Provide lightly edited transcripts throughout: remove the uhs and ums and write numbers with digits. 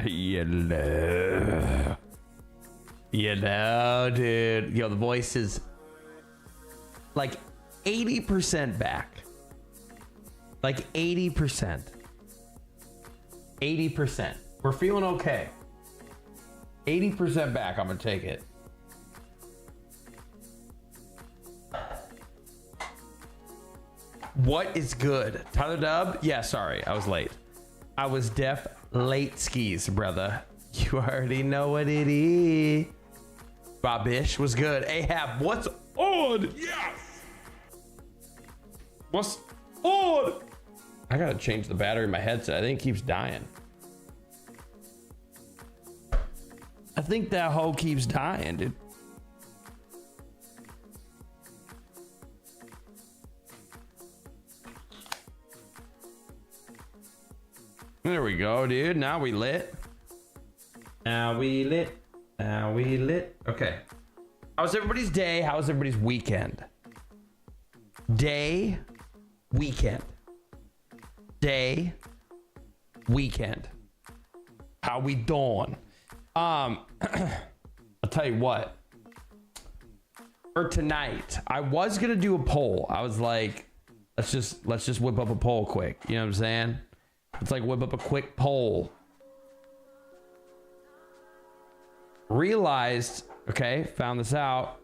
You know, dude. Yo, the voice is like 80% back. Like 80%. 80%. We're feeling okay. 80% back. I'm gonna take it. What is good? Tyler Dub? Yeah, sorry. I was late. I was deaf late skis, brother. You already know what it is. Bobish was good. Ahab, what's on? Yes! What's on? I gotta change the battery in my headset. I think it keeps dying. I think that hoe keeps dying, dude. There we go, dude. Now we lit. Now we lit. Now we lit. Okay. How's everybody's day? How's everybody's weekend? Day, weekend. Day, weekend. How we doing? I'll tell you what. For tonight, I was gonna do a poll. I was like, let's just whip up a poll quick. You know what I'm saying? It's like whip up a quick poll. Realized, okay, found this out.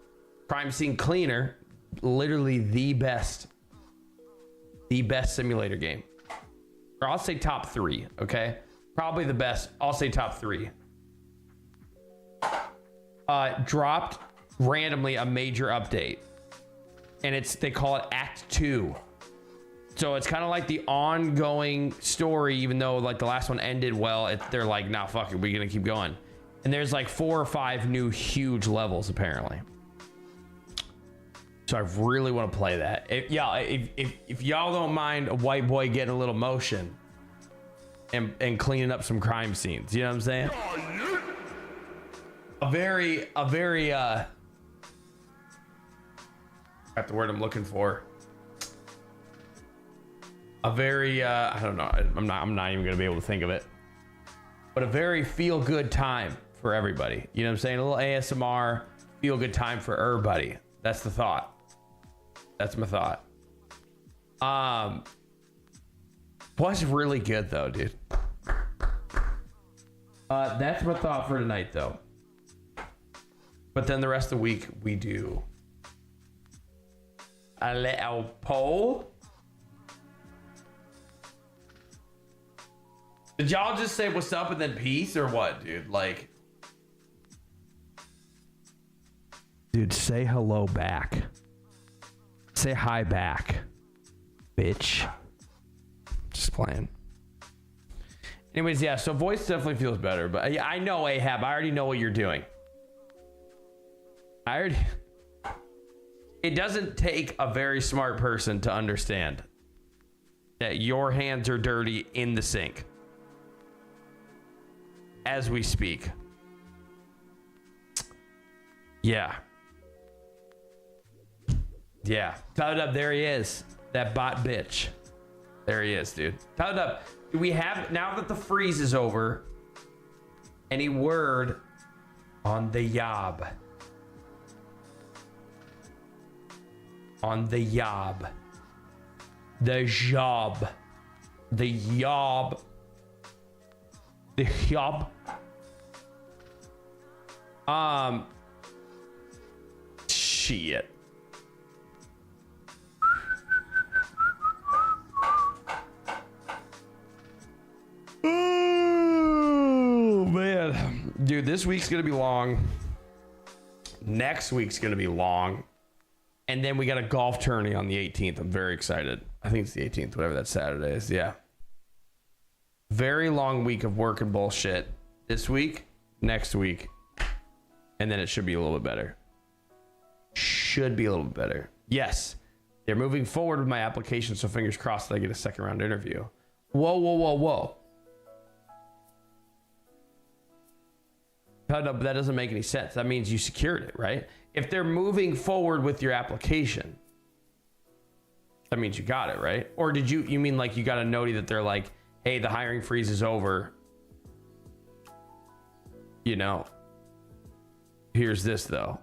Crime Scene Cleaner, literally the best simulator game. Or I'll say top 3, okay? Probably the best. I'll say top 3. Dropped randomly a major update. And they call it Act 2. So it's kind of like the ongoing story, even though like the last one ended well. They're like, nah, fuck it, we're gonna keep going. And there's like 4 or 5 new huge levels apparently. So I really want to play that. If y'all don't mind a white boy getting a little motion and cleaning up some crime scenes, you know what I'm saying? A very got the word I'm looking for. A very I don't know, I'm not even gonna be able to think of it, but a very feel good time for everybody. You know what I'm saying? A little ASMR feel good time for everybody. That's the thought. That's my thought. Was really good though, dude. That's my thought for tonight though. But then the rest of the week we do a little poll. Did y'all just say what's up and then peace or what, dude? Like, dude, say hello back. Say hi back, bitch. Just playing. Anyways, yeah, so voice definitely feels better, but I know, Ahab, I already know what you're doing. It doesn't take a very smart person to understand that your hands are dirty in the sink as we speak. Yeah. Tied up, there he is. That bot bitch. There he is, dude. Tied up. Do we have, now that the freeze is over, any word on the yob? On the yob. The job. The yob. The yob. Shit. Oh man, dude, this week's gonna be long. Next week's gonna be long, and then we got a golf tourney on the 18th. I'm very excited. I think it's the 18th, whatever that Saturday is. Yeah. Very long week of work and bullshit this week, next week, and then it should be a little bit better. Should be a little bit better. Yes, they're moving forward with my application, so fingers crossed that I get a second round interview. Whoa. But that doesn't make any sense. That means you secured it, right? If they're moving forward with your application, that means you got it, right? Or did you mean like you got a notey that they're like, hey, the hiring freeze is over. You know, here's this though.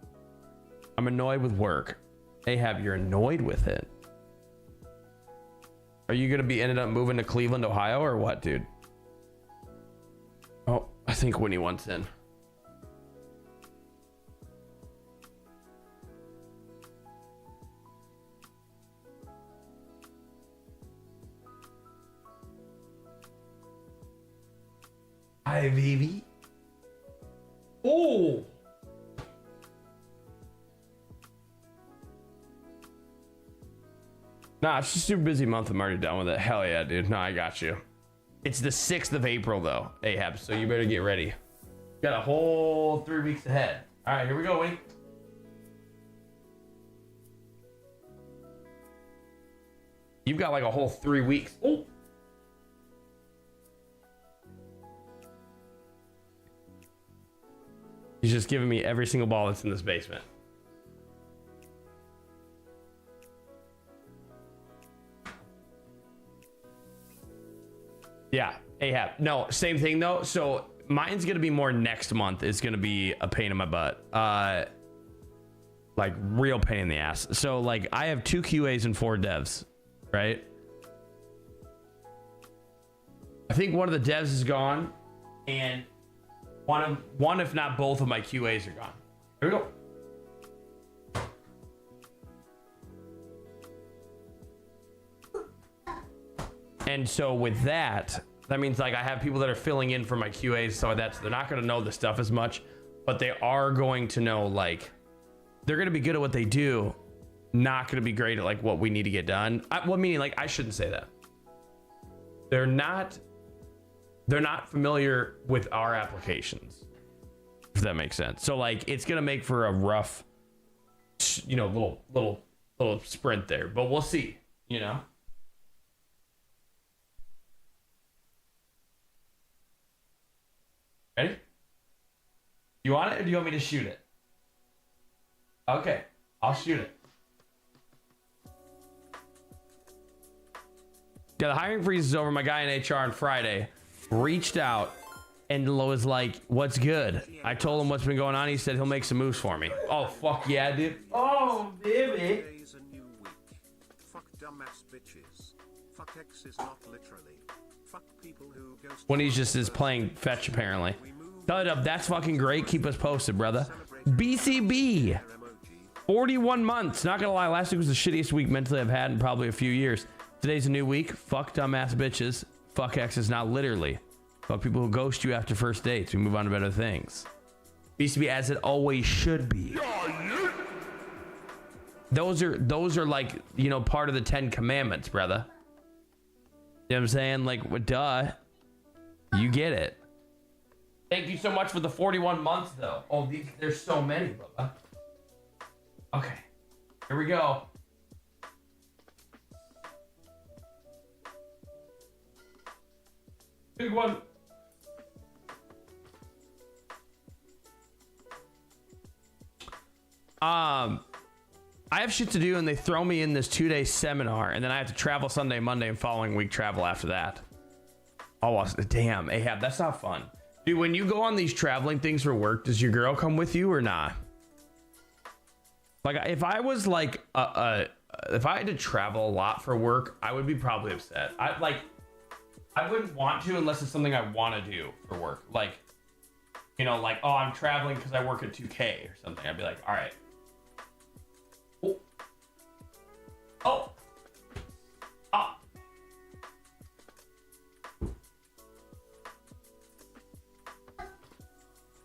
I'm annoyed with work. Ahab, you're annoyed with it. Are you gonna be ended up moving to Cleveland, Ohio, or what, dude? Oh, I think Winnie wants in. Hi, baby. Oh. Nah, it's just a super busy month. I'm already done with it. Hell yeah, dude. No, I got you. It's the 6th of April, though, Ahab, so you better get ready. Got a whole 3 weeks ahead. All right, here we go, Winnie. You've got like a whole 3 weeks. Oh. He's just giving me every single ball that's in this basement. Yeah, Ahab. No, same thing though. So mine's gonna be more next month. It's gonna be a pain in my butt. Like real pain in the ass. So like I have 2 QAs and 4 devs, right? I think one of the devs is gone, and one if not both of my QAs are gone. Here we go. And so with that means like I have people that are filling in for my QAs, so that's they're not going to know the stuff as much, but they are going to know, like, they're going to be good at what they do, not going to be great at like what we need to get done. Well, meaning like I shouldn't say that. They're not familiar with our applications, if that makes sense. So like it's going to make for a rough, you know, little sprint there, but we'll see, you know. Ready? You want it, or do you want me to shoot it? Okay, I'll shoot it. Yeah, the hiring freeze is over. My guy in HR on Friday reached out and was like, what's good? I told him what's been going on. He said he'll make some moves for me. Oh, fuck yeah, dude. Oh, baby. Fuck dumbass bitches. Fuck exes, not literally. Fuck people who ghost. When he's just is playing fetch, apparently. Tell it up. That's fucking great. Keep us posted, brother. BCB. 41 months. Not gonna lie, last week was the shittiest week mentally I've had in probably a few years. Today's a new week. Fuck dumbass bitches. Fuck exes, not literally. Fuck people who ghost you after first dates. We move on to better things. BCB, as it always should be. Those are like, you know, part of the 10 commandments, brother. You know what I'm saying? Like, duh. You get it. Thank you so much for the 41 months, though. Oh, there's so many, brother. Okay. Here we go. Big one. I have shit to do, and they throw me in this 2-day seminar, and then I have to travel Sunday, Monday, and following week travel after that. Oh, damn, Ahab, that's not fun. Dude, when you go on these traveling things for work, does your girl come with you or not? Like, if I was like, if I had to travel a lot for work, I would be probably upset. I wouldn't want to unless it's something I want to do for work. Like, you know, like, oh, I'm traveling because I work at 2K or something. I'd be like, all right. Oh. Oh. Ah.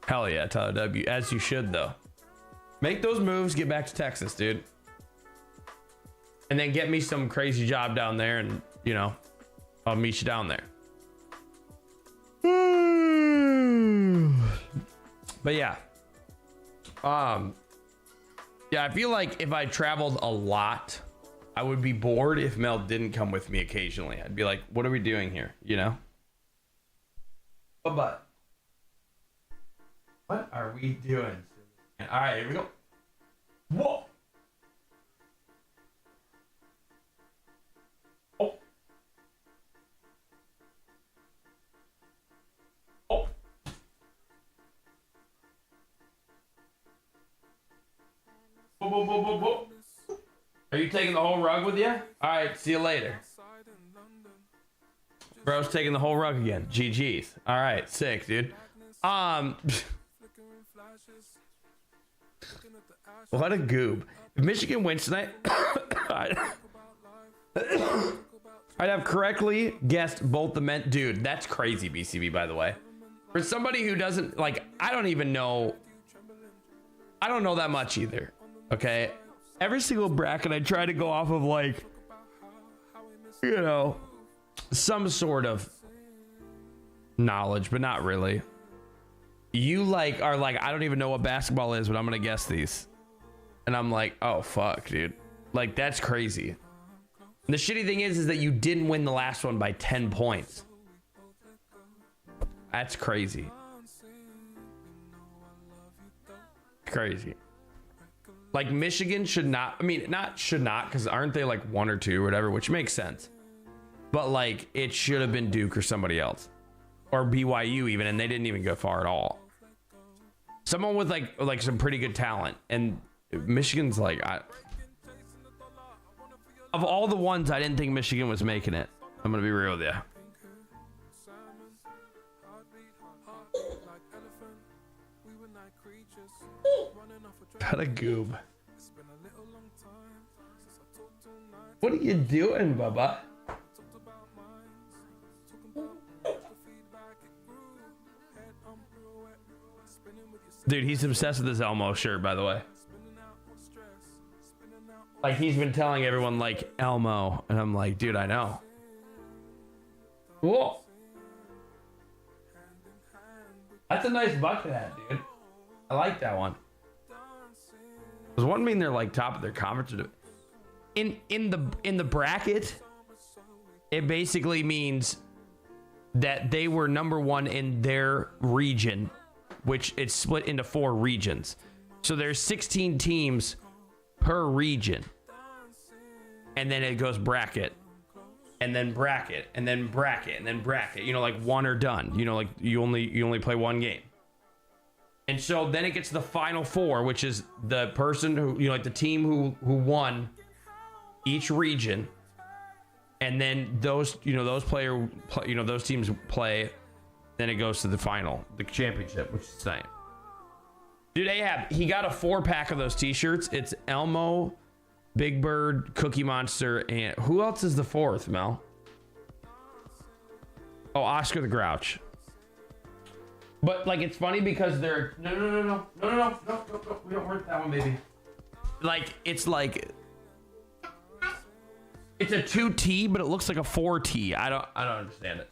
Hell yeah, Tyler W. As you should, though. Make those moves, get back to Texas, dude. And then get me some crazy job down there, and, you know, I'll meet you down there. But yeah. Yeah, I feel like if I traveled a lot, I would be bored if Mel didn't come with me occasionally. I'd be like, what are we doing here? You know? But what are we doing? All right, here we go. Whoa. Oh. Are you taking the whole rug with you? All right, see you later. Bro's taking the whole rug again. GG's. All right, sick, dude. What a goob. If Michigan wins tonight, I'd have correctly guessed both the men. Dude, that's crazy, BCB, by the way. For somebody who doesn't, like, I don't know that much either, okay? Every single bracket I try to go off of, like, you know, some sort of knowledge, but not really. You, like, are like, I don't even know what basketball is, but I'm gonna guess these. And I'm like, oh, fuck, dude. Like, that's crazy. And the shitty thing is that you didn't win the last one by 10 points. That's crazy. Crazy. Like, Michigan should not, I mean, not should not, because aren't they like 1 or 2 or whatever, which makes sense. But like, it should have been Duke or somebody else. Or BYU even, and they didn't even go far at all. Someone with like some pretty good talent. And Michigan's like, of all the ones, I didn't think Michigan was making it. I'm gonna be real with you. What a goob. What are you doing, Bubba? Dude, he's obsessed with this Elmo shirt, by the way. Like, he's been telling everyone, like, Elmo. And I'm like, dude, I know. Cool. That's a nice bucket hat, dude. I like that one. Does one mean they're, like, top of their conference? In the bracket, it basically means that they were number 1 in their region, which it's split into 4 regions. So there's 16 teams per region. And then it goes bracket. And then bracket. And then bracket. And then bracket. You know, like one or done. You know, like you only play one game. And so then it gets to the final 4, which is the person who, you know, like the team who won each region. And then those, you know, those teams play. Then it goes to the final, the championship, which is the same. Dude, Ahab, he got a 4-pack of those t-shirts. It's Elmo, Big Bird, Cookie Monster, and who else is the 4th, Mel? Oh, Oscar the Grouch. But like, it's funny because they're no. We don't work that one, baby. Like, it's a 2T, but it looks like a 4T. I don't understand it.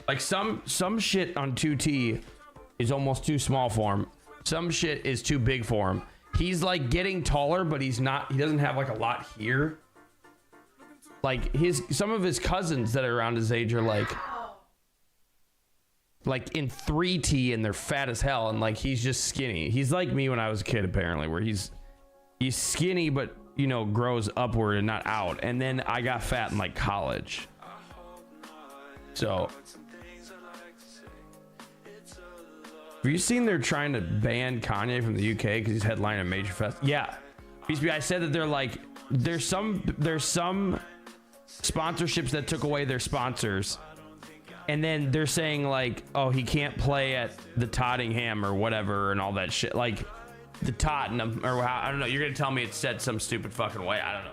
Like, some shit on 2T is almost too small for him. Some shit is too big for him. He's like getting taller, but he doesn't have like a lot here. Like some of his cousins that are around his age are like in 3T and they're fat as hell, and like he's just skinny. He's like me when I was a kid, apparently, where he's skinny but, you know, grows upward and not out. And then I got fat in like college. So have you seen they're trying to ban Kanye from the UK because he's headlining a major fest? Yeah. I said that there's some sponsorships that took away their sponsors. And then they're saying like, oh, he can't play at the Tottenham or whatever and all that shit. Like the Tottenham or how, I don't know. You're going to tell me it's said some stupid fucking way. I don't know.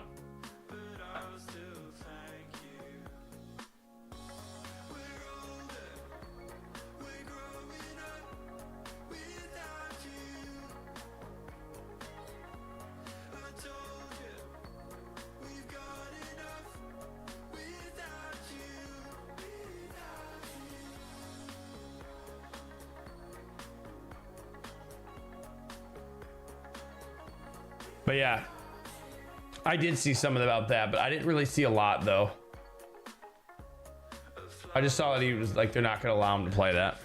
But yeah, I did see something about that, but I didn't really see a lot though. I just saw that he was like, they're not going to allow him to play that.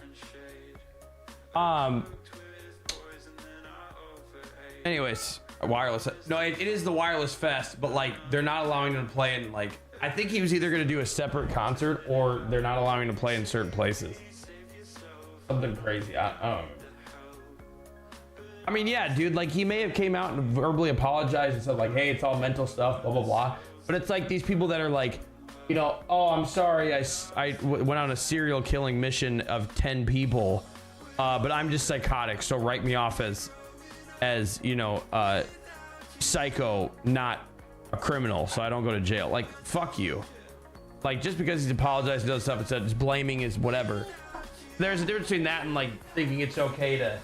Anyways, wireless. No, it is the wireless fest, but like they're not allowing him to play in like, I think he was either going to do a separate concert or they're not allowing him to play in certain places. Something crazy. I don't know. I mean, yeah, dude, like he may have came out and verbally apologized and said like, hey, it's all mental stuff, blah, blah, blah. But it's like these people that are like, you know, oh, I'm sorry. I went on a serial killing mission of 10 people, but I'm just psychotic. So write me off as, you know, psycho, not a criminal. So I don't go to jail. Like, fuck you. Like, just because he's apologized and does stuff and said just blaming is whatever. There's a difference between that and like thinking it's okay to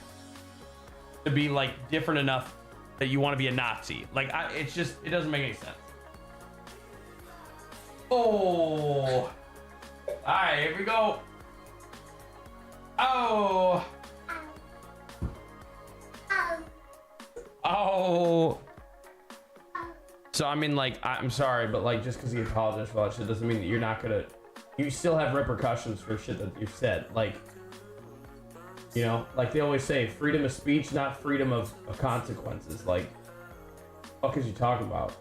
be like different enough that you want to be a Nazi. Like, it's just, it doesn't make any sense. Oh, all right, here we go. Oh, oh. So I mean, like, I'm sorry, but like, just because he apologized for all that shit doesn't mean that you're not gonna. You still have repercussions for shit that you've said. Like, you know, like they always say, freedom of speech, not freedom of consequences. Like, what the fuck is you talking about?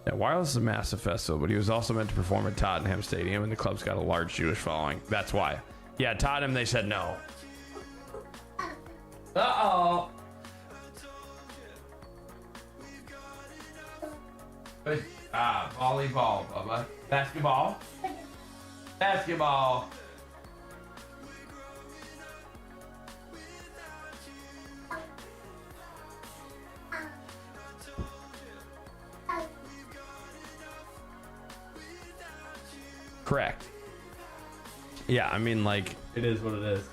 Yeah, Wireless is a massive festival, but he was also meant to perform at Tottenham Stadium, and the club's got a large Jewish following. That's why. Yeah, Tottenham, they said no. Uh-oh. Volleyball, Bubba. Basketball. Basketball. Correct. Yeah, I mean, like, it is what it is.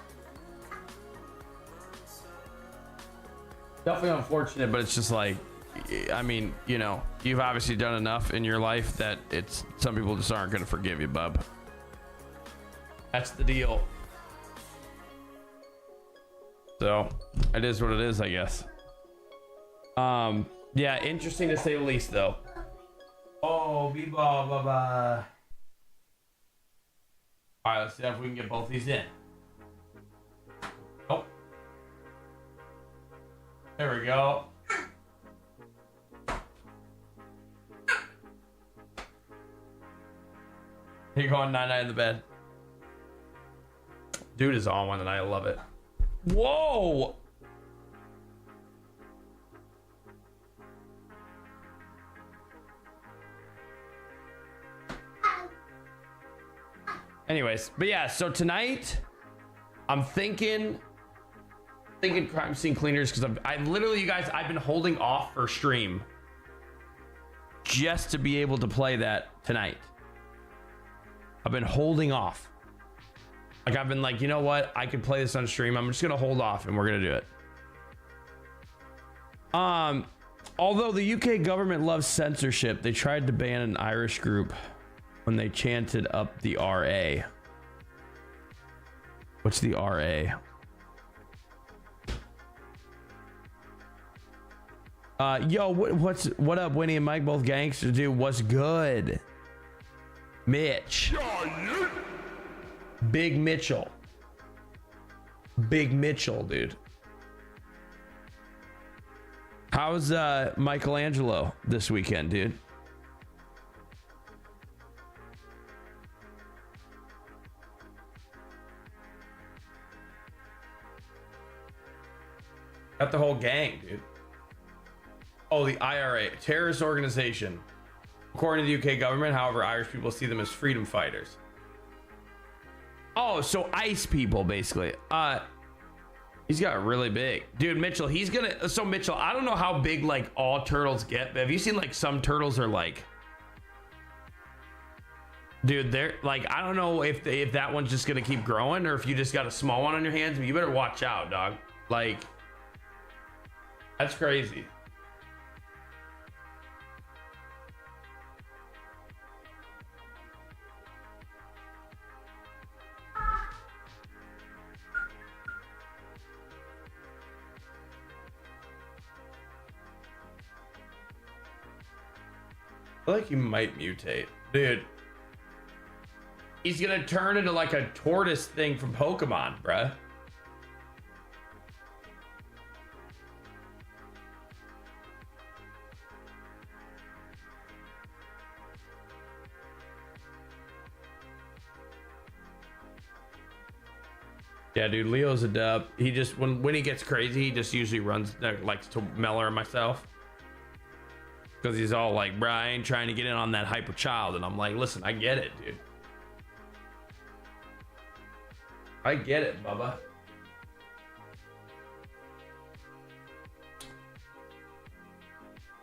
Definitely unfortunate, but it's just like, I mean, you know, you've obviously done enough in your life that it's, some people just aren't going to forgive you, bub. That's the deal. So it is what it is, I guess. Yeah, interesting to say the least, though. Oh, b-ball, bye-bye. All right, let's see if we can get both these in. Oh. There we go. You're going 9-9 in the bed. Dude is on one tonight. I love it. Whoa. Anyways, but yeah, so tonight I'm thinking crime scene cleaners, because I literally, you guys, I've been holding off for stream just to be able to play that tonight. I've been holding off. Like, I've been like, you know what? I could play this on stream. I'm just going to hold off and we're going to do it. Although the UK government loves censorship, they tried to ban an Irish group when they chanted up the RA. What's the RA? Yo, what up, Winnie and Mike, both gangsters, dude? What's good? Mitch. Big Mitchell. Big Mitchell, dude. How's Michelangelo this weekend, dude? Got the whole gang, dude. Oh, the IRA, terrorist organization. According to the UK government, however, Irish people see them as freedom fighters. Oh, so ICE people, basically. He's got really big. Dude, Mitchell, he's gonna... So, Mitchell, I don't know how big, like, all turtles get, but have you seen, like, some turtles are, like... Dude, they're, like, I don't know if that one's just gonna keep growing or if you just got a small one on your hands, but you better watch out, dog. Like... That's crazy. I feel like he might mutate. Dude. He's gonna turn into like a tortoise thing from Pokemon, bruh. Yeah, dude, Leo's a dub. He just when he gets crazy, he just usually runs likes to Meller and myself. Because he's all like, bro, I ain't trying to get in on that hyper child. And I'm like, listen, I get it, dude. I get it, Bubba.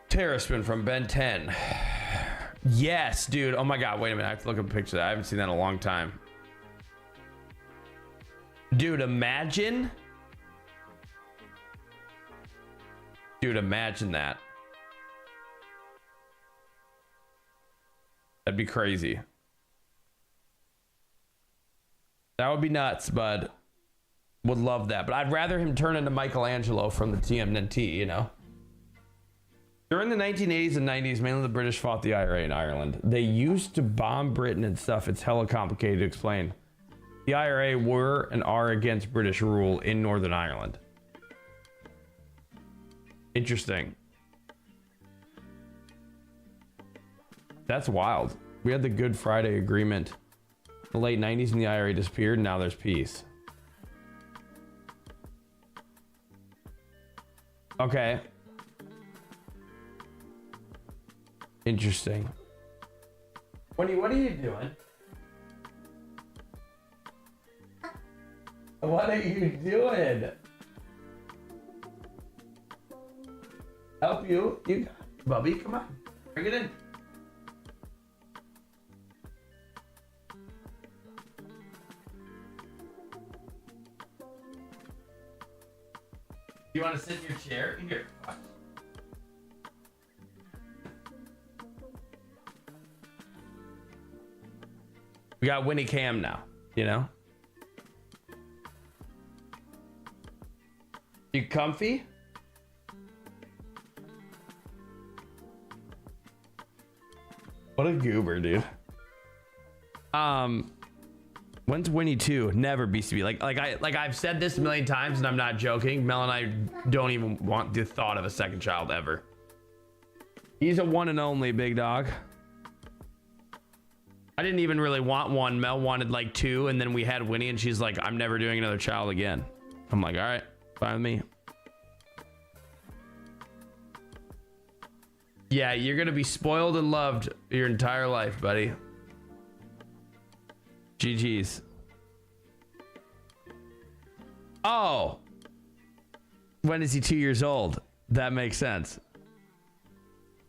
Terraspin from Ben 10. Yes, dude. Oh my God. Wait a minute. I have to look at a picture of that. I haven't seen that in a long time. Dude, imagine. Dude, imagine that. That'd be crazy. That would be nuts, bud. Would love that. But I'd rather him turn into Michelangelo from the TMNT, you know? During the 1980s and 90s, mainly the British fought the IRA in Ireland. They used to bomb Britain and stuff. It's hella complicated to explain. The IRA were and are against British rule in Northern Ireland. Interesting. That's wild. We had the Good Friday Agreement. The late 90s and the IRA disappeared, and now there's peace. Okay. Interesting. Winnie, what are you doing? What are you doing? Help you? You, Bubby, come on. Bring it in. You want to sit in your chair? Here. We got Winnie Cam now, you know? You comfy? What a goober, dude. When's Winnie 2? Never BCB. Like I've said this a million times and I'm not joking. Mel and I don't even want the thought of a second child ever. He's a one and only, big dog. I didn't even really want one. Mel wanted like 2, and then we had Winnie, and she's like, I'm never doing another child again. I'm like, all right, fine with me. Yeah, you're gonna be spoiled and loved your entire life, buddy. GG's. Oh, when is he 2 years old? That makes sense.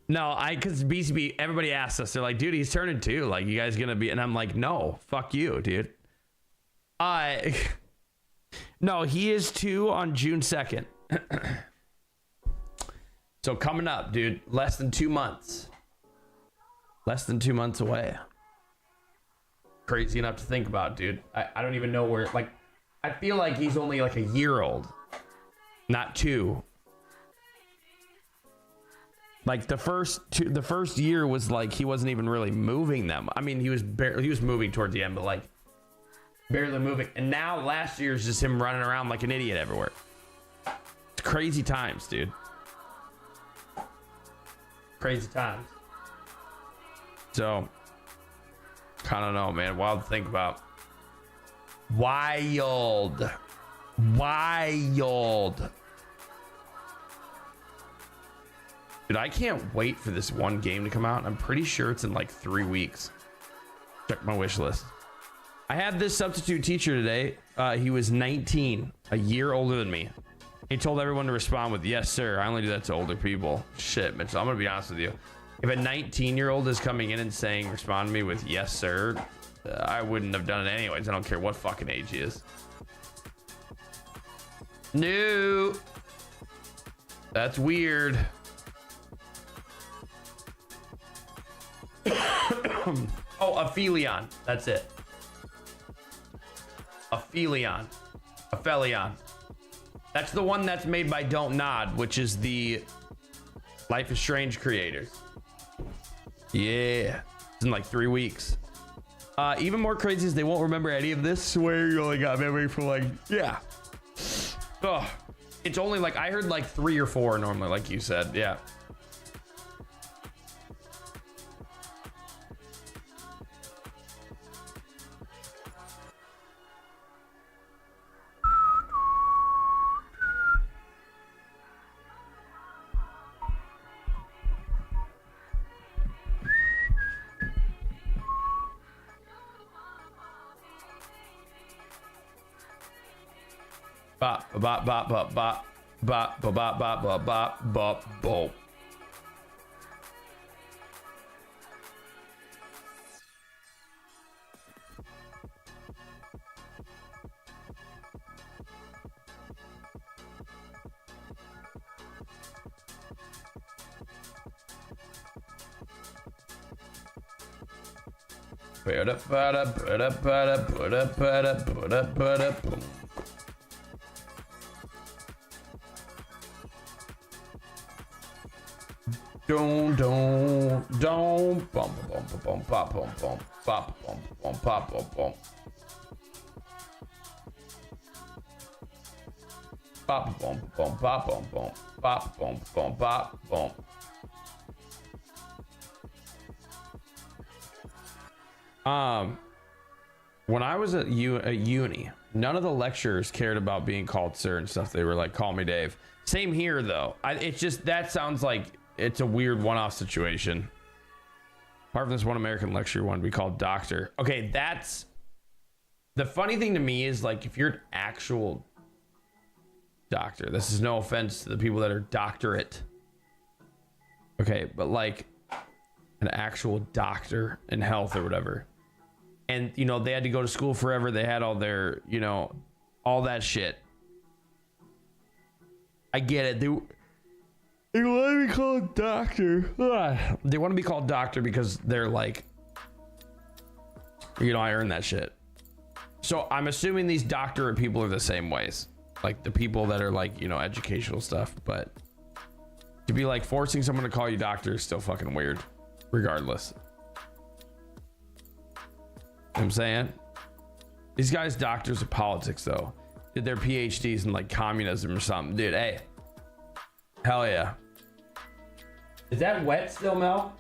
No, because BCB, everybody asks us, they're like, dude, he's turning 2. Like, you guys gonna be, and I'm like, no, fuck you, dude. No, he is 2 on June 2nd. So coming up, dude, less than 2 months. Less than 2 months away. Crazy enough to think about, dude. I don't even know where, like, I feel like he's only like a year old, not 2. Like the first year was like he wasn't even really moving them. I mean, he was moving towards the end, but like barely moving. And now last year is just him running around like an idiot everywhere. It's crazy times, dude. Crazy times. So, I don't know, man. Wild to think about. Wild. Dude, I can't wait for this one game to come out. I'm pretty sure it's in like 3 weeks. Check my wish list. I had this substitute teacher today. He was 19, a year older than me. He told everyone to respond with, yes, sir. I only do that to older people. Shit, Mitch, I'm going to be honest with you. If a 19-year-old is coming in and saying, respond to me with, yes, sir, I wouldn't have done it anyways. I don't care what fucking age he is. No. That's weird. Oh, Aphelion. That's it. Aphelion. That's the one that's made by Don't Nod, which is the Life is Strange creators. Yeah. It's in like 3 weeks. Even more crazy is they won't remember any of this. Swear you only got memory for like, yeah. Ugh. It's only like, I heard like 3 or 4 normally, like you said. Yeah. Bop, bop, bop, bop, bop, bop, bop, bop, bop, bop, bop, bop, bop. Put up, put up, put up, put up, put up, put up, put up, put up. Don't, bum, bum, bum, bum, pop, bum, bum, pop, bum, bum, pop, bum, bum. Pop, bum, bum, pop, bum, bum, pop, bum, bum, pop, bum. When I was at uni, none of the lecturers cared about being called sir and stuff. They were like, call me Dave. Same here though. It's just, that sounds like it's a weird one-off situation. Apart from this one American lecturer wanted to be called doctor. Okay, that's the funny thing to me is like, if you're an actual doctor, this is no offense to the people that are doctorate. Okay, but like an actual doctor in health or whatever. And, you know, they had to go to school forever. They had all their, you know, all that shit. I get it. They want to be called doctor. Ugh. They want to be called doctor because they're like, you know, I earned that shit. So I'm assuming these doctorate people are the same ways. Like the people that are like, you know, educational stuff. But to be like forcing someone to call you doctor is still fucking weird. Regardless. You know what I'm saying? These guys doctors of politics though. Did their PhDs in like communism or something. Dude, hey. Hell yeah. Is that wet still, Mel?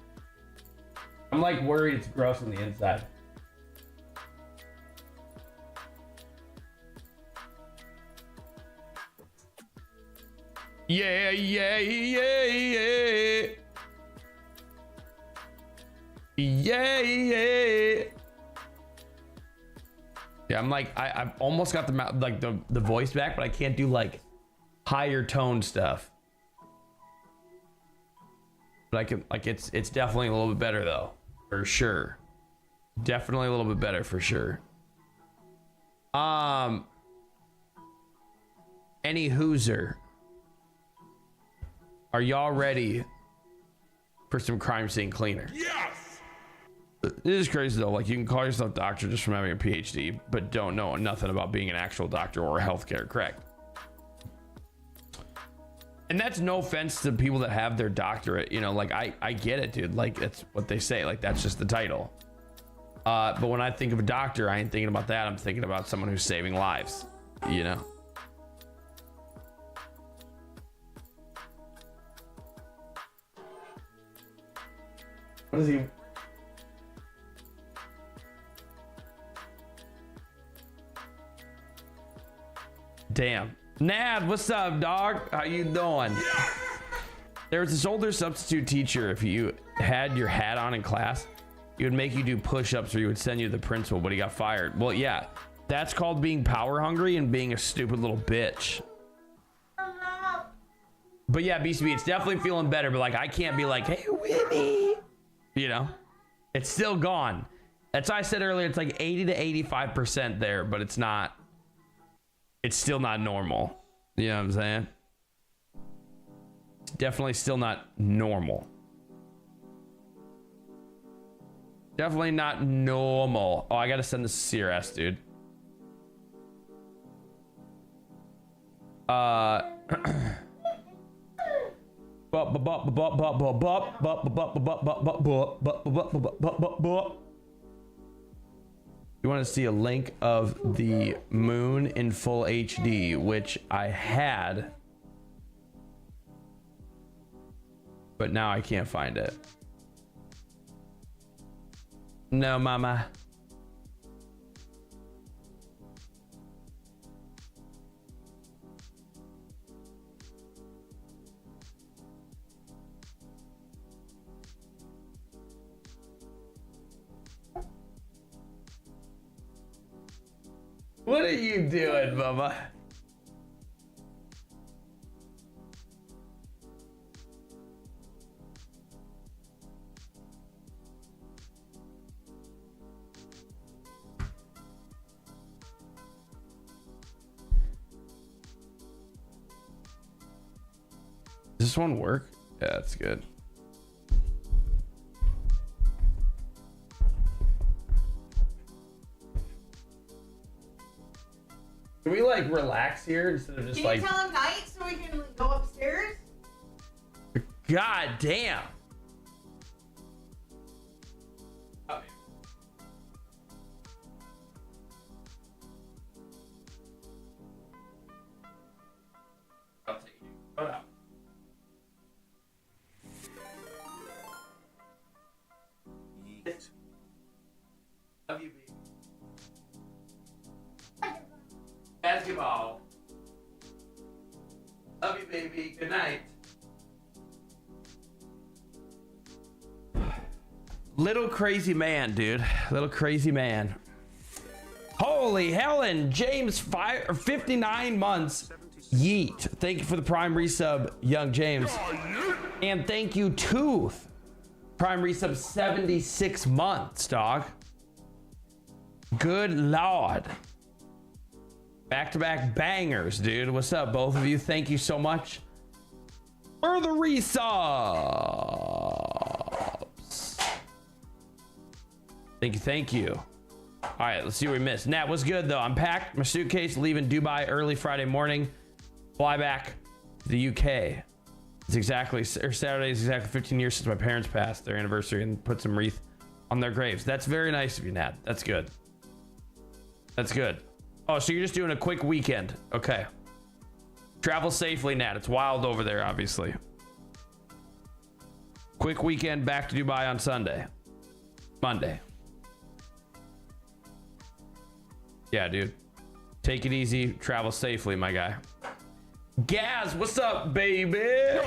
I'm like worried it's gross on the inside. Yeah, yeah, yeah, yeah. Yeah, yeah. Yeah, I'm like, I've almost got the like the voice back, but I can't do like higher tone stuff. But I can, like, it's definitely a little bit better though, for sure. Definitely a little bit better for sure. Any Hooser, are y'all ready for some crime scene cleaner? Yes! It is crazy though. Like, you can call yourself doctor just from having a PhD, but don't know nothing about being an actual doctor or healthcare, correct? And that's no offense to people that have their doctorate, you know, like I get it, dude. Like, it's what they say, like that's just the title. But when I think of a doctor, I ain't thinking about that. I'm thinking about someone who's saving lives, you know? What is he? Damn. Nad, what's up, dog? How you doing? There was this older substitute teacher. If you had your hat on in class, he would make you do push-ups or he would send you to the principal, but he got fired. Well, yeah, that's called being power hungry and being a stupid little bitch. But yeah, BCB, it's definitely feeling better, but like, I can't be like, hey, Winnie, you know, it's still gone. That's why I said earlier, it's like 80 to 85% there, but it's not. It's still not normal. You know what I'm saying? It's definitely still not normal. Definitely not normal. Oh, I gotta send this to CRS, dude. You want to see a link of the moon in full HD, which I had, but now I can't find it. No, mama. What are you doing, mama? this one work? Yeah, that's good. Can we like relax here instead of just Can you tell him night so we can go upstairs? God damn. I'll take you. Hold up. Yeet. Love you, baby. Basketball. Love you, baby. Good night. Little crazy man, dude. Little crazy man. Holy Helen, James, 59 months. Yeet. Thank you for the prime resub, young James. And thank you, Tooth. Prime resub 76 months, dog. Good Lord. Back-to-back bangers, dude. What's up, both of you? Thank you so much for the resubs. Thank you. All right, let's see what we missed. Nat, what's good, though? I'm packed my suitcase, leaving Dubai early Friday morning. Fly back to the UK. Saturday is exactly 15 years since my parents passed their anniversary and put some wreath on their graves. That's very nice of you, Nat. That's good. That's good. Oh, so you're just doing a quick weekend. Okay. Travel safely, Nat. It's wild over there, obviously. Quick weekend back to Dubai on Monday. Yeah, dude. Take it easy. Travel safely, my guy. Gaz, what's up, baby?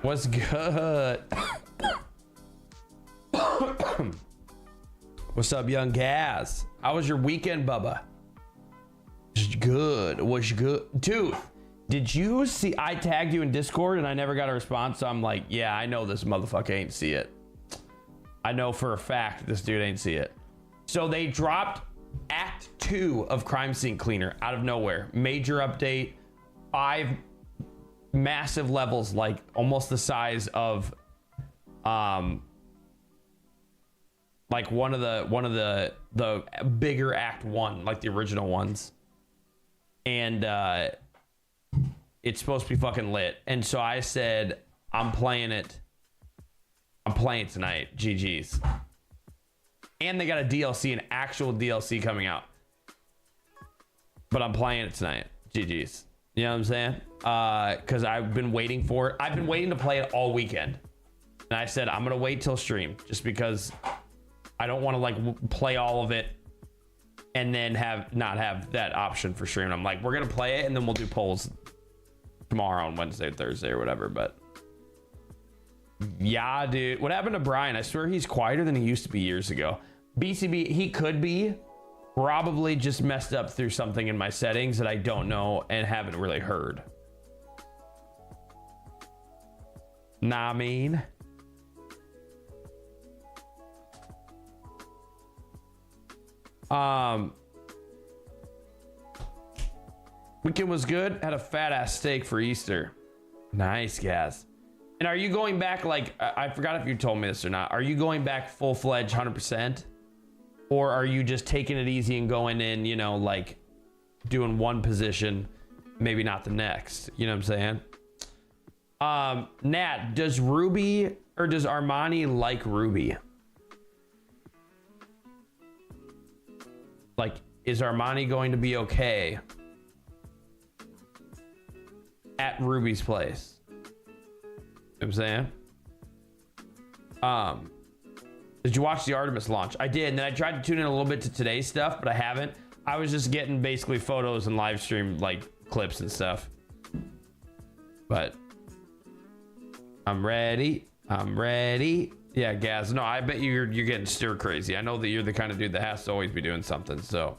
What's good? What's up, young Gaz? How was your weekend, Bubba? Good. Was good. Dude, did you see I tagged you in Discord and I never got a response? So I'm like, yeah, I know this motherfucker ain't see it. I know for a fact this dude ain't see it. So they dropped Act 2 of Crime Scene Cleaner out of nowhere. Major update. 5 massive levels, like almost the size of like one of the bigger Act 1, like the original ones. And it's supposed to be fucking lit. And so I said, I'm playing it tonight. GG's. And they got a DLC, an actual DLC coming out. But I'm playing it tonight. GG's. You know what I'm saying? Because I've been waiting for it. I've been waiting to play it all weekend. And I said, I'm going to wait till stream. Just because I don't want to like play all of it and then not have that option for stream. I'm like, we're going to play it and then we'll do polls tomorrow on Wednesday or Thursday or whatever. But yeah, dude. What happened to Brian? I swear he's quieter than he used to be years ago. BCB, he could be. Probably just messed up through something in my settings that I don't know and haven't really heard. Nah, I mean. Weekend was good. Had a fat ass steak for Easter. Nice, guys. And are you going back like, I forgot if you told me this or not. Are you going back full-fledged 100%? Or are you just taking it easy and going in, you know, like doing one position, maybe not the next? You know what I'm saying? Nat, does Ruby or does Armani like Ruby? Like, is Armani going to be okay at Ruby's place? You know what I'm saying? Did you watch the Artemis launch? I did, and then I tried to tune in a little bit to today's stuff, but I haven't. I was just getting basically photos and live stream like clips and stuff. But I'm ready. Yeah, Gaz. No, I bet you're getting stir crazy. I know that you're the kind of dude that has to always be doing something. So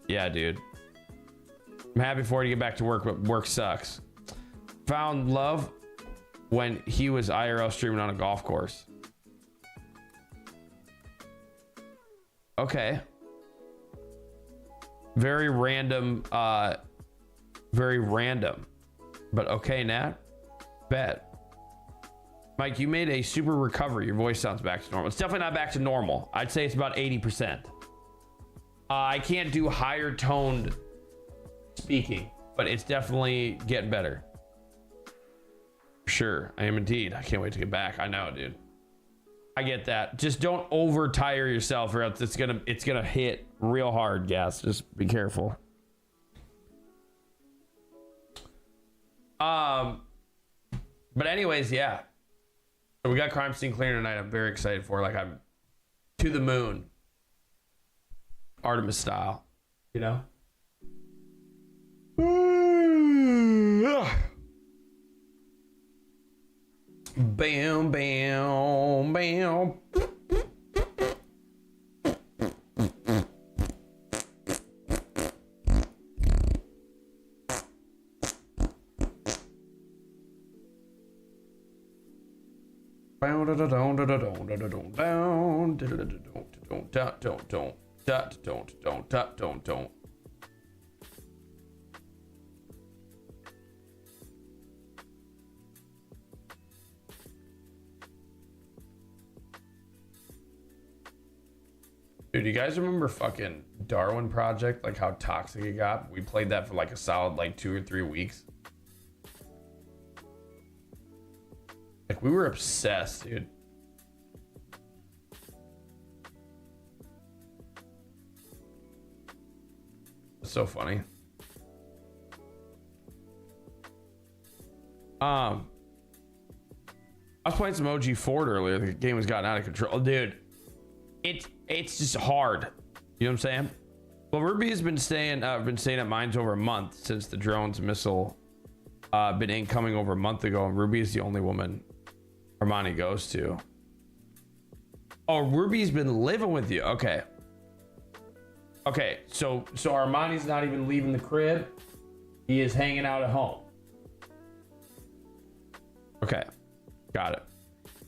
yeah, dude. I'm happy for you to get back to work, but work sucks. Found love when he was IRL streaming on a golf course. Okay. Very random. Very random. But okay, Nat. Bet. Mike, you made a super recovery. Your voice sounds back to normal. It's definitely not back to normal. I'd say it's about 80%. I can't do higher toned speaking, but it's definitely getting better. Sure, I am indeed. I can't wait to get back. I know, dude. I get that. Just don't over tire yourself, or else it's gonna hit real hard, Gas. Just be careful. But anyways, yeah. So we got crime scene clearing tonight. I'm very excited for. Like, I'm to the moon, Artemis style. You know. Bam, bam, bam. Dude, you guys remember fucking Darwin Project? Like how toxic it got? We played that for like a solid like 2 or 3 weeks. Like we were obsessed, dude. It's so funny. I was playing some OG Ford earlier. The game was gotten out of control, dude. It's just hard. You know what I'm saying? Well, Ruby has been staying at mines over a month since the drone's missile been incoming over a month ago, and Ruby is the only woman Armani goes to. Oh, Ruby's been living with you. Okay. Okay, so Armani's not even leaving the crib. He is hanging out at home. Okay, got it.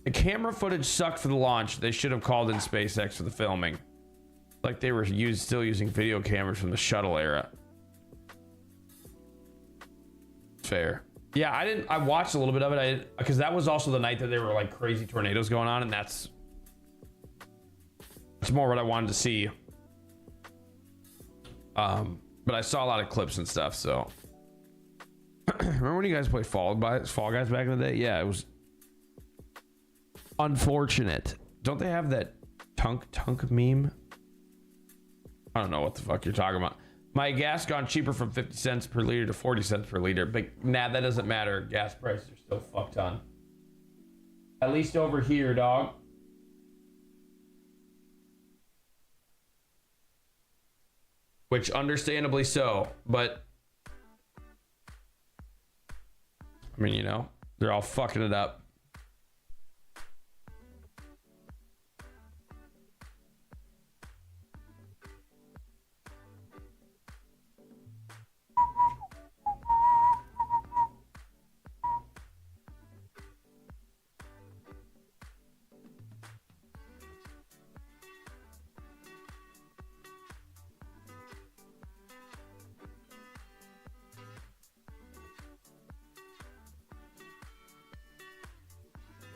The camera footage sucked for the launch. They should have called in SpaceX for the filming. Like they were still using video cameras from the shuttle era. Fair. Yeah, I watched a little bit of it. Because that was also the night that there were like crazy tornadoes going on, and that's more what I wanted to see. But I saw a lot of clips and stuff, so. Remember when you guys played Fall Guys back in the day? Yeah, it was unfortunate. Don't they have that tunk meme? I don't know what the fuck you're talking about. My gas gone cheaper from 50 cents per liter to 40 cents per liter. But nah, that doesn't matter. Gas prices are still fuck ton. At least over here, dog. Which understandably so, but I mean, you know, they're all fucking it up.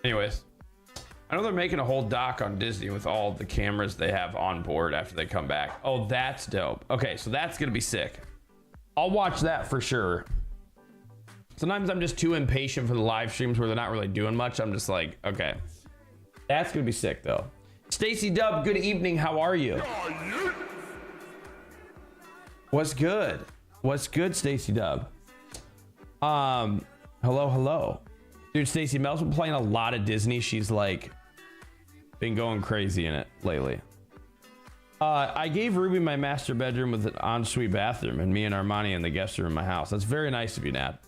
Anyways, I know they're making a whole doc on Disney with all the cameras they have on board after they come back. Oh, that's dope. Okay, so that's gonna be sick. I'll watch that for sure. Sometimes I'm just too impatient for the live streams where they're not really doing much. I'm just like, okay, that's gonna be sick though. Stacy Dub, good evening. How are you? What's good? What's good, Stacy Dub? Hello. Dude, Stacey Mel's been playing a lot of Disney. She's like been going crazy in it lately. I gave Ruby my master bedroom with an ensuite bathroom, and me and Armani in the guest room in my house. That's very nice of you, Nat.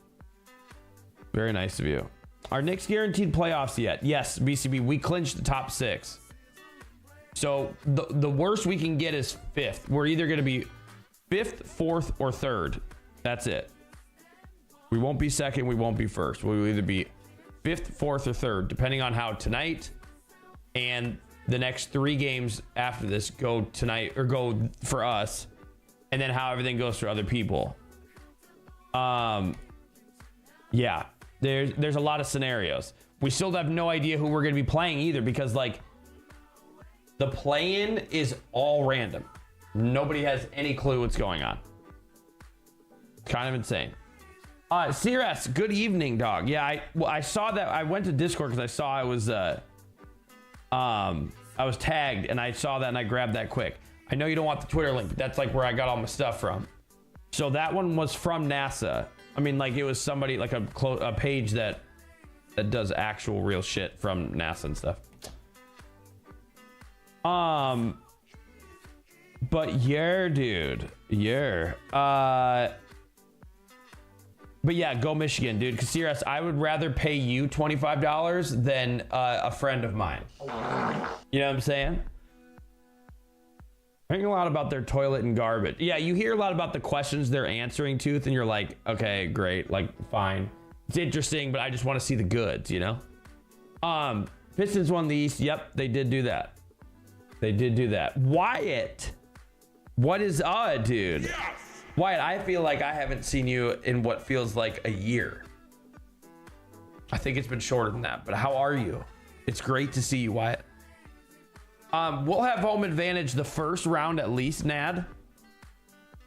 Very nice of you. Are Knicks guaranteed playoffs yet? Yes, BCB. We clinched the top 6. So the worst we can get is 5th. We're either going to be 5th, 4th, or 3rd. That's it. We won't be 2nd. We won't be 1st. We will either be 5th, 4th, or 3rd, depending on how tonight and the next 3 games after this go tonight, or go for us, and then how everything goes for other people. Yeah, there's a lot of scenarios. We still have no idea who we're going to be playing either, because like the play-in is all random. Nobody has any clue what's going on. It's kind of insane. CRS, good evening, dog. Yeah, I saw that. I went to Discord because I saw I was tagged, and I saw that and I grabbed that quick. I know you don't want the Twitter link, but that's like where I got all my stuff from. So that one was from NASA. I mean, like it was somebody like a page that does actual real shit from NASA and stuff. But yeah, dude, yeah. But yeah, go Michigan, dude. Because serious, I would rather pay you $25 than a friend of mine. You know what I'm saying? I think a lot about their toilet and garbage. Yeah, you hear a lot about the questions they're answering, Tooth, and you're like, okay, great, like, fine. It's interesting, but I just want to see the goods, you know? Pistons won the East. Yep, they did do that. They did do that. Wyatt, what is dude? Yes! Wyatt, I feel like I haven't seen you in what feels like a year. I think it's been shorter than that, but how are you? It's great to see you, Wyatt. We'll have home advantage the first round at least, Nad.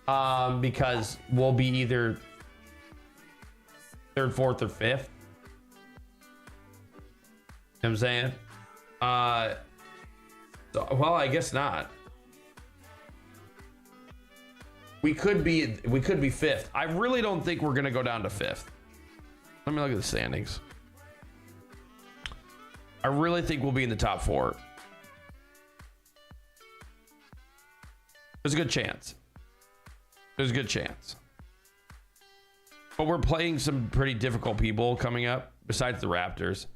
Because we'll be either third, fourth, or fifth. You know what I'm saying? Well, I guess not. We could be fifth. I really don't think we're gonna go down to fifth. Let me look at the standings. I really think we'll be in the top four. There's a good chance. There's a good chance. But we're playing some pretty difficult people coming up besides the Raptors.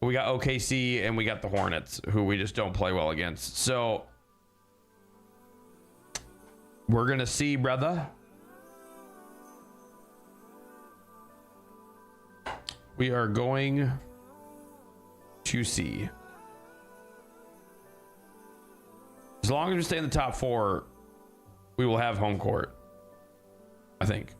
We got OKC and we got the Hornets, who we just don't play well against. So we're going to see, brother. We are going to see. As long as we stay in the top four, we will have home court, I think.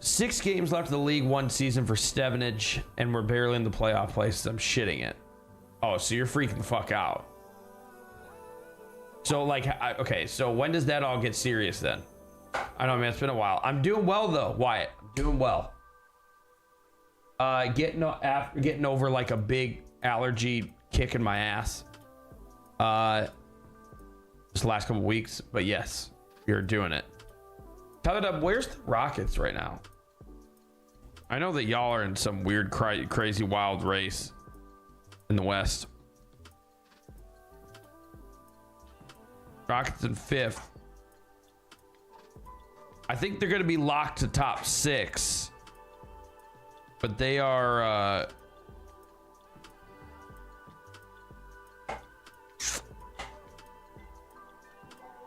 6 games left of the League One season for Stevenage, and we're barely in the playoff places. I'm shitting it. Oh, so you're freaking the fuck out. So, like, okay, so when does that all get serious then? I know, man, it's been a while. I'm doing well, though, Wyatt. I'm doing well. Getting over, like, a big allergy kicking my ass. This last couple weeks, but yes, you're doing it. Tyler, where's the Rockets right now? I know that y'all are in some weird, crazy, wild race in the West. Rockets in 5th. I think they're going to be locked to top 6, but they are.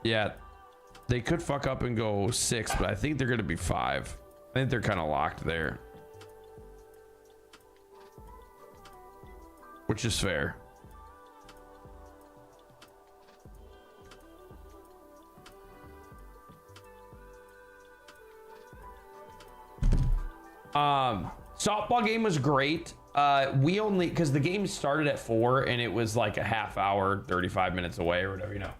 Yeah. They could fuck up and go 6, but I think they're going to be 5. I think they're kind of locked there. Which is fair. Softball game was great. We only, because the game started at 4 and it was like a half hour, 35 minutes away or whatever, you know.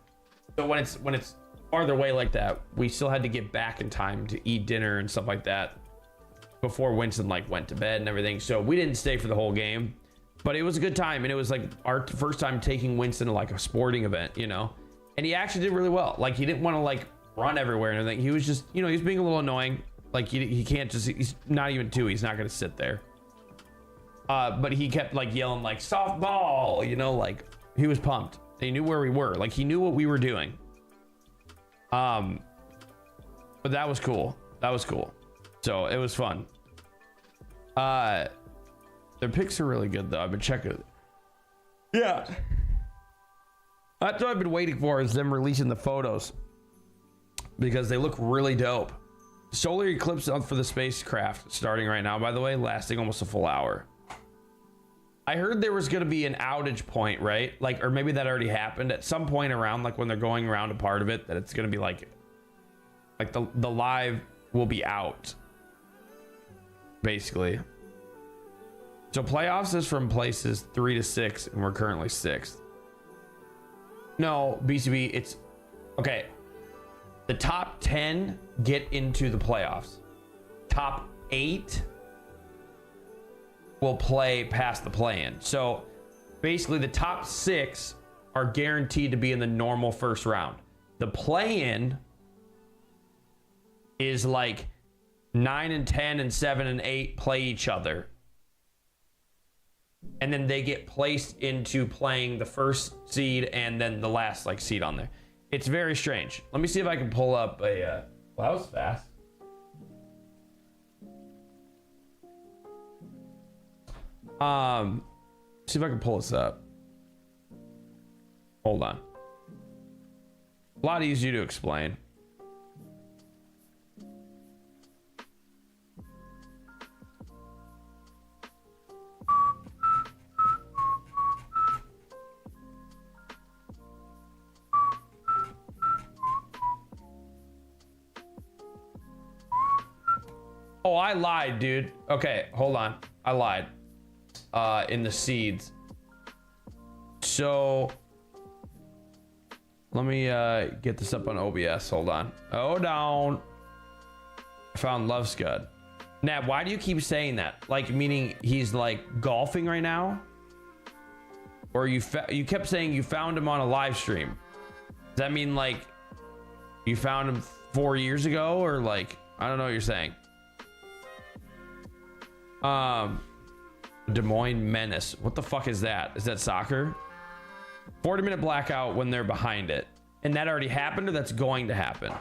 So when it's farther away like that, we still had to get back in time to eat dinner and stuff like that before Winston like went to bed and everything. So we didn't stay for the whole game, but it was a good time, and it was like our first time taking Winston to like a sporting event, you know. And he actually did really well. Like, he didn't want to like run everywhere and everything. He was just, you know, he was being a little annoying. Like, he can't just, he's not even 2. He's not going to sit there. But he kept like yelling like softball, you know, like he was pumped. He knew where we were. Like, he knew what we were doing. But that was cool. That was cool. So it was fun. Their picks are really good though. I've been checking. Yeah. That's what I've been waiting for, is them releasing the photos, because they look really dope. Solar eclipse up for the spacecraft starting right now, by the way, lasting almost a full hour. I heard there was going to be an outage point, right? Like, or maybe that already happened at some point around, like when they're going around a part of it, that it's going to be like Like the live will be out, basically. So playoffs is from places 3 to 6, and we're currently 6th. No, BCB, it's okay. The top 10 get into the playoffs. Top 8 will play past the play-in. So basically the top 6 are guaranteed to be in the normal first round. The play-in is like 9 and 10 and 7 and 8 play each other. And then they get placed into playing the first seed and then the last like seed on there. It's very strange. Let me see if I can pull up a well, that was fast. See if I can pull this up. Hold on. A lot easier to explain. Oh, I lied, dude. Okay, hold on. I lied. In the seeds. So let me get this up on OBS. Hold on. Hold on. I found Love Scud. Nab, why do you keep saying that? Like, meaning he's like golfing right now? Or you kept saying you found him on a live stream. Does that mean like you found him 4 years ago? Or like, I don't know what you're saying. Des Moines Menace. What the fuck is that? Is that soccer? 40-minute blackout when they're behind it. And that already happened, or that's going to happen?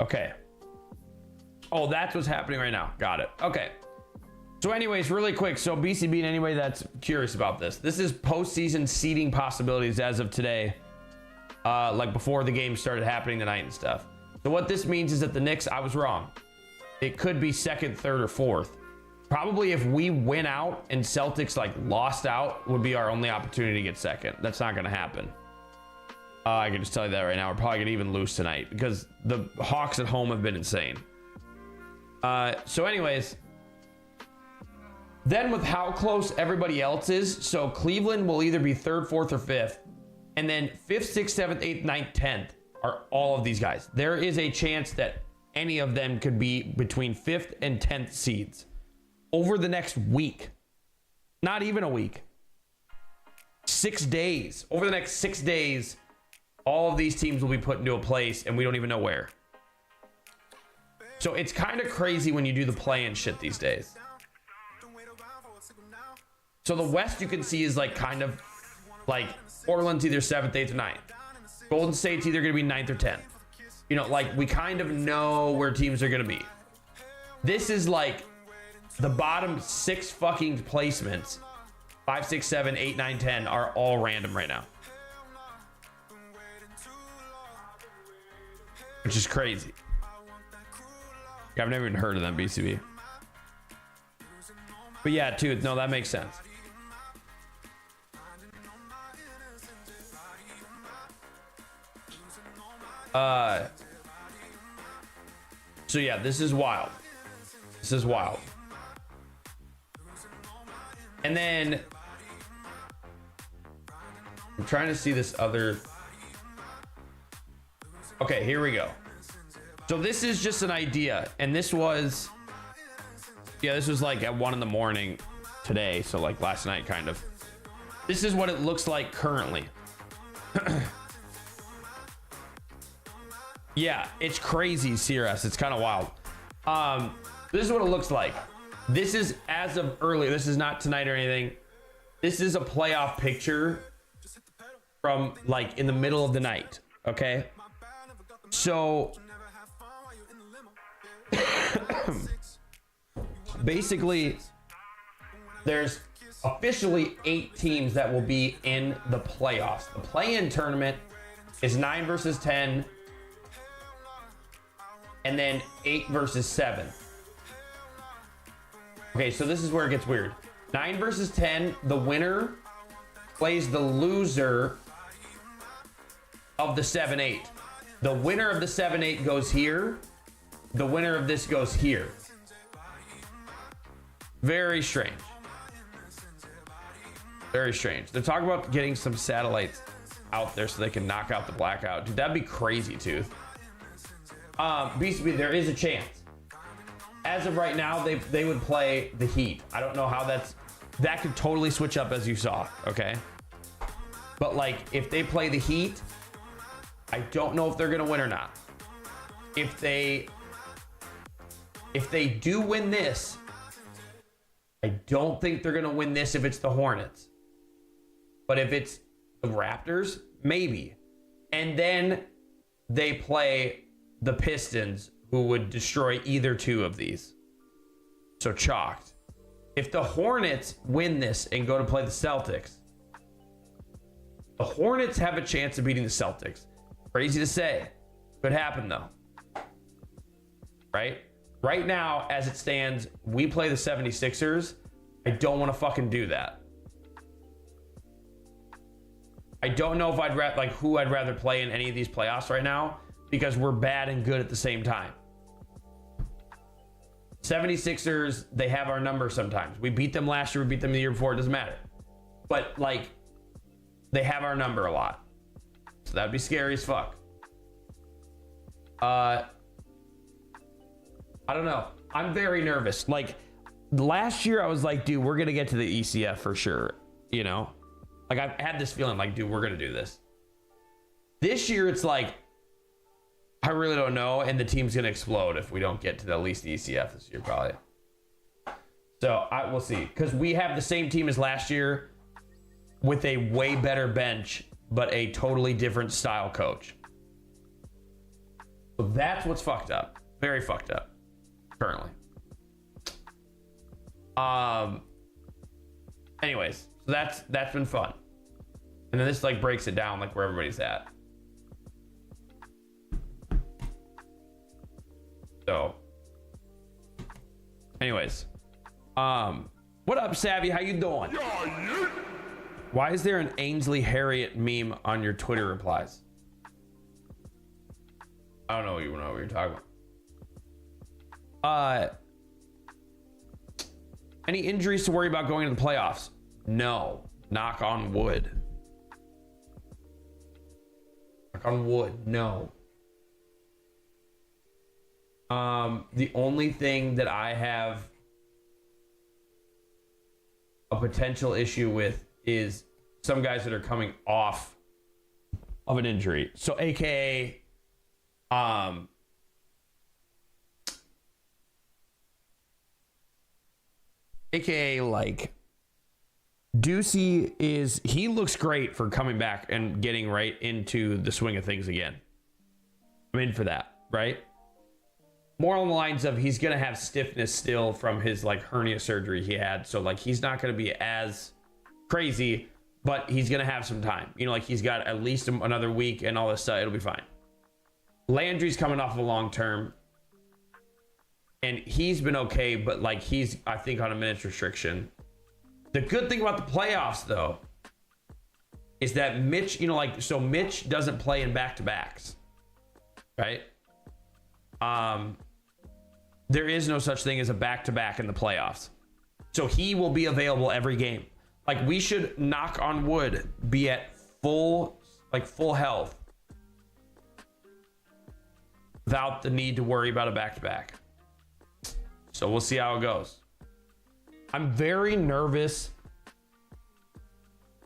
Okay. Oh, that's what's happening right now. Got it. Okay. So anyways, really quick. So BCB, and anybody that's curious about this, this is postseason seeding possibilities as of today. Like before the game started happening tonight and stuff. So what this means is that the Knicks, I was wrong. It could be 2nd, 3rd, or 4th. Probably if we win out and Celtics like lost out would be our only opportunity to get 2nd. That's not going to happen. I can just tell you that right now. We're probably going to even lose tonight because the Hawks at home have been insane. So anyways, then with how close everybody else is, so Cleveland will either be 3rd, 4th, or 5th. And then 5th, 6th, 7th, 8th, 9th, 10th are all of these guys. There is a chance that any of them could be between 5th and 10th seeds over the next week. Not even a week. 6 days. Over the next 6 days, all of these teams will be put into a place and we don't even know where. So it's kind of crazy when you do the play-in shit these days. So the West you can see is like kind of like Portland's either 7th, 8th, or 9th. Golden State's either going to be 9th or 10th. You know, like we kind of know where teams are going to be. This is like the bottom 6 fucking placements. 5, 6, 7, 8, 9, 10 are all random right now. Which is crazy. I've never even heard of them, BCB. But yeah, dude, no, that makes sense. So yeah, this is wild. This is wild. And then I'm trying to see this other. Okay, here we go. So this is just an idea, and this was, yeah, this was like at 1 in the morning today, so like last night kind of. This is what it looks like currently. Yeah, it's crazy, CRS. It's kind of wild. This is what it looks like. This is as of earlier. This is not tonight or anything. This is a playoff picture from like in the middle of the night. Okay. So basically, there's officially 8 teams that will be in the playoffs. The play-in tournament is 9 versus 10. And then 8 versus 7. Okay, Okay, so this is where it gets weird. 9 versus 10. The winner plays the loser of the 7-8. The winner of the 7-8 goes here. The winner of this goes here. Very strange. Very strange. They're talking about getting some satellites out there so they can knock out the blackout. Dude, that'd be crazy, Tooth. BCB, there is a chance. As of right now, they would play the Heat. I don't know how that could totally switch up as you saw, okay? But like, if they play the Heat, I don't know if they're gonna win or not. If they do win this, I don't think they're gonna win this if it's the Hornets. But if it's the Raptors, maybe. And then they play the Pistons, who would destroy either two of these. So chalked. If the Hornets win this and go to play the Celtics, the Hornets have a chance of beating the Celtics. Crazy to say. Could happen though. Right? Right now, as it stands, we play the 76ers. I don't want to fucking do that. I don't know if who I'd rather play in any of these playoffs right now, because we're bad and good at the same time. 76ers, they have our number sometimes. We beat them last year, we beat them the year before, it doesn't matter. But like, they have our number a lot. So that'd be scary as fuck. I don't know. I'm very nervous. Like, last year I was like, dude, we're gonna get to the ECF for sure. You know? Like, I've had this feeling like, dude, we're gonna do this. This year it's like, I really don't know, and the team's gonna explode if we don't get to at least the ECF this year, probably. So we'll see, because we have the same team as last year with a way better bench, but a totally different style coach. So that's what's fucked up. Very fucked up, currently. Anyways, so that's been fun, and then this like breaks it down like where everybody's at. So, anyways, what up, Savvy? How you doing? Why is there an Ainsley Harriet meme on your Twitter replies? I don't know what you're talking about. Any injuries to worry about going into the playoffs? No. Knock on wood. Knock on wood. No. The only thing that I have a potential issue with is some guys that are coming off of an injury. So AKA, like, Ducey he looks great for coming back and getting right into the swing of things again. I'm in for that, right? More on the lines of he's going to have stiffness still from his like hernia surgery he had. So like, he's not going to be as crazy, but he's going to have some time. You know, like he's got at least another week and all this stuff. It'll be fine. Landry's coming off of a long term and he's been okay, but like he's, I think, on a minutes restriction. The good thing about the playoffs though, is that Mitch, you know, like, so Mitch doesn't play in back-to-backs, right? There is no such thing as a back-to-back in the playoffs. So he will be available every game. Like, we should, knock on wood, be at full health without the need to worry about a back-to-back. So we'll see how it goes. I'm very nervous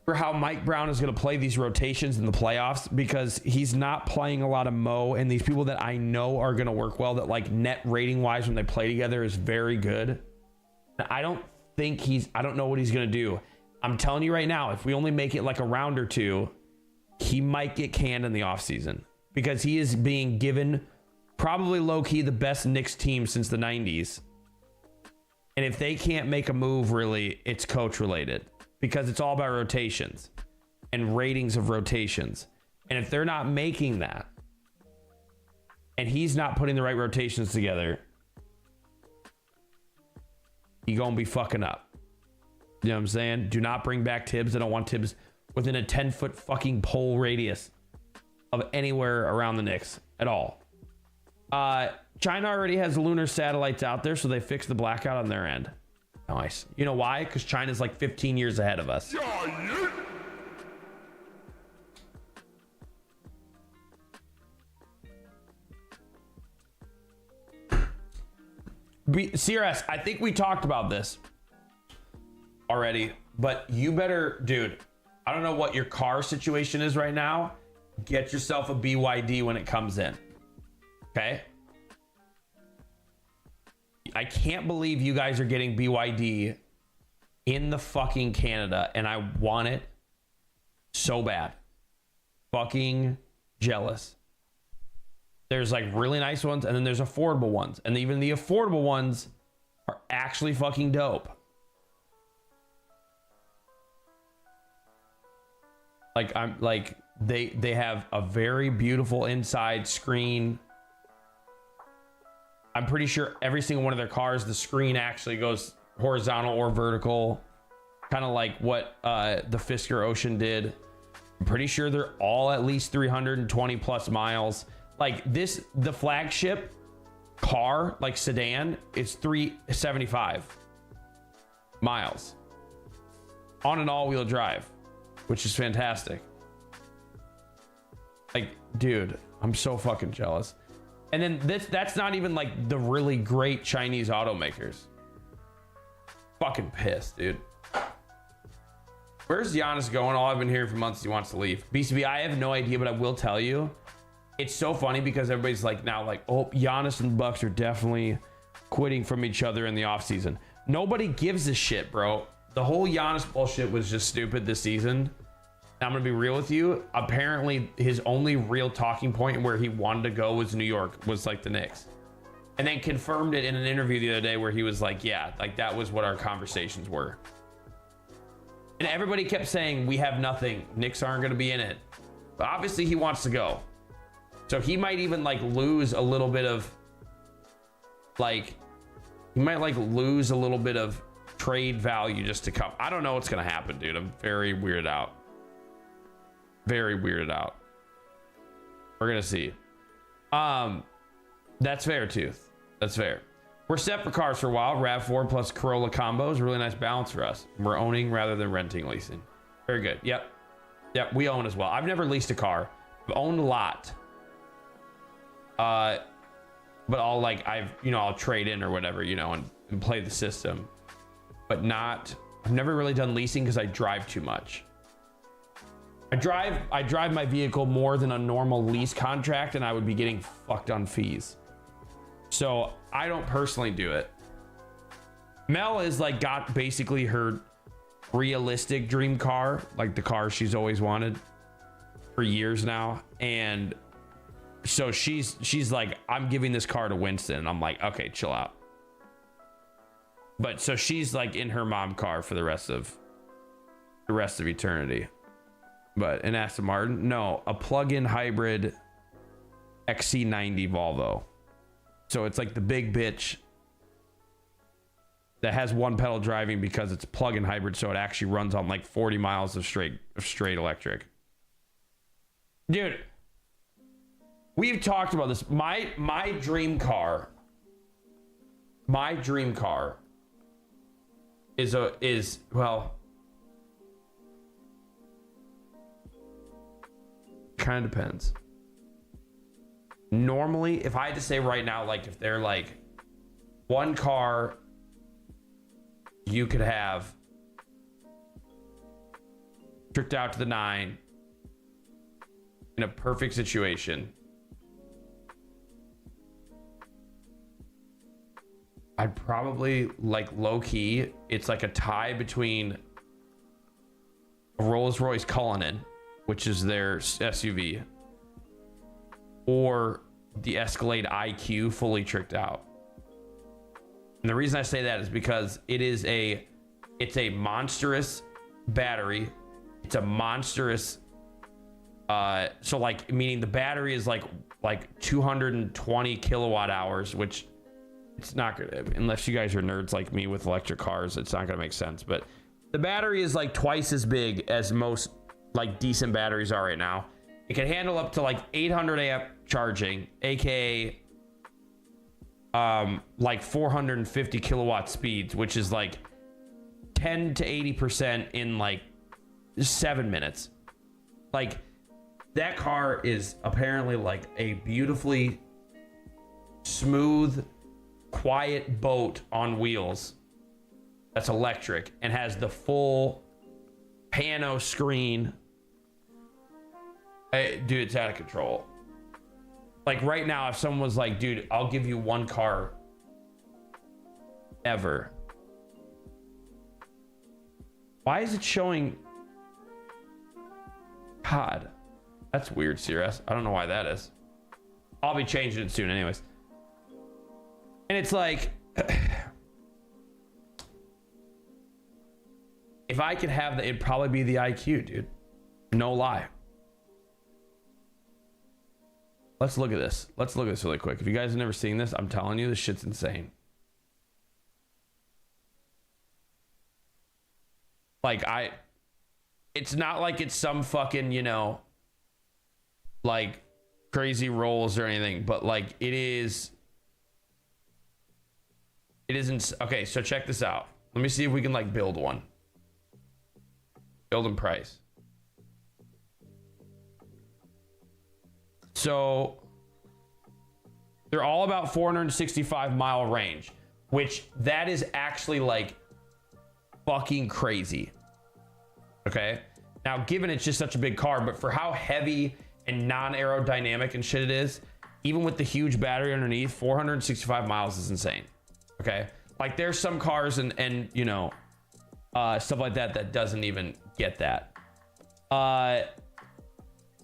for how Mike Brown is going to play these rotations in the playoffs, because he's not playing a lot of Mo, and these people that I know are going to work well, that like net rating wise when they play together is very good. I don't know what he's going to do. I'm telling you right now, if we only make it like a round or two, he might get canned in the offseason, because he is being given probably low-key the best Knicks team since the 90s. And if they can't make a move, really, it's coach related, because it's all about rotations and ratings of rotations. And if they're not making that, and he's not putting the right rotations together, you gonna be fucking up. You know what I'm saying? Do not bring back Tibbs. I don't want Tibbs within a 10-foot fucking pole radius of anywhere around the Knicks at all. China already has lunar satellites out there, so they fixed the blackout on their end. Nice. You know why? Because China's like 15 years ahead of us. CRS, I think we talked about this already, but you better, dude, I don't know what your car situation is right now. Get yourself a BYD when it comes in. Okay? I can't believe you guys are getting BYD in the fucking Canada, and I want it so bad. Fucking jealous. There's like really nice ones, and then there's affordable ones, and even the affordable ones are actually fucking dope. Like I'm like they have a very beautiful inside screen. I'm pretty sure every single one of their cars, the screen actually goes horizontal or vertical, kind of like what the Fisker Ocean did. I'm pretty sure they're all at least 320 plus miles. Like this, the flagship car, like sedan, is 375 miles on an all-wheel drive, which is fantastic. Like, dude, I'm so fucking jealous. And then that's not even like the really great Chinese automakers. Fucking pissed, dude. Where's Giannis going? All I've been hearing for months he wants to leave. BCB, I have no idea, but I will tell you. It's so funny because everybody's like now like, oh, Giannis and the Bucks are definitely quitting from each other in the offseason. Nobody gives a shit, bro. The whole Giannis bullshit was just stupid this season. And I'm going to be real with you. Apparently, his only real talking point where he wanted to go was New York, was like the Knicks. And then confirmed it in an interview the other day where he was like, yeah, like that was what our conversations were. And everybody kept saying, we have nothing. Knicks aren't going to be in it. But obviously, he wants to go. So he might even like lose a little bit of like, he might like lose a little bit of trade value just to come. I don't know what's going to happen, dude. I'm very weirded out. Very weirded out. We're going to see. That's fair, Tooth. That's fair. We're set for cars for a while. RAV4 plus Corolla combo is a really nice balance for us. We're owning rather than renting, leasing. Very good. Yep. Yep, we own as well. I've never leased a car. I've owned a lot. But I'll like I'll trade in or whatever, and play the system, but I've never really done leasing because I drive too much. I drive my vehicle more than a normal lease contract, and I would be getting fucked on fees. So I don't personally do it. Mel is like got basically her realistic dream car, like the car she's always wanted for years now, and so she's like, I'm giving this car to Winston. And I'm like, okay, chill out. But so she's like in her mom car for the rest of eternity. But an Aston Martin, no, a plug-in hybrid XC90 Volvo. So it's like the big bitch that has one pedal driving because it's plug-in hybrid, so it actually runs on like 40 miles of straight electric. Dude, we've talked about this. My dream car is well, kind of depends. Normally, if I had to say right now, like if they're like one car you could have tricked out to the 9 in a perfect situation, I'd probably like low key. It's like a tie between a Rolls-Royce Cullinan, which is their SUV, or the Escalade IQ fully tricked out. And the reason I say that is because it's a monstrous battery. It's a monstrous, so like, meaning the battery is like 220 kilowatt hours, which It's not gonna, unless you guys are nerds like me with electric cars, it's not gonna make sense. But the battery is like twice as big as most like decent batteries are right now. It can handle up to like 800 amp charging, aka like 450 kilowatt speeds, which is like 10 to 80% in like 7 minutes. Like that car is apparently like a beautifully smooth, quiet boat on wheels that's electric and has the full pano screen. Hey, dude, it's out of control. Like right now, if someone was like, dude, I'll give you one car ever. Why is it showing? God, that's weird, Cirrus. I don't know why that is. I'll be changing it soon anyways. And it's like, if I could have that, it'd probably be the IQ, dude. No lie. Let's look at this. Let's look at this really quick. If you guys have never seen this, I'm telling you, this shit's insane. Like, it's not like it's some fucking, you know, like crazy rolls or anything, but like it isn't. Okay, so check this out. Let me see if we can like build one. Build and price. So they're all about 465 mile range, which that is actually like fucking crazy. Okay. Now, given it's just such a big car, but for how heavy and non-aerodynamic and shit it is, even with the huge battery underneath, 465 miles is insane. Okay. Like there's some cars and you know, stuff like that doesn't even get that.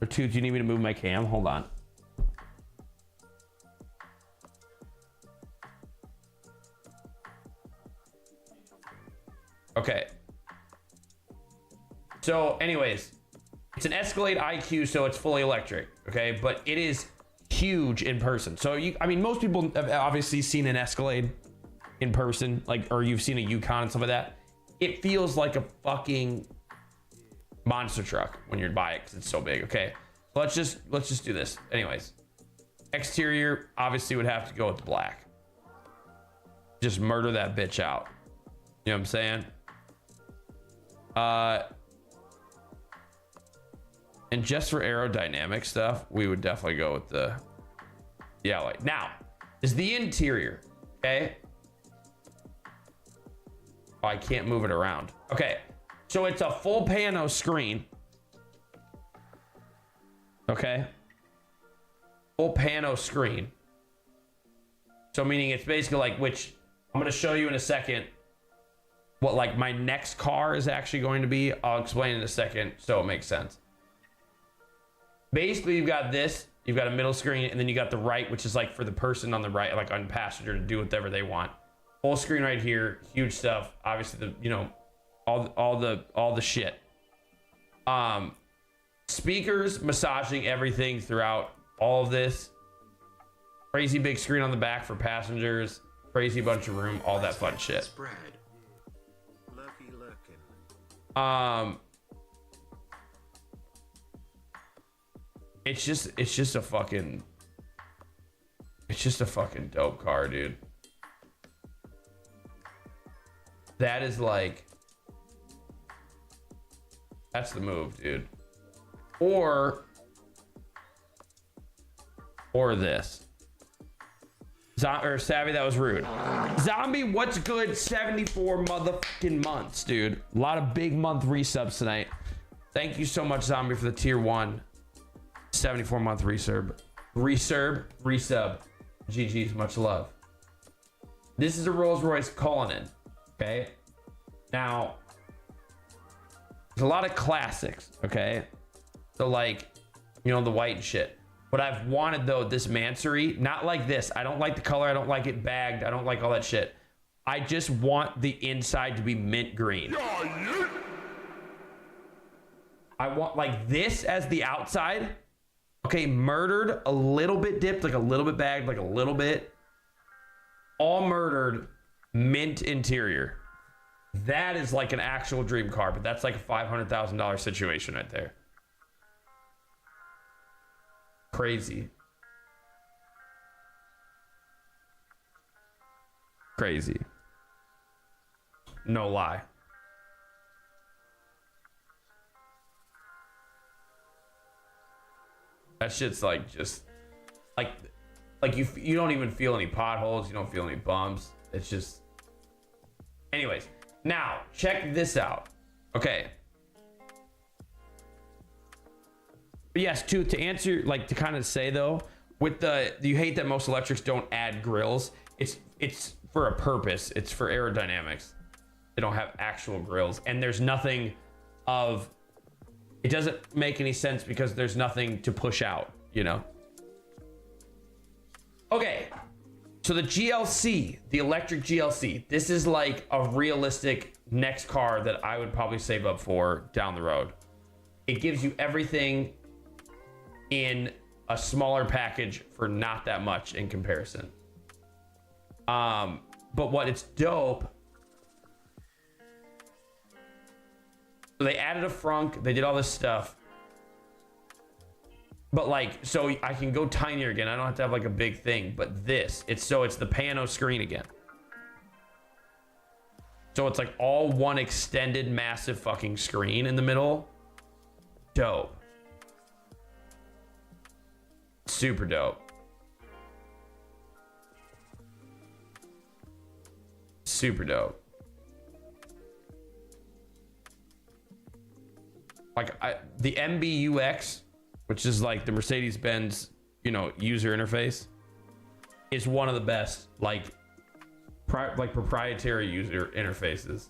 Or two, do you need me to move my cam? Hold on. Okay. So anyways, it's an Escalade IQ, so it's fully electric. Okay. But it is huge in person. So I mean, most people have obviously seen an Escalade in person, like, or you've seen a Yukon and stuff like that. It feels like a fucking monster truck when you're by it because it's so big. Okay, let's just do this. Anyways, exterior obviously would have to go with the black. Just murder that bitch out. You know what I'm saying? And just for aerodynamic stuff, we would definitely go with the alloy. Now, is the interior, okay? Oh, I can't move it around. Okay, so it's a full pano screen. Okay, full pano screen. So meaning it's basically like, which I'm gonna show you in a second what like my next car is actually going to be. I'll explain in a second so it makes sense. Basically, you've got this, you've got a middle screen, and then you got the right, which is like for the person on the right, like on passenger, to do whatever they want. Full screen right here, huge stuff. Obviously, the, you know, all the shit. Speakers massaging everything throughout all of this. Crazy big screen on the back for passengers. Crazy bunch of room, all that fun shit. It's just a fucking dope car, dude. That is like, that's the move, dude. Or this. Or Savvy, that was rude. Zombie, what's good? 74 motherfucking months, dude. A lot of big month resubs tonight. Thank you so much, Zombie, for the tier 1 74 month resub. Resub. GG's, much love. This is a Rolls Royce Cullinan. Okay. Now, there's a lot of classics. Okay. So like, you know, the white and shit. What I've wanted though, this Mansory, not like this. I don't like the color. I don't like it bagged. I don't like all that shit. I just want the inside to be mint green. I want like this as the outside. Okay, murdered, a little bit dipped, like a little bit bagged, like a little bit. all murdered, mint interior. That is like an actual dream car, but that's like a $500,000 situation right there. Crazy. Crazy. No lie. That shit's like just like you don't even feel any potholes, you don't feel any bumps. It's just anyways. Now, check this out. Okay. But yes, to answer, like to kind of say though, with you hate that most electrics don't add grills. It's for a purpose. It's for aerodynamics. They don't have actual grills, and there's nothing of. It doesn't make any sense because there's nothing to push out, you know. Okay, so the GLC, the electric GLC, this is like a realistic next car that I would probably save up for down the road. It gives you everything in a smaller package for not that much in comparison. But what it's dope. So they added a frunk, they did all this stuff. But like, so I can go tinier again. I don't have to have like a big thing, but it's the pano screen again. So it's like all one extended massive fucking screen in the middle. Dope. Super dope. Super dope. Like the MBUX, which is like the Mercedes-Benz, you know, user interface, is one of the best like proprietary user interfaces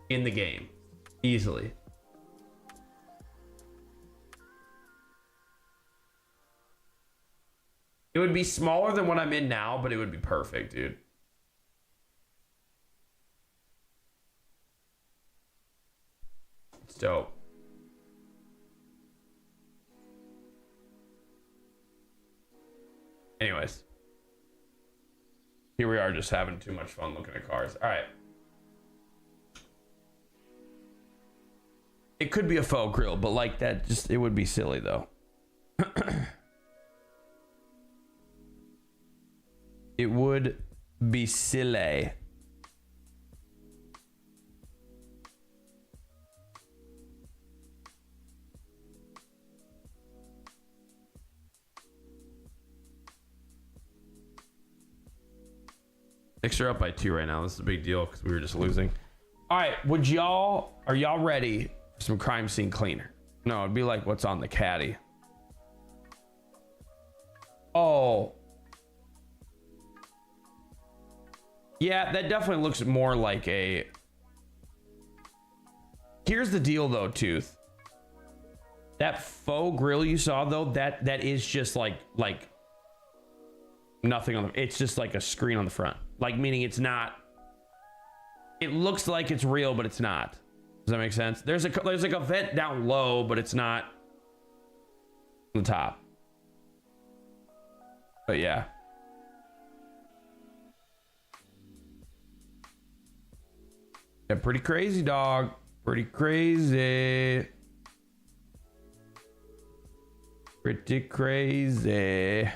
in the game, easily. It would be smaller than what I'm in now, but it would be perfect, dude. It's dope. Anyways. Here we are just having too much fun looking at cars. All right. It could be a faux grill, but like that, just it would be silly though. It would be silly. Knicks are up by 2 right now. This is a big deal because we were just losing. All right, are y'all ready for some crime scene cleaner? No, it'd be like what's on the caddy. Oh. Yeah, that definitely looks more like a... Here's the deal though, Tooth. That faux grill you saw though, that is just like nothing on the... It's just like a screen on the front. Like, meaning it's not... It looks like it's real, but it's not. Does that make sense? There's like a vent down low, but it's not on the top. But yeah. Yeah, pretty crazy, dog. Pretty crazy. Pretty crazy.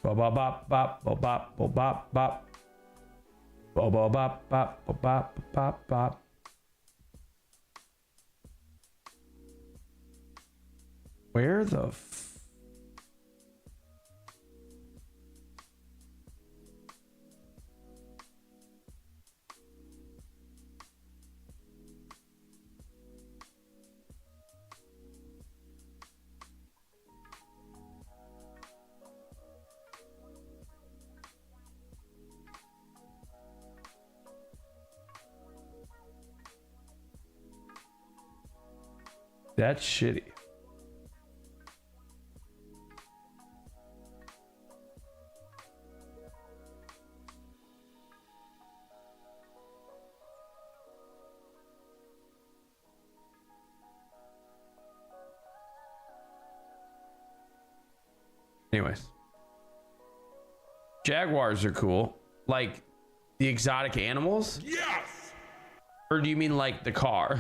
Bop bop bop bop bop bop bop bop bop bop bop bop bop bop bop. Where the That's shitty. Anyways, jaguars are cool. Like the exotic animals? Yes! Or do you mean like the car?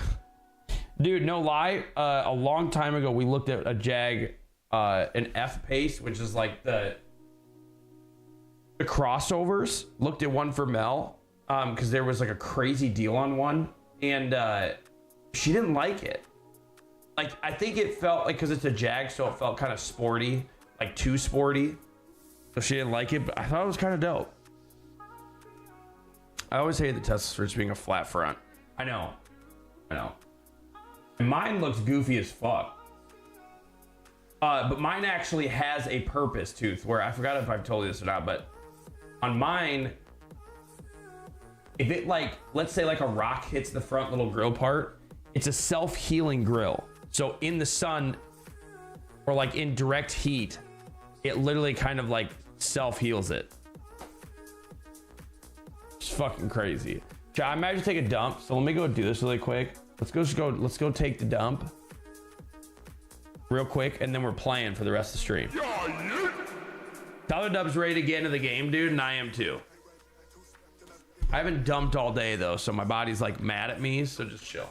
Dude, no lie. A long time ago, we looked at a Jag, an F Pace, which is like the crossovers. Looked at one for Mel, because there was like a crazy deal on one, and she didn't like it. Like, I think it felt like, because it's a Jag, so it felt kind of sporty, like too sporty. So she didn't like it, but I thought it was kind of dope. I always hated the Teslas for just being a flat front. I know. And mine looks goofy as fuck. But mine actually has a purpose, Tooth, where I forgot if I've told you this or not, but on mine, if it like, let's say like a rock hits the front little grill part, it's a self-healing grill. So in the sun or like in direct heat, it literally kind of like self-heals it. It's fucking crazy. I might just take a dump. So let me go do this really quick. Let's go take the dump real quick, and then we're playing for the rest of the stream. Tyler Dub's ready to get into the game, dude, and I am too. I haven't dumped all day though, so my body's like mad at me, so just chill.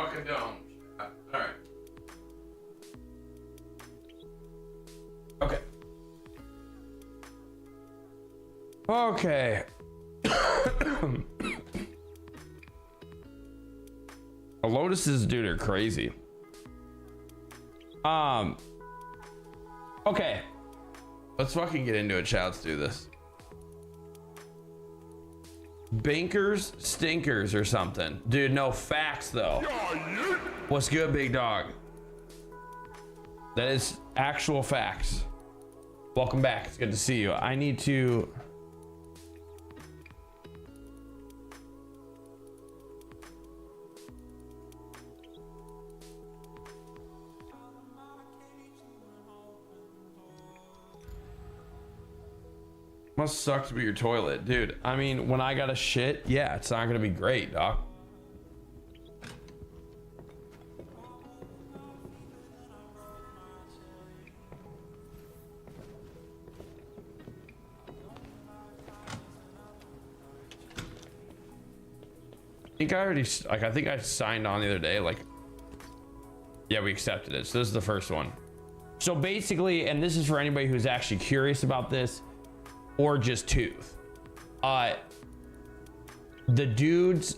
fucking dome. All right. Okay. Okay. Lotuses, dude, are crazy. Okay. Let's fucking get into it, chat. Let's do this. Bankers, stinkers, or something. Dude, no facts, though. What's good, big dog? That is actual facts. Welcome back. It's good to see you. I need to... Must suck to be your toilet, dude. I mean, when I got a shit, yeah, it's not gonna be great, doc. I think I already, like, I think I signed on the other day, like, yeah, we accepted it. So this is the first one. So basically, and this is for anybody who's actually curious about this, or just tooth. The dude's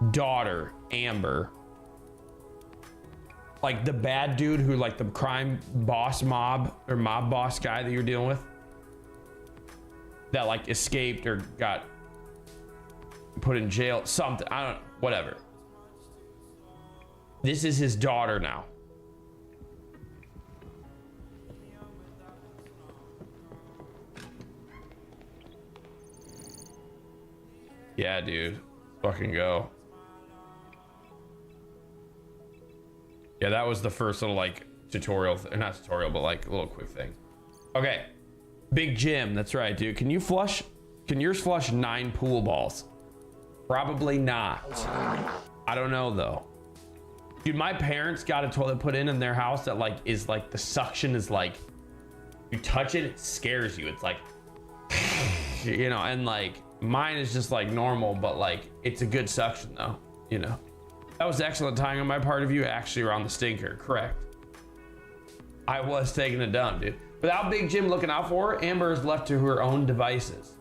daughter, Amber, like the bad dude who, like the crime boss mob boss guy that you're dealing with, that like escaped or got put in jail, something, I don't know, whatever. This is his daughter now. Yeah, dude. Fucking go. Yeah, that was the first little, like, tutorial. Not tutorial, but, like, a little quick thing. Okay. Big Jim. That's right, dude. Can you flush? Can yours flush 9 pool balls? Probably not. I don't know, though. Dude, my parents got a toilet put in their house that, like, is, like, the suction is, like, you touch it, it scares you. It's, like, you know, and, like, mine is just like normal, but like it's a good suction though, you know. That was excellent timing on my part of you, actually, around the stinker. Correct. I was taking a dump, dude. Without Big Jim looking out for her, Amber is left to her own devices.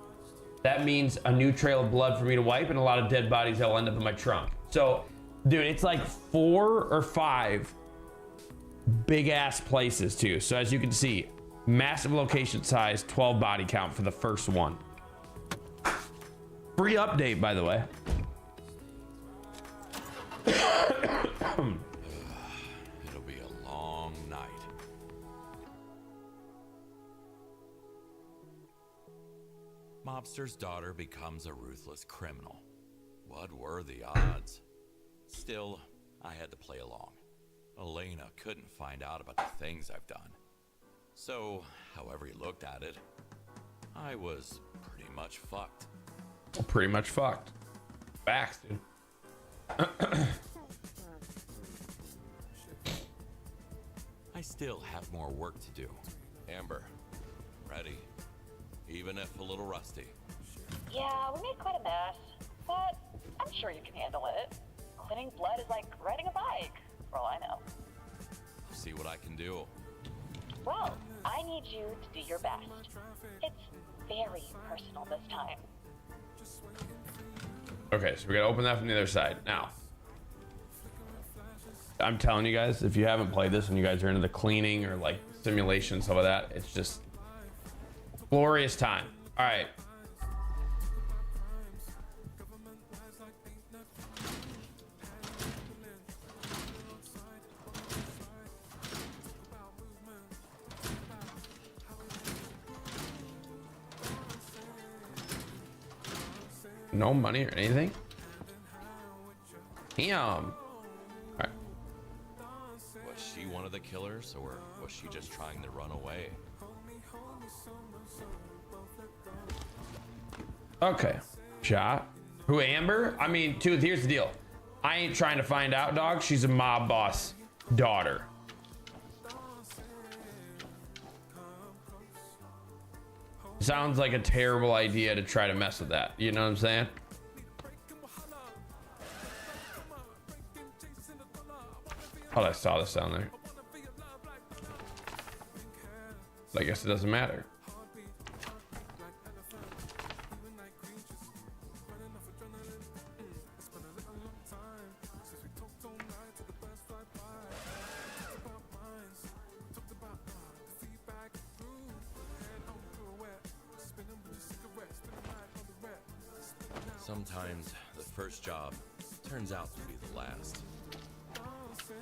That means a new trail of blood for me to wipe and a lot of dead bodies that will end up in my trunk. So, dude, it's like 4 or 5 big ass places too. So as you can see, massive location size, 12 body count for the first one. Free update, by the way. It'll be a long night. Mobster's daughter becomes a ruthless criminal. What were the odds? Still, I had to play along. Elena couldn't find out about the things I've done. So, however you looked at it, I was pretty much fucked. Pretty much fucked. Facts, dude. I still have more work to do. Amber, ready? Even if a little rusty. Yeah, we made quite a mess, but I'm sure you can handle it. Cleaning blood is like riding a bike, for all I know. See what I can do. Well, I need you to do your best. It's very personal this time. Okay, so we gotta open that from the other side. Now, I'm telling you guys, if you haven't played this and you guys are into the cleaning or like simulation, stuff like that, it's just glorious time. All right. No money or anything? Damn. All right. Was she one of the killers, or was she just trying to run away? Okay. Shot. Who, Amber? I mean, Tooth, here's the deal. I ain't trying to find out, dog. She's a mob boss daughter. Sounds like a terrible idea to try to mess with that. You know what I'm saying? Thought I saw this down there. But I guess it doesn't matter. Sometimes the first job turns out to be the last.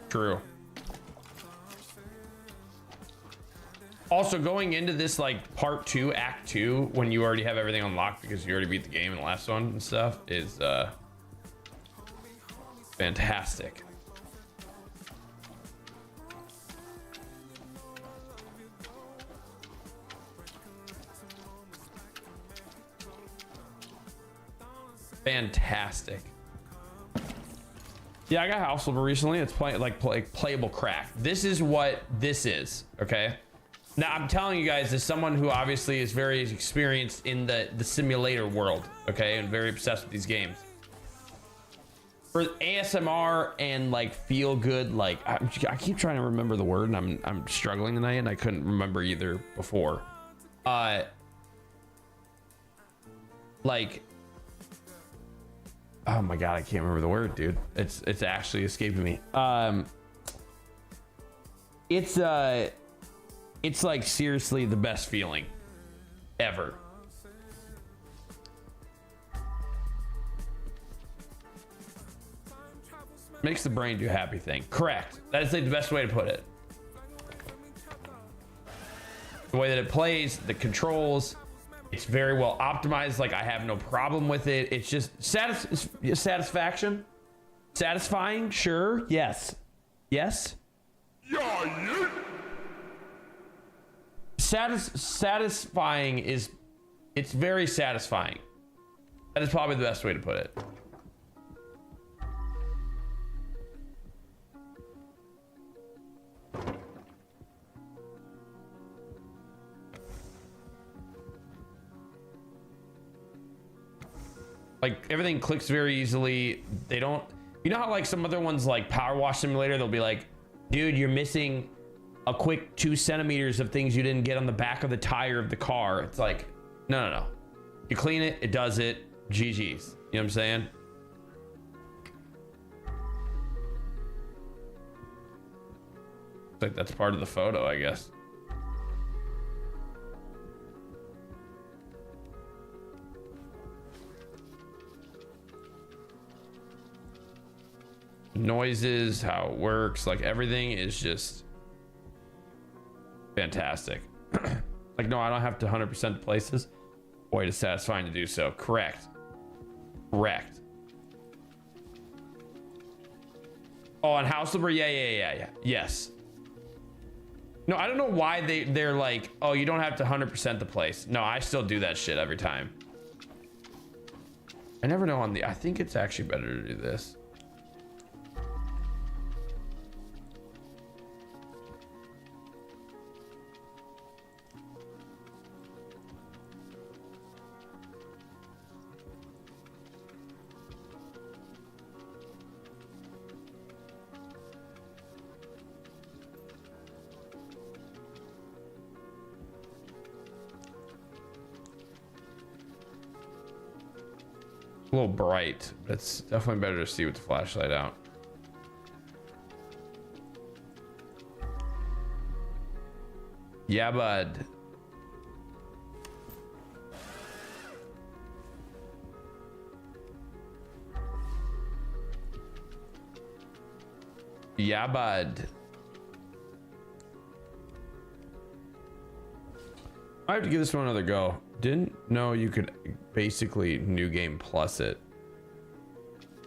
True. Also, going into this like part 2, act 2, when you already have everything unlocked because you already beat the game in the last one and stuff, is fantastic. Fantastic. Yeah, I got House Flipper recently. It's playable crack. This is what this is, okay? Now, I'm telling you guys, as someone who obviously is very experienced in the simulator world, okay, and very obsessed with these games. For ASMR and like feel good, like I keep trying to remember the word, and I'm struggling tonight, and I couldn't remember either before. Like, oh my god, I can't remember the word, dude. It's actually escaping me. It's like seriously the best feeling ever. Makes the brain do happy thing. Correct. That is like the best way to put it. The way that it plays, the controls, it's very well optimized. Like, I have no problem with it. It's just satisfaction. Satisfying, sure. Yes. Yes. Yeah. Satisfying is, it's very satisfying. That is probably the best way to put it. Like, everything clicks very easily. They don't, you know how like some other ones like Power Wash Simulator, they'll be like, dude, you're missing a quick 2 centimeters of things you didn't get on the back of the tire of the car. It's like, no. You clean it, it does it. GG's. You know what I'm saying? It's like that's part of the photo, I guess. Noises, how it works, like everything is just fantastic. Like, no, I don't have to 100% places. Boy, it is satisfying to do so. Correct. Oh, on House Flipper, yeah. Yes. No, I don't know why they're like, oh, you don't have to 100% the place. No, I still do that shit every time. I never know on the, I think it's actually better to do this. A little bright. It's definitely better to see with the flashlight out. Yeah, bud. Yeah, bud. I have to give this one another go. Didn't know you could basically new game plus it.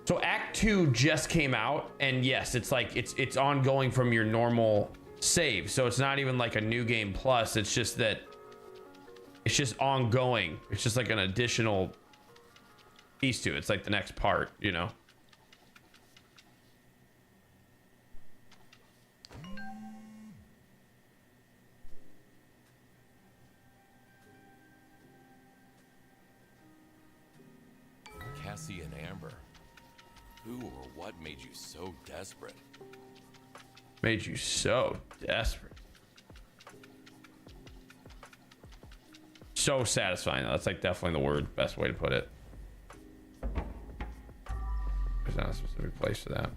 So Act 2 just came out, and yes, it's like it's ongoing from your normal save. So it's not even like a new game plus. It's just that it's just ongoing. It's just like an additional piece to it. It's like the next part, you know. Cassie and Amber, who or what made you so desperate? Made you so desperate. So satisfying. That's like definitely the word, best way to put it. There's not a specific place for that.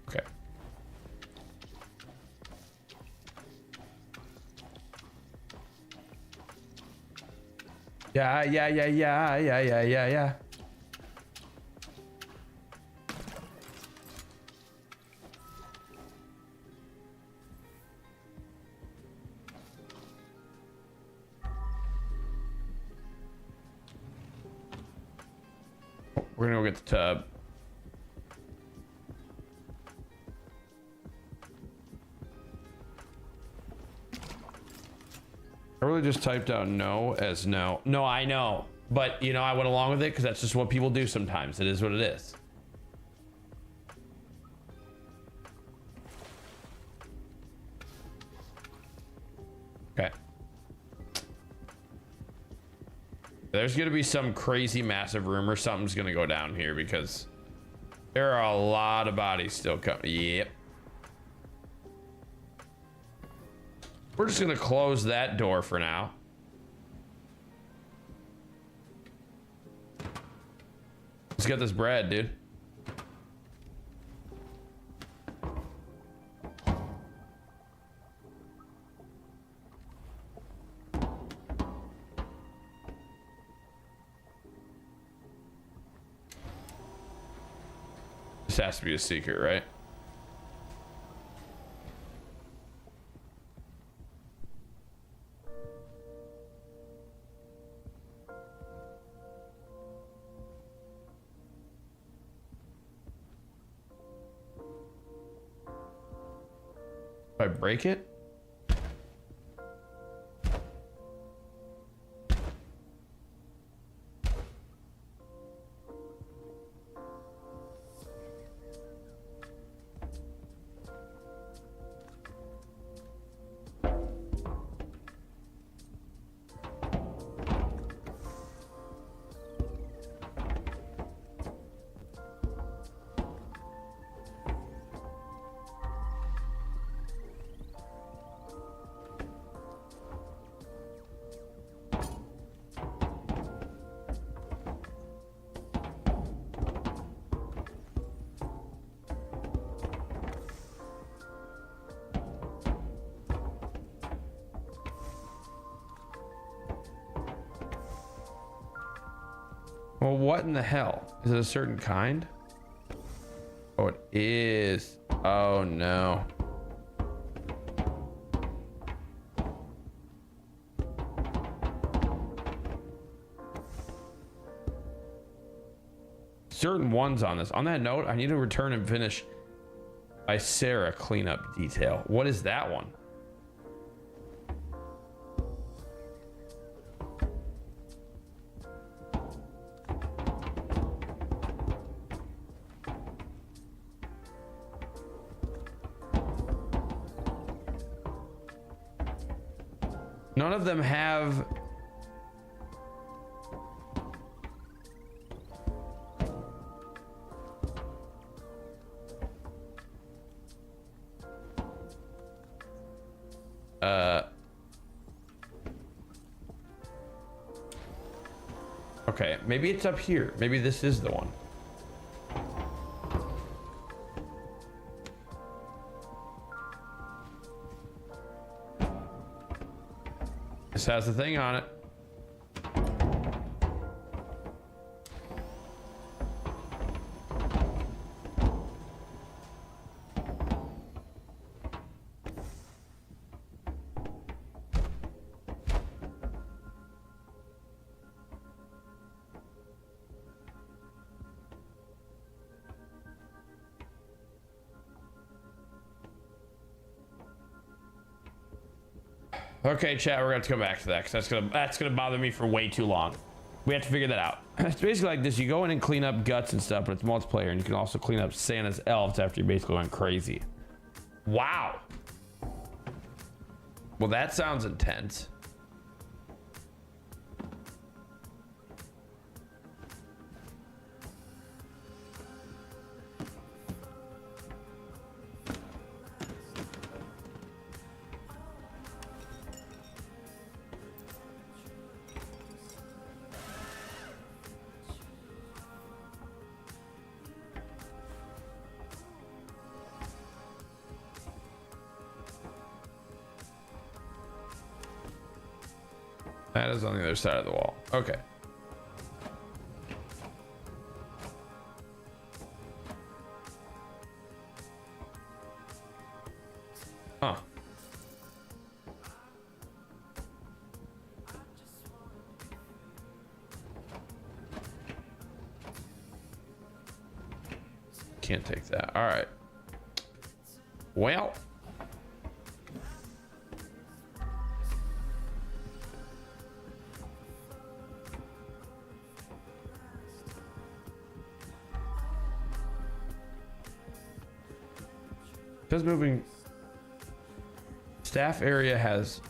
Okay. Yeah. We're gonna go get the tub. I really just typed out no as no. No, I know. But, you know, I went along with it because that's just what people do sometimes. It is what it is. Okay. There's going to be some crazy massive rumor something's going to go down here because there are a lot of bodies still coming. Yep. We're just going to close that door for now. Let's get this bread, dude. This has to be a secret, right? If I break it? Well, what in the hell? Is it a certain kind? Oh, it is. Oh, no. Certain ones on this. On that note, I need to return and finish by Sarah cleanup detail. What is that one? None of them have okay, maybe it's up here. Maybe this is the one. This has the thing on it. Okay, chat, we're gonna have to come back to that because that's gonna bother me for way too long. We have to figure that out. It's basically like this: you go in and clean up guts and stuff, but it's multiplayer, and you can also clean up Santa's elves after you're basically going crazy. Wow. Well, that sounds intense. That is on the other side of the wall. Okay. Huh. Can't take that. All right. Well. Because moving staff area has.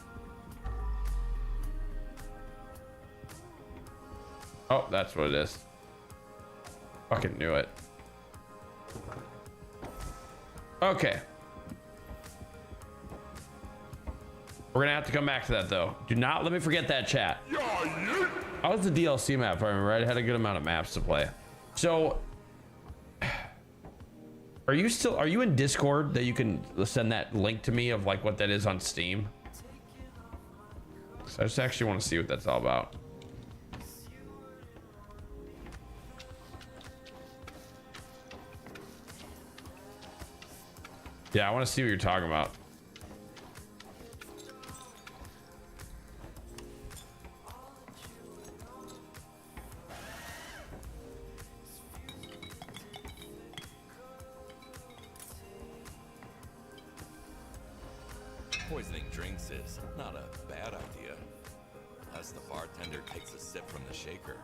Oh, that's what it is. Fucking knew it. Okay. We're gonna have to come back to that though. Do not let me forget that, chat. How was the DLC map? If I remember right, I had a good amount of maps to play. So, are you in Discord that you can send that link to me of like what that is on Steam? So I just actually want to see what that's all about. Yeah, I want to see what you're talking about. Poisoning drinks is not a bad idea, unless the bartender takes a sip from the shaker.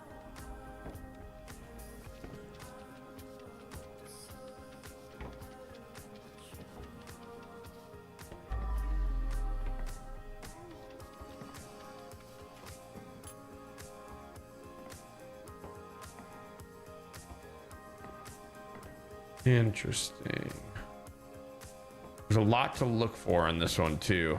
Interesting. There's a lot to look for in this one too.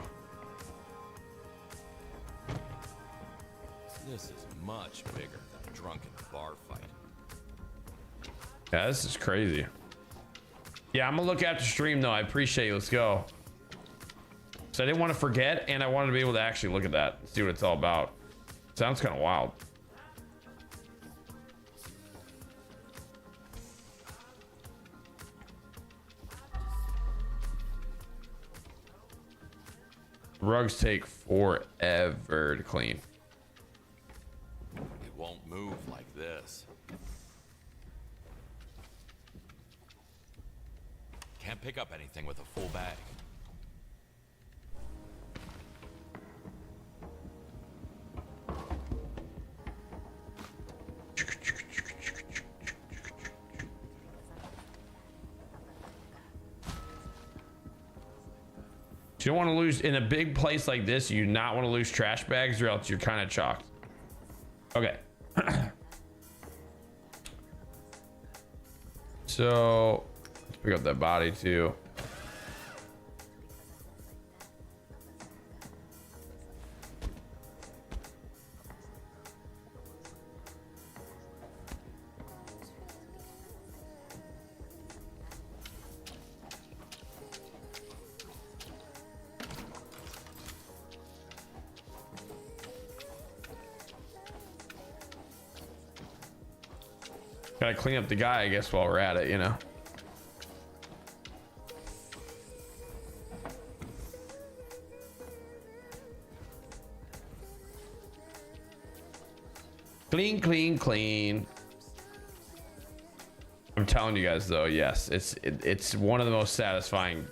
This is much bigger than a drunken bar fight. Yeah, this is crazy. Yeah, I'm gonna look at the stream though. I appreciate you. Let's go. So I didn't want to forget, and I wanted to be able to actually look at that, see what it's all about. Sounds kind of wild. Rugs take forever to clean. It won't move like this. Can't pick up anything with a full bag. You don't want to lose in a big place like this. You do not want to lose trash bags, or else you're kind of chalked. Okay. So let's pick up that body too. Gotta clean up the guy, I guess, while we're at it, you know. Clean, clean, clean. I'm telling you guys though, yes, it's one of the most satisfying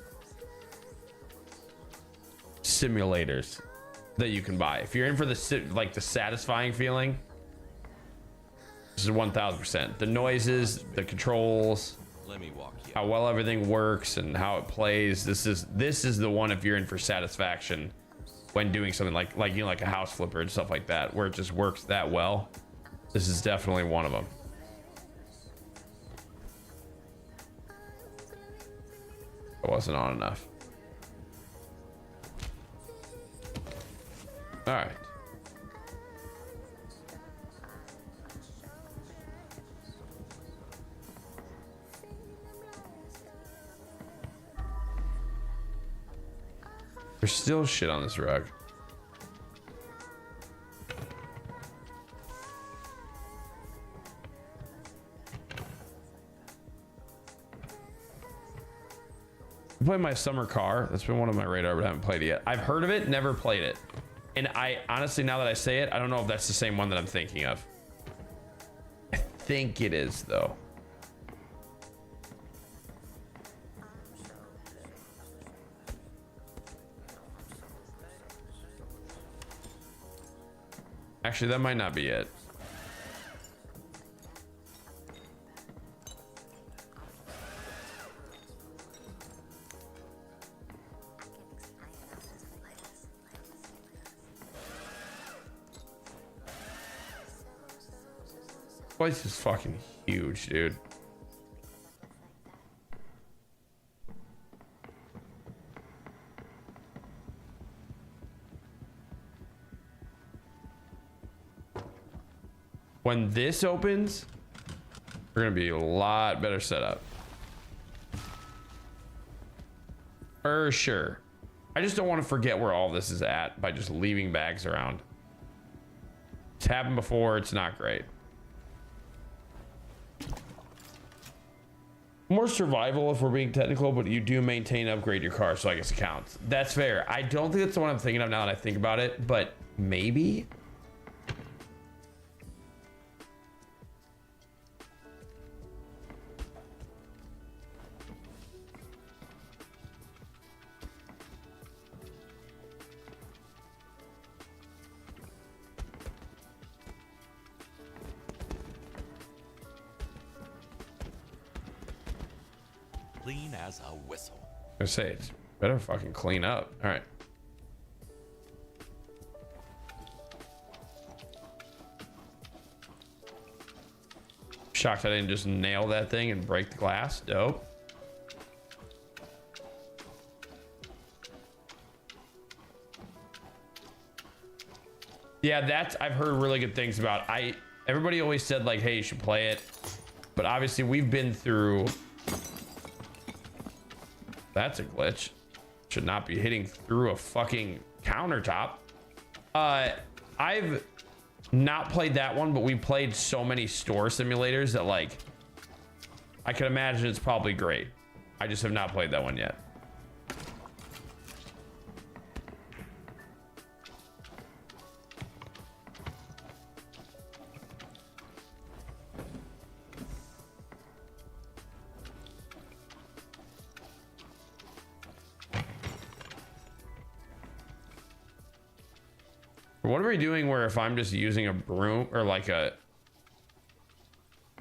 simulators that you can buy. If you're in for the satisfying feeling, this is 1000%. The noises, the controls, Let me walk you. how well everything works and how it plays. This is the one if you're in for satisfaction when doing something like you know, like a house flipper and stuff like that, where it just works that well. This is definitely one of them. It wasn't on enough. All right. There's still shit on this rug. Play my summer car. That's been one on my radar, but I haven't played it yet. I've heard of it, never played it. And I honestly, now that I say it, I don't know if that's the same one that I'm thinking of. I think it is, though. Actually, that might not be it. Place is fucking huge, dude. When this opens, we're gonna be a lot better set up. For sure. I just don't want to forget where all this is at by just leaving bags around. It's happened before, it's not great. More survival if we're being technical, but you do maintain and upgrade your car, so I guess it counts. That's fair. I don't think that's the one I'm thinking of now that I think about it, but maybe. Clean as a whistle. I say it's better fucking clean up. All right. Shocked I didn't just nail that thing and break the glass. Dope. Yeah, that's, I've heard really good things about. Everybody always said like, hey, you should play it, but obviously we've been through. That's a glitch. Should not be hitting through a fucking countertop. I've not played that one, but we played so many store simulators that like I can imagine it's probably great. I just have not played that one yet. What are we doing where if I'm just using a broom or like a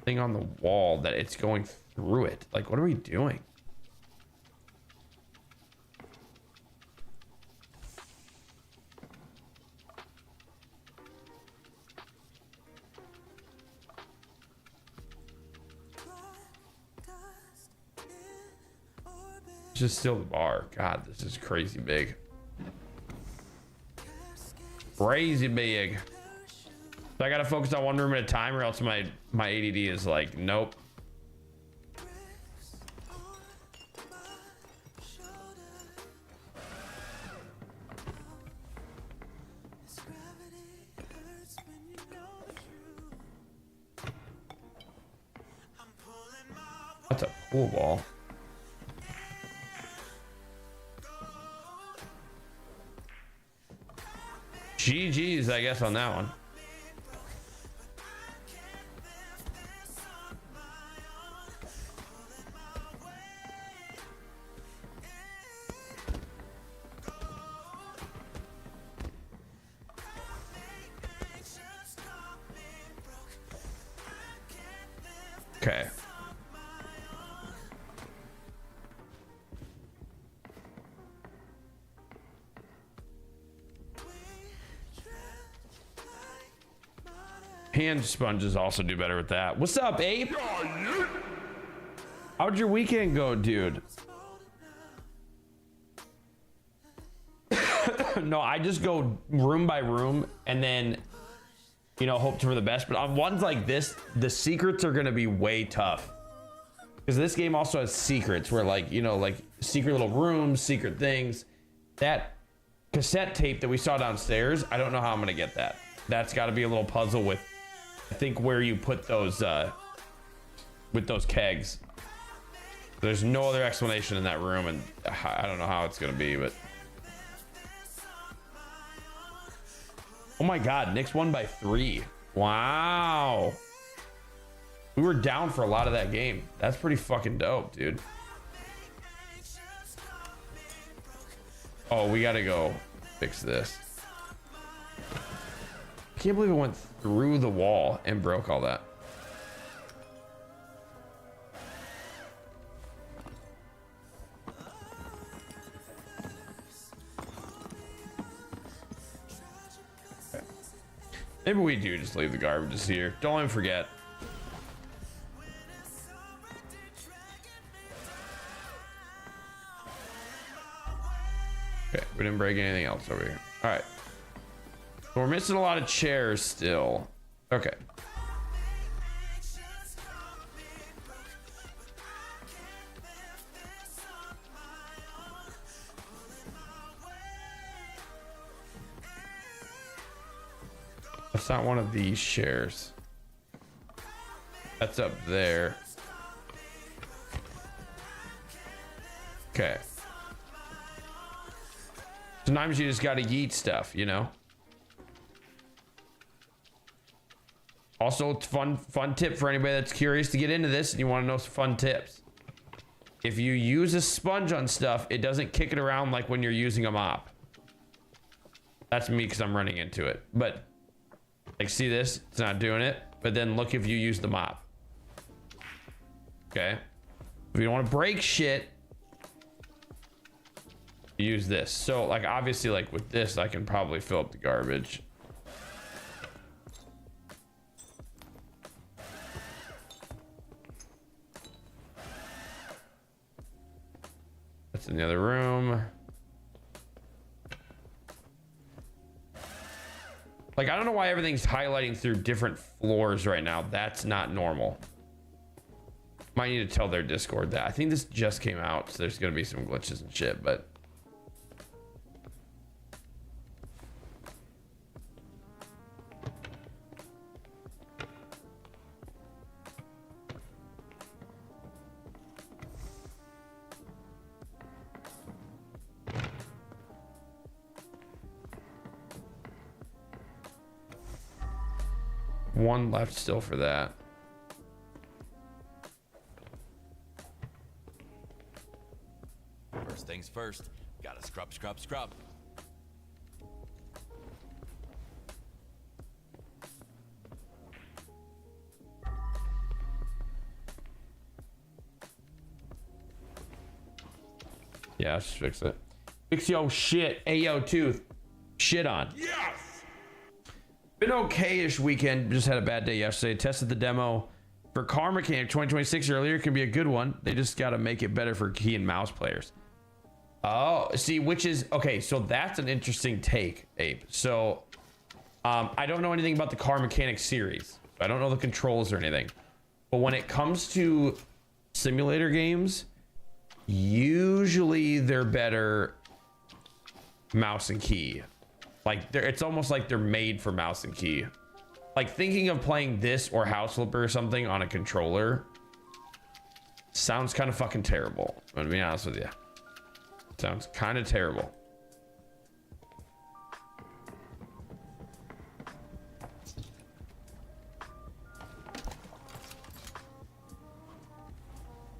thing on the wall that it's going through it? Like, what are we doing? It's just still the bar. God, this is crazy big. Crazy big. So I gotta focus on one room at a time, or else my ADD is like, nope. That's a pool ball. GG's, I guess, on that one. Okay. Hand sponges also do better with that. What's up, Ape? How'd your weekend go, dude? No, I just go room by room and then, you know, hope for the best. But on ones like this, the secrets are going to be way tough. Because this game also has secrets where, like, you know, like secret little rooms, secret things. That cassette tape that we saw downstairs, I don't know how I'm going to get that. That's got to be a little puzzle with, I think, where you put those with those kegs. There's no other explanation in that room, and I don't know how it's gonna be, but oh my god, Knicks won by 3. Wow. We were down for a lot of that game. That's pretty fucking dope, dude. Oh, we gotta go fix this. I can't believe it went through the wall and broke all that. Okay. Maybe we do just leave the garbages here. Don't even forget. Okay, we didn't break anything else over here. All right. So we're missing a lot of chairs still. Okay. That's not one of these chairs. That's up there. Okay. Sometimes you just gotta yeet stuff, you know? Also, it's fun tip for anybody that's curious to get into this and you want to know some fun tips. If you use a sponge on stuff, it doesn't kick it around like when you're using a mop. That's me because I'm running into it. But, like, see this? It's not doing it. But then look if you use the mop. Okay? If you don't want to break shit, use this. So, like, obviously, like, with this, I can probably fill up the garbage. That's in the other room. Like, I don't know why everything's highlighting through different floors right now. That's not normal. Might need to tell their Discord that. I think this just came out, so there's gonna be some glitches and shit, but one left still for that. First things first, gotta scrub, scrub, scrub. Yeah, let's fix it. Fix yo shit. Ayo tooth. Shit on. Yes! Been okay-ish weekend. Just had a bad day yesterday. Tested the demo for Car Mechanic 2026 earlier. Can be a good one. They just got to make it better for key and mouse players. Oh, see, which is okay. So that's an interesting take, Abe. So I don't know anything about the Car Mechanic series. I don't know the controls or anything. But when it comes to simulator games, usually they're better mouse and key. Like, it's almost like they're made for mouse and key. Like, thinking of playing this or House Flipper or something on a controller sounds kind of fucking terrible. I'm gonna be honest with you. Sounds kind of terrible.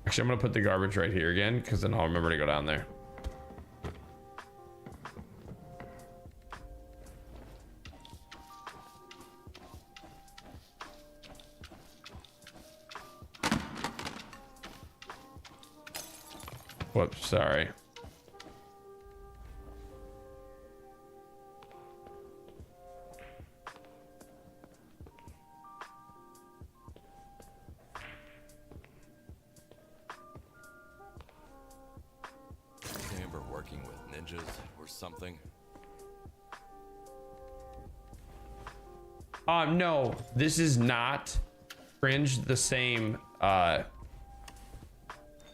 Actually, I'm gonna put the garbage right here again, because then I'll remember to go down there. Whoops, sorry. Remember working with ninjas or something? No, this is not Cringe the same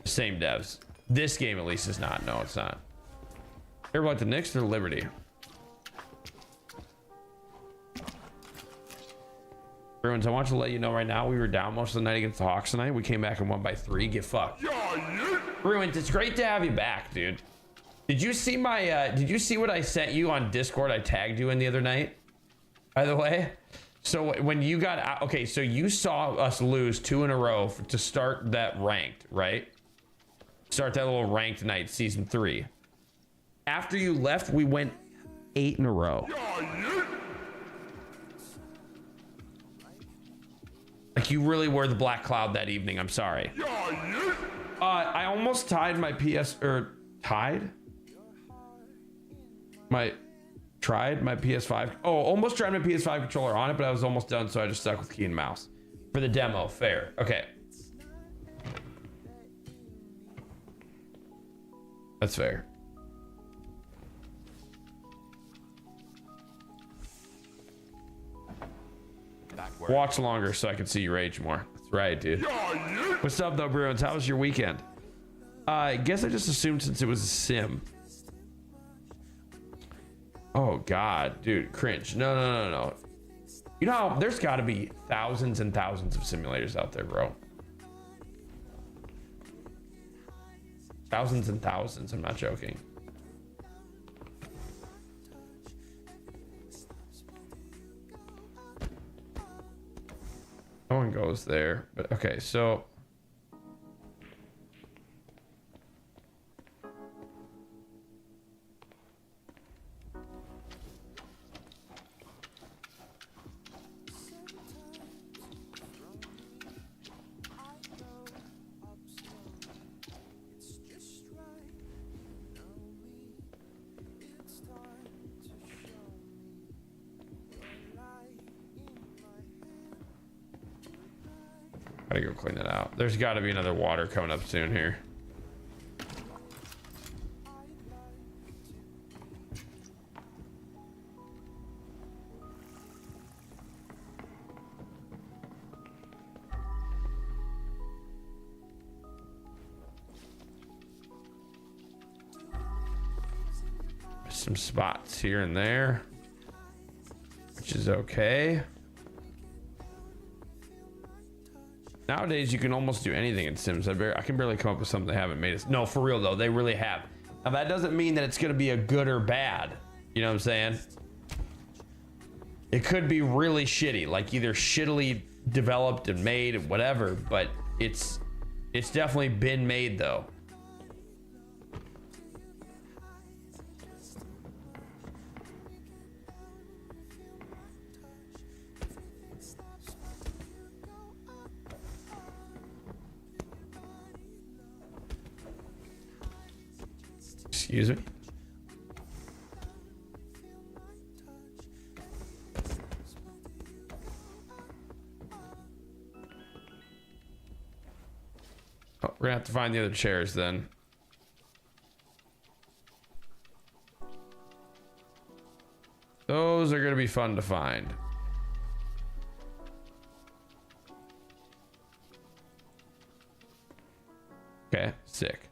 same devs. This game at least is not. No, it's not. Ever like the Knicks or Liberty? Bruins, I want to let you know right now we were down most of the night against the Hawks tonight. We came back and won by 3. Get fucked. Yeah, Bruins, it's great to have you back, dude. Did you see my did you see what I sent you on Discord? I tagged you in the other night, by the way. So when you got out, okay, so you saw us lose 2 in a row to start that ranked, right? Start that little ranked night, season 3. After you left, we went 8 in a row. Like, you really were the black cloud that evening. I'm sorry. I almost tied my tried my PS5. Oh, almost tried my PS5 controller on it, but I was almost done, so I just stuck with key and mouse for the demo. Fair. Okay. That's fair. Watch longer so I can see you rage more. That's right, dude. What's up, though, Bruins? How was your weekend? I guess I just assumed since it was a sim. Oh, God, dude. Cringe. No. You know, there's got to be thousands and thousands of simulators out there, bro. Thousands and thousands. I'm not joking. No one goes there, but okay, so gotta go clean that out. There's got to be another water coming up soon here. Some spots here and there, which is okay. Nowadays, you can almost do anything in Sims. I can barely come up with something they haven't made us. No, for real though, they really have. Now that doesn't mean that it's gonna be a good or bad. You know what I'm saying? It could be really shitty, like either shittily developed and made, whatever. But it's definitely been made though. Excuse me. Oh, we're gonna have to find the other chairs then. Those are gonna be fun to find. Okay, sick.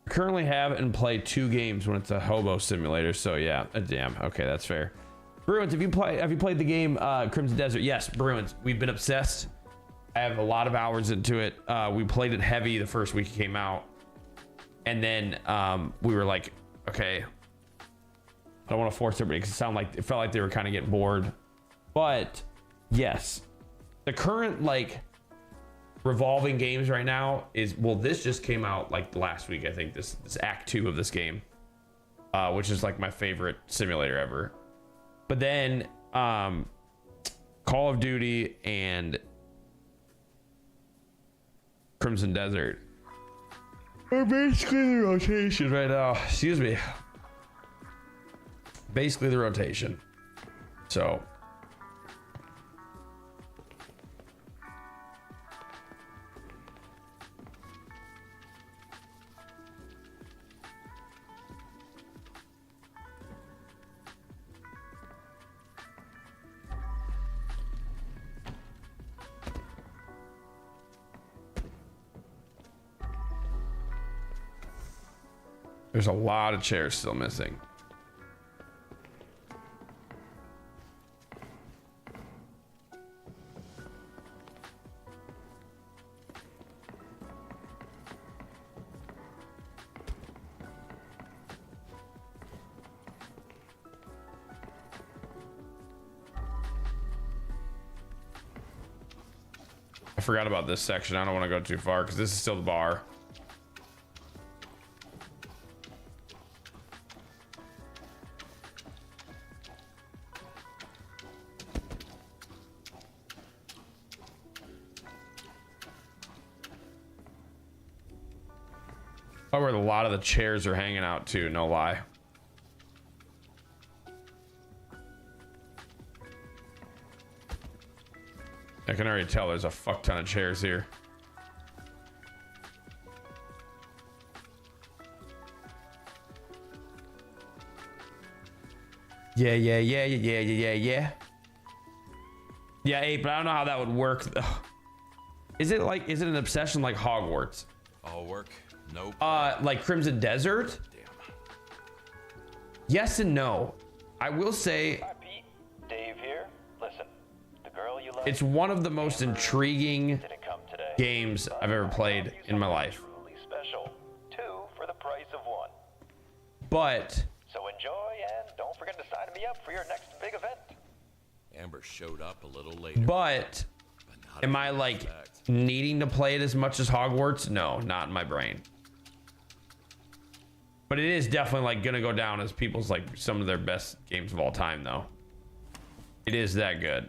Currently have and play 2 games when it's a hobo simulator, so yeah, damn. Okay, that's fair. Bruins, have you played the game Crimson Desert? Yes, Bruins, we've been obsessed. I have a lot of hours into it. We played it heavy the first week it came out, and then we were like, okay, I don't want to force everybody because it felt like they were kind of getting bored. But yes, the current like revolving games right now is, well, this just came out like last week. I think this act 2 of this game, which is like my favorite simulator ever. But then Call of Duty and Crimson Desert are basically the rotation right now. Excuse me. Basically the rotation. So there's a lot of chairs still missing. forgot about this section. I don't want to go too far because this is still the bar. Oh, where a lot of the chairs are hanging out too, no lie. I can already tell there's a fuck ton of chairs here. Yeah. Yeah, Ape, but I don't know how that would work though. Is it an obsession like Hogwarts? All work, nope. Like Crimson Desert? Damn. Yes and no. I will say Hi, Pete. Dave here. Listen, the girl you love it's one of the most intriguing didn't come today. games I've ever played in my life. Truly special. 2 for the price of 1. But So enjoy and don't forget to sign me up for your next big event. Amber showed up a little later. but not am as I you'd like expect. needing to play it as much as Hogwarts? No, not in my brain. But it is definitely like gonna go down as people's like some of their best games of all time though. It is that good.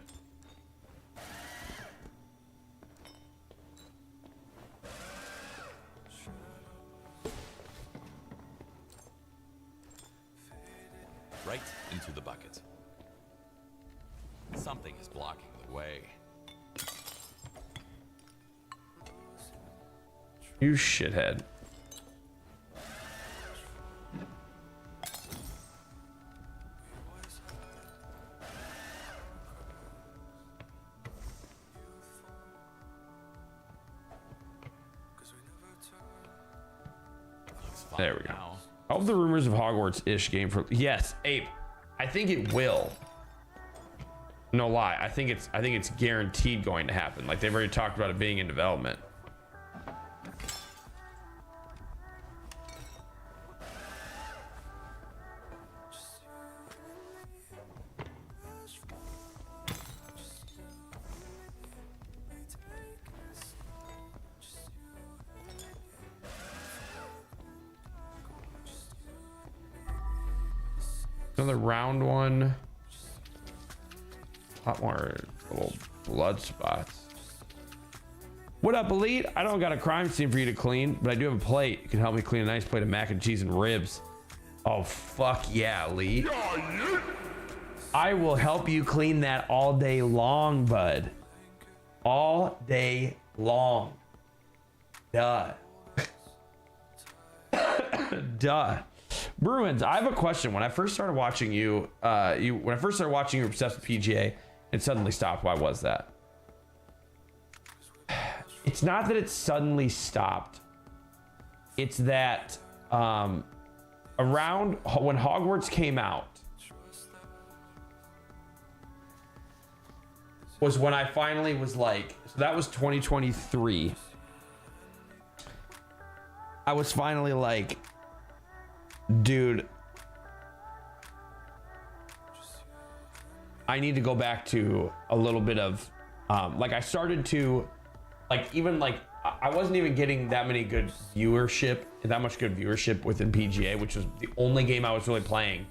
Right into the bucket. Something is blocking the way. You shithead. Looks fine There we go. now. I hope the rumors of Hogwarts-ish game for yes, Ape. I think it will. No lie. I think it's guaranteed going to happen. Like they've already talked about it being in development. Another round one. A lot more little blood spots. What up, Elite? I don't got a crime scene for you to clean, but I do have a plate. You can help me clean a nice plate of mac and cheese and ribs. Oh, fuck yeah, Elite. I will help you clean that all day long, bud. All day long. Duh. Duh. Bruins, I have a question. When I first started watching you, when I first started watching you were obsessed with PGA, it suddenly stopped. Why was that? It's not that it suddenly stopped. It's that around when Hogwarts came out was when I finally was like, so that was 2023. I was finally like, dude, I need to go back to a little bit of like I started to like even like I wasn't even getting that many good viewership, that much good viewership within PGA, which was the only game I was really playing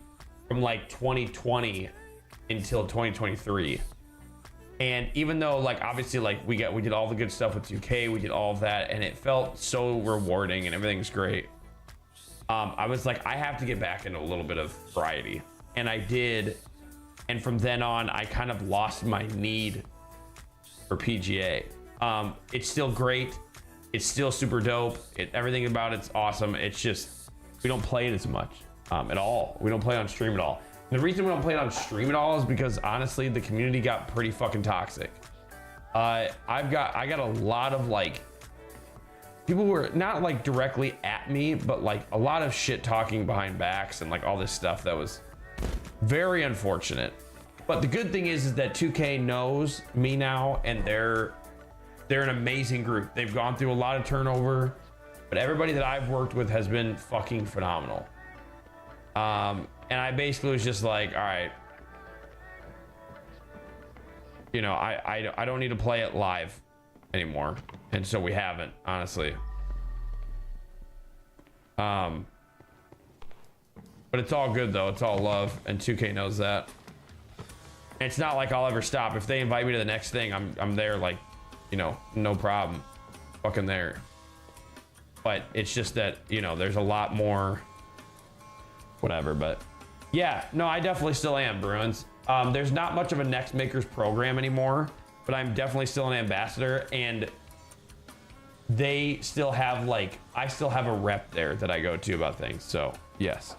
from like 2020 until 2023. And even though like obviously like we did all the good stuff with 2K, we did all of that and it felt so rewarding and everything's great. I was like, I have to get back into a little bit of variety. And I did. And from then on, I kind of lost my need for PGA. It's still great. It's still super dope. Everything about it's awesome. It's just, we don't play it as much at all. We don't play on stream at all. And the reason we don't play it on stream at all is because honestly, the community got pretty fucking toxic. I got a lot of like, people were not like directly at me, but like a lot of shit talking behind backs and like all this stuff that was very unfortunate. But the good thing is that 2K knows me now and they're an amazing group. They've gone through a lot of turnover, but everybody that I've worked with has been fucking phenomenal. And I basically was just like, all right, you know, I don't need to play it live. anymore, and so we haven't, honestly. But it's all good though. It's all love, and 2K knows that. And it's not like I'll ever stop. If they invite me to the next thing, I'm there, like, you know, no problem, fucking there. But it's just that, you know, there's a lot more, whatever. But yeah, no, I definitely still am, Bruins. There's not much of a Next Makers program anymore, but I'm definitely still an ambassador, and they still have, like, I still have a rep there that I go to about things. So yes.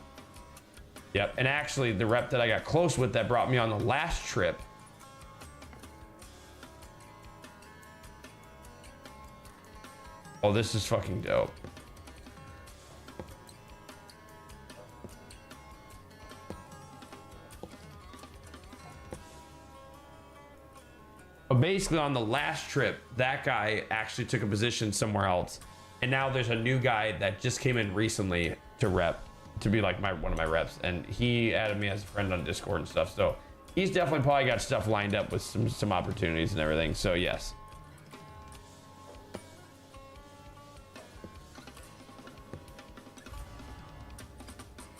Yep. And actually the rep that I got close with that brought me on the last trip, oh, this is fucking dope. But basically on the last trip, that guy actually took a position somewhere else. And now there's a new guy that just came in recently to rep, to be like one of my reps. And he added me as a friend on Discord and stuff. So he's definitely probably got stuff lined up with some opportunities and everything. So yes.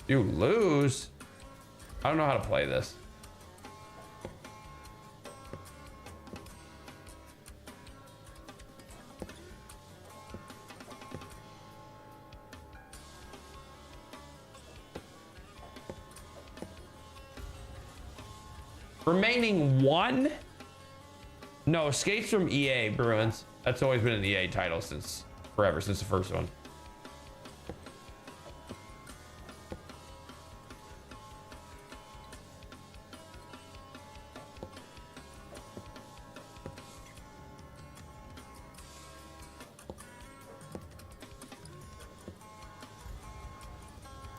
You lose? I don't know how to play this. Remaining one? No, Escapes from EA, Bruins. That's always been an EA title since forever, since the first one.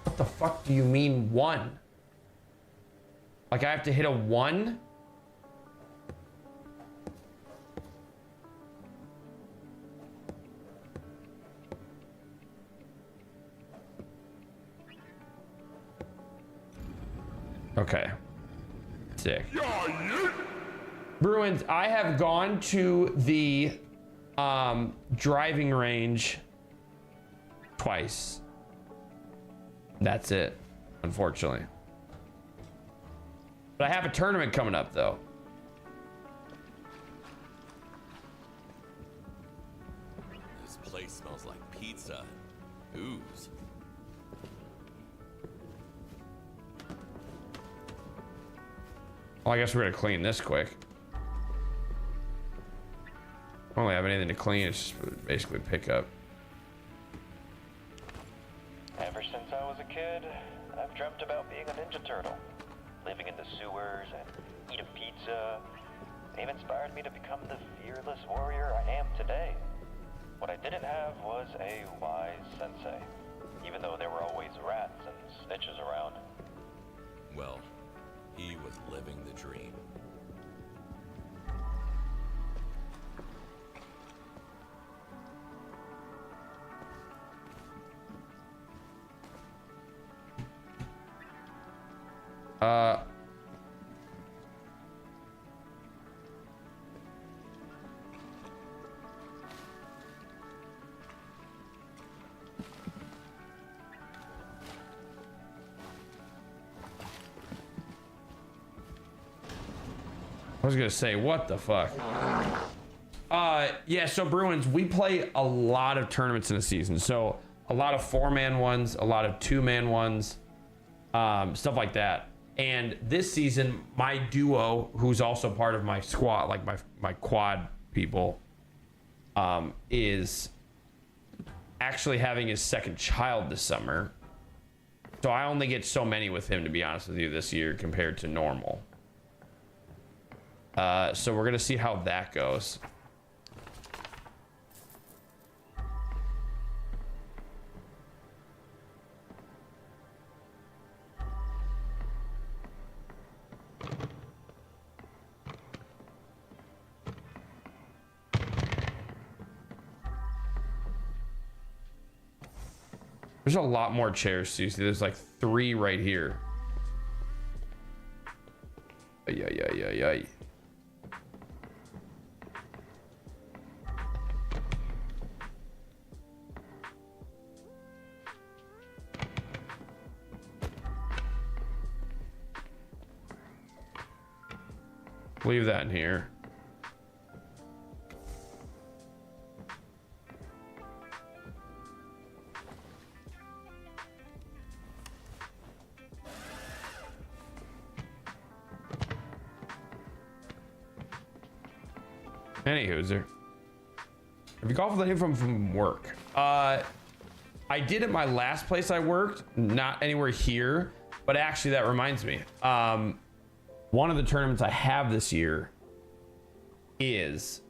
What the fuck do you mean one? Like I have to hit a 1? Okay. Sick. Bruins, I have gone to the driving range twice. That's it, unfortunately. But I have a tournament coming up, though. This place smells like pizza. Ooze. Well, I guess we're gonna clean this quick. I don't really have anything to clean. It's just basically pick up. Ever since I was a kid, I've dreamt about being a Ninja Turtle. Living in the sewers and eating pizza. They've inspired me to become the fearless warrior I am today. What I didn't have was a wise sensei, even though there were always rats and snitches around. Well, he was living the dream. I was gonna say, what the fuck? Yeah, so Bruins, we play a lot of tournaments in a season. So a lot of 4-man ones, a lot of 2-man ones, stuff like that. And this season, my duo, who's also part of my squad, like my quad people, is actually having his second child this summer. So I only get so many with him, to be honest with you, this year compared to normal. So we're gonna see how that goes. There's a lot more chairs, so you see there's like 3 right here. Ay. Leave that in here. Anywho, there. Have you golfed with anyone from work? I did at my last place I worked, not anywhere here, but actually that reminds me. One of the tournaments I have this year is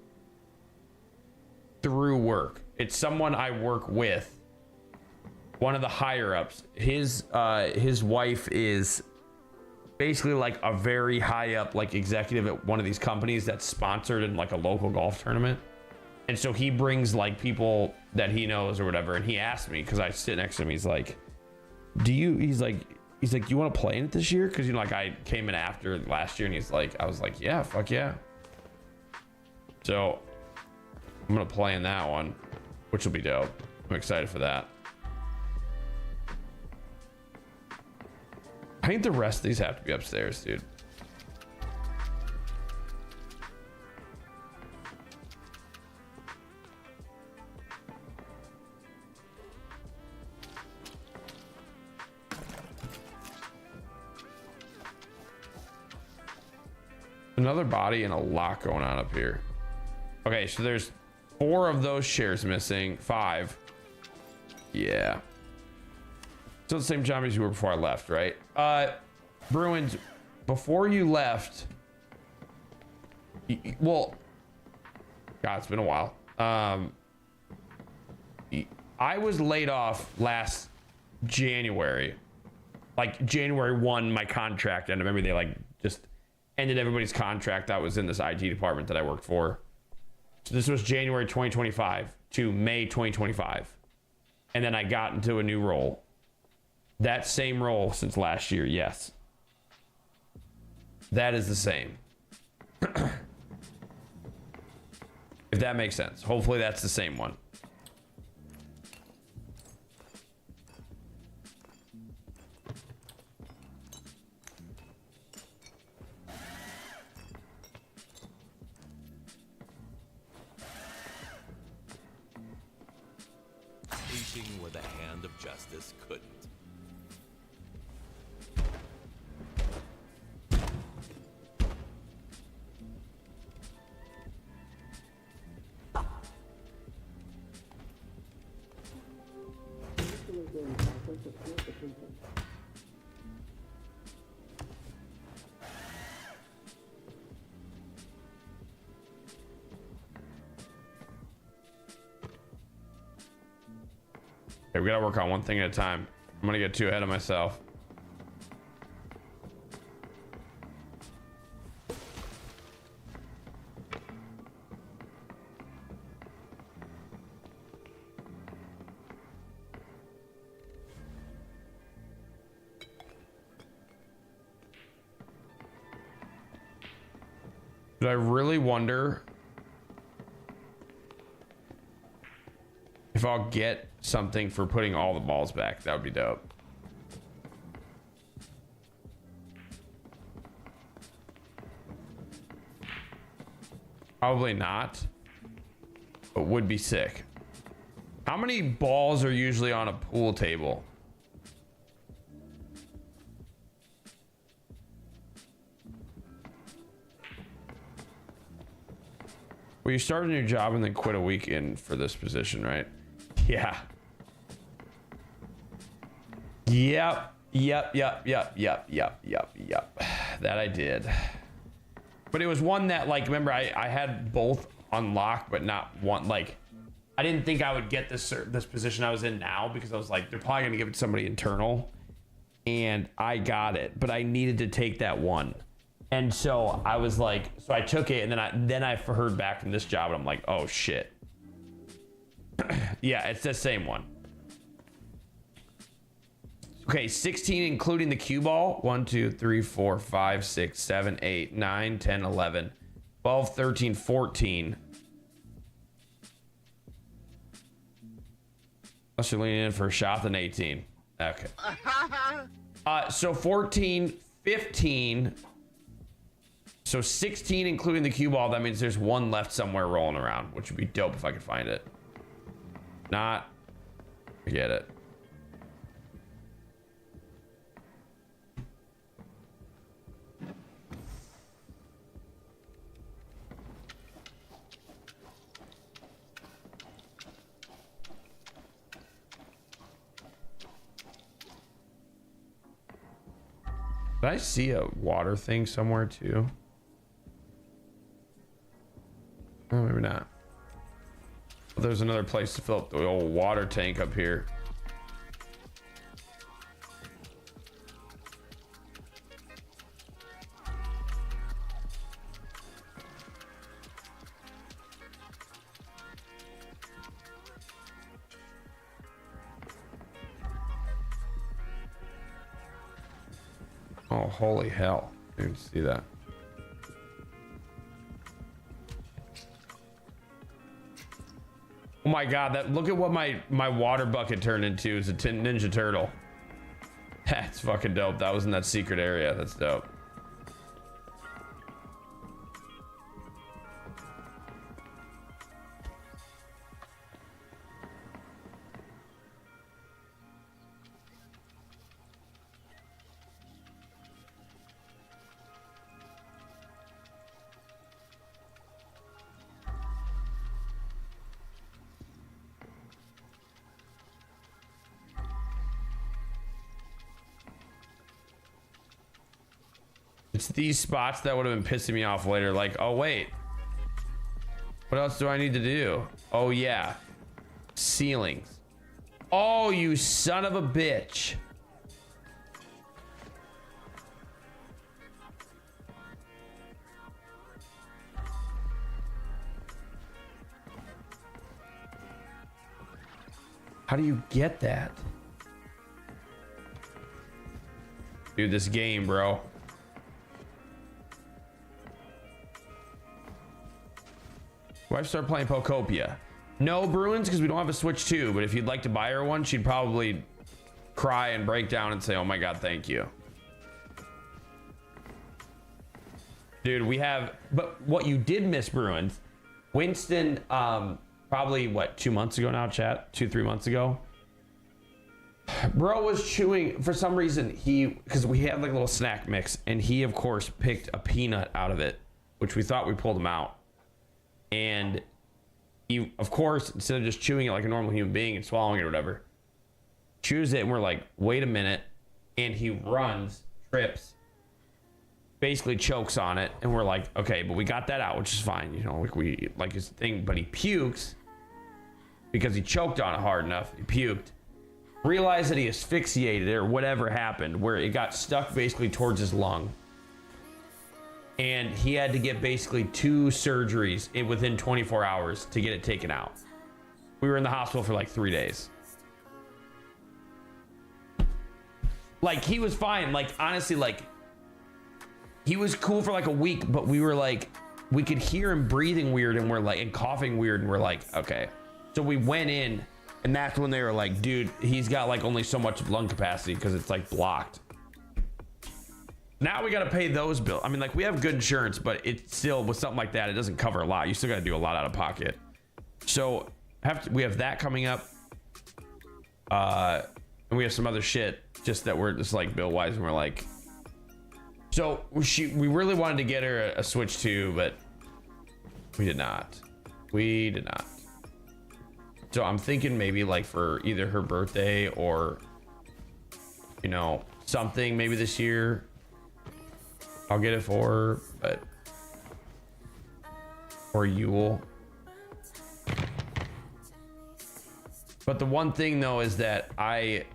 through work. It's someone I work with. One of the higher ups. His wife is basically like a very high up like executive at one of these companies that's sponsored in like a local golf tournament. And so he brings like people that he knows or whatever. And he asked me, because I sit next to him, he's like, he's like, do you want to play in it this year? Because, you know, like I came in after last year, and I was like, yeah, fuck yeah. So I'm going to play in that one, which will be dope. I'm excited for that. I think the rest of these have to be upstairs, dude. Another body and a lot going on up here. Okay, so there's 4 of those chairs missing. 5. Yeah. Still the same job as you were before I left, right? Bruins, before you left, well, God, it's been a while. I was laid off last January. Like January 1, my contract ended. Remember, they like just ended everybody's contract that was in this IT department that I worked for. So this was January 2025 to May 2025. And then I got into a new role. That same role since last year, yes. That is the same. If that makes sense. Hopefully that's the same one. Reaching where the hand of justice couldn't. Okay, we gotta work on one thing at a time. I'm gonna get too ahead of myself. But I really wonder if I'll get something for putting all the balls back. That would be dope. Probably not, but would be sick. How many balls are usually on a pool table? Well, you start a new job and then quit a week in for this position, right? Yeah. Yep. That I did. But it was one that, like, remember, I had both unlocked, but not one. Like, I didn't think I would get this position I was in now, because I was like, they're probably gonna give it to somebody internal, and I got it, but I needed to take that one. And so I was like, so I took it, and then I heard back from this job, and I'm like, oh shit. Yeah, it's the same one. Okay, 16 including the cue ball. 1, 2, 3, 4, 5, 6, 7, 8, 9, 10, 11, 12, 13, 14. Unless you're leaning in for a shot, then 18. Okay. So 14, 15, So 16 including the cue ball. That means there's one left somewhere rolling around, which would be dope if I could find it. Not. Forget it. Did I see a water thing somewhere too? Oh, maybe not. There's another place to fill up the old water tank up here. Oh, holy hell. I didn't see that. Oh my god, that look at what my water bucket turned into. It's a Ninja Turtle. That's fucking dope. That was in that secret area. That's dope. It's these spots that would have been pissing me off later. Like, oh wait, what else do I need to do? Oh yeah, ceilings. Oh, you son of a bitch. How do you get that? Dude, this game, bro. Wife start playing Pokopia. No, Bruins, because we don't have a Switch 2, but if you'd like to buy her one, she'd probably cry and break down and say, oh my god, thank you. Dude, we have, but what you did miss, Bruins, Winston, probably what, 2 months ago now, chat? 2-3 months ago? Bro was chewing, for some reason, because we had like a little snack mix, and he, of course, picked a peanut out of it, which we thought we pulled him out. And he, of course, instead of just chewing it like a normal human being and swallowing it or whatever, chews it, and we're like, wait a minute. And he runs, trips, basically chokes on it, and we're like, okay, but we got that out, which is fine, you know, like we like his thing. But he pukes because he choked on it hard enough. He puked, realized that he asphyxiated it or whatever happened, where it got stuck basically towards his lung. And he had to get basically 2 surgeries within 24 hours to get it taken out. We were in the hospital for like 3 days. Like, he was fine. Like, honestly, like, he was cool for like a week, but we were like, we could hear him breathing weird, and we're like, and coughing weird, and we're like, okay. So we went in, and that's when they were like, dude, he's got like only so much lung capacity because it's like blocked. Now we got to pay those bills. I mean, like, we have good insurance, but it's still, with something like that, it doesn't cover a lot. You still got to do a lot out of pocket. So we have that coming up. And we have some other shit just that we're just like bill wise, and we're like, so we really wanted to get her a Switch 2, but we did not. We did not. So I'm thinking maybe like for either her birthday or, you know, something maybe this year, I'll get it for her, but, or Yule. But the one thing though is that I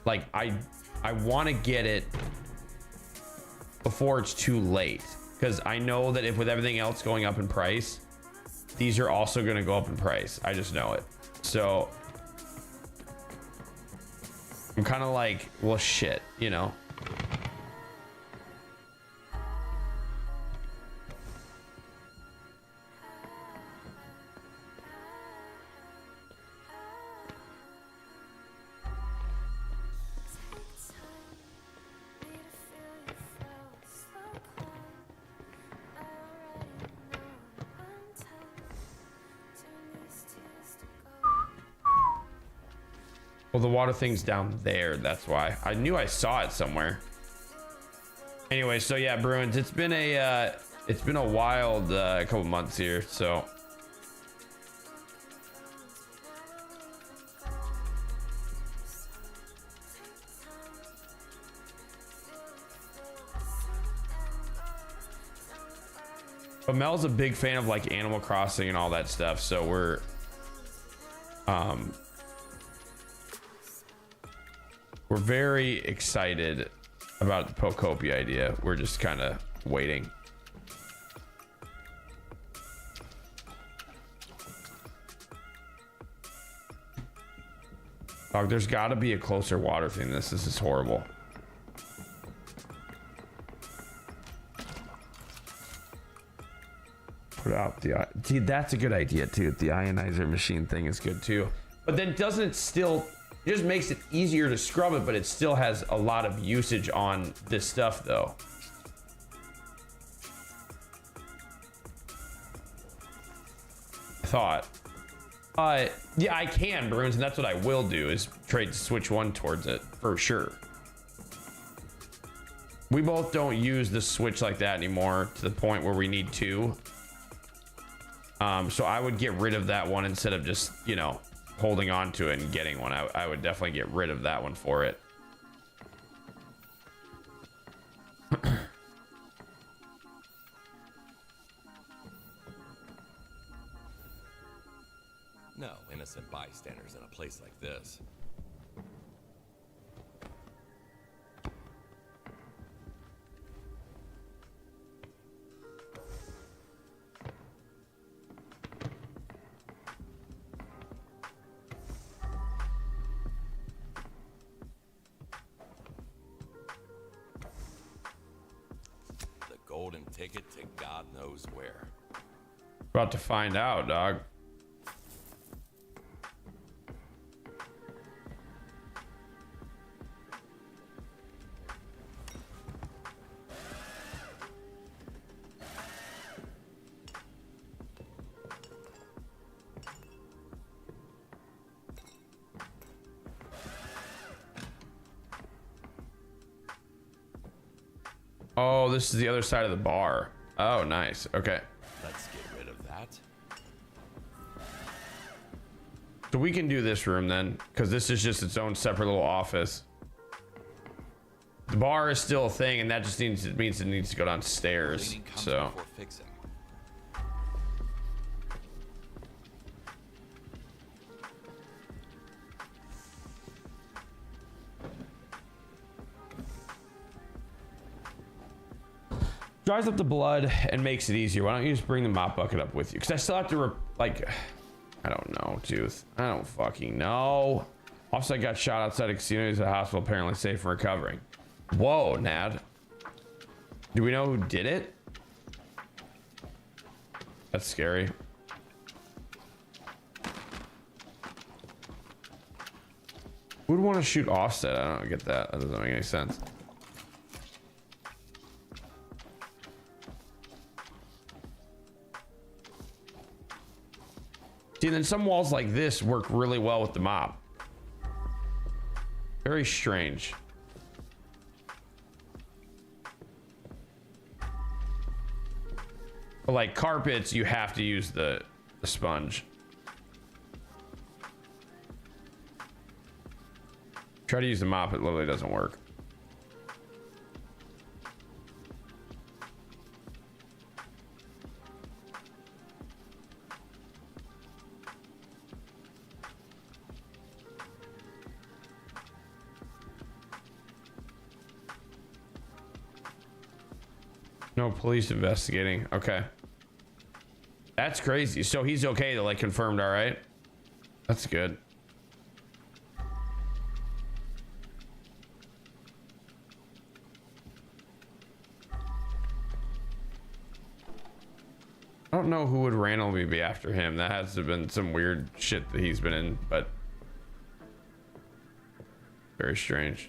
want to get it before it's too late, because I know that if with everything else going up in price, these are also going to go up in price. I just know it. So I'm kind of like, well, shit, you know. Well, the water thing's down there. That's why. I knew I saw it somewhere. Anyway, so yeah, Bruins, it's been a wild couple months here, so but Mel's a big fan of like Animal Crossing and all that stuff, so we're very excited about the Pocopia idea. We're just kind of waiting. Dog, there's got to be a closer water thing. This is horrible. Put out the see, that's a good idea too. The ionizer machine thing is good too. But then doesn't it still, it just makes it easier to scrub it, but it still has a lot of usage on this stuff though. I thought. Yeah, I can, Bruins, and that's what I will do, is trade switch one towards it for sure. We both don't use the switch like that anymore to the point where we need two. So I would get rid of that one instead of just, you know, holding on to it and getting one. I would definitely get rid of that one for it. No innocent bystanders in a place like this. The golden ticket to God knows where. About to find out, dog. Oh, this is the other side of the bar. Oh, nice. Okay. Let's get rid of that. So we can do this room then, because this is just its own separate little office. The bar is still a thing, and that just means it needs to go downstairs. Cleaning comes So before fixing. dries up the blood and makes it easier. Why don't you just bring the mop bucket up with you? Because I still have to like, I don't know, Tooth. I don't fucking know. Offside got shot outside a casino. He's at the hospital, apparently safe and recovering. Whoa, Nad. Do we know who did it? That's scary. Who would want to shoot Offset? I don't get that. That doesn't make any sense. See, then some walls like this work really well with the mop. Very strange. But like carpets, you have to use the sponge. Try to use the mop, it literally doesn't work. No police investigating. Okay. That's crazy. So he's okay to like confirmed, all right? That's good. I don't know who would randomly be after him. That has to have been some weird shit that he's been in, but very strange.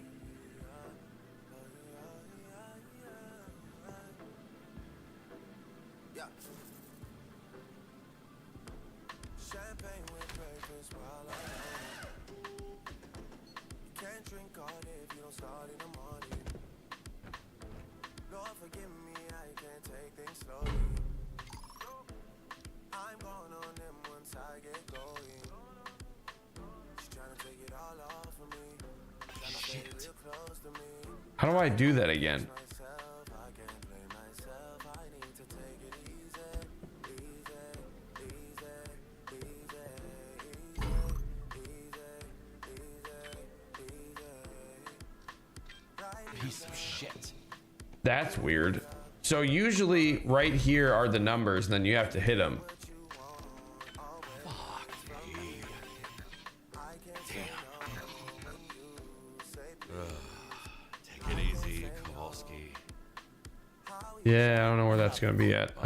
Shit. How do I do that again? Piece of shit. That's weird. So usually right here are the numbers, and then you have to hit them. Fuck me. Damn. Take it easy, Kowalski. Yeah, I don't know where that's gonna be at. Okay,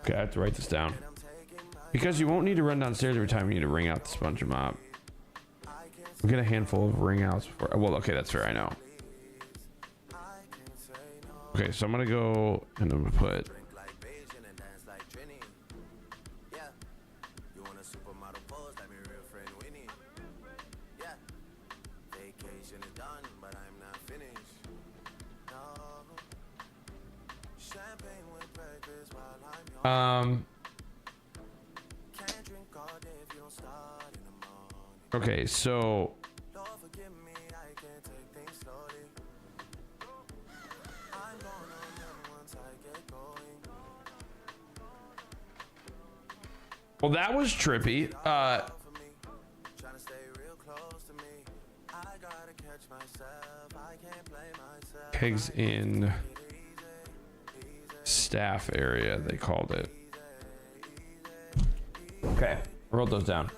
I have to write this down. Because you won't need to run downstairs every time you need to ring out the sponge mop. We'll get a handful of ring outs before. Well, okay, that's fair. I know. Okay, so I'm gonna go and I'm gonna put. Okay, so well, that was trippy. Pigs in staff area, they called it. Okay, I wrote those down.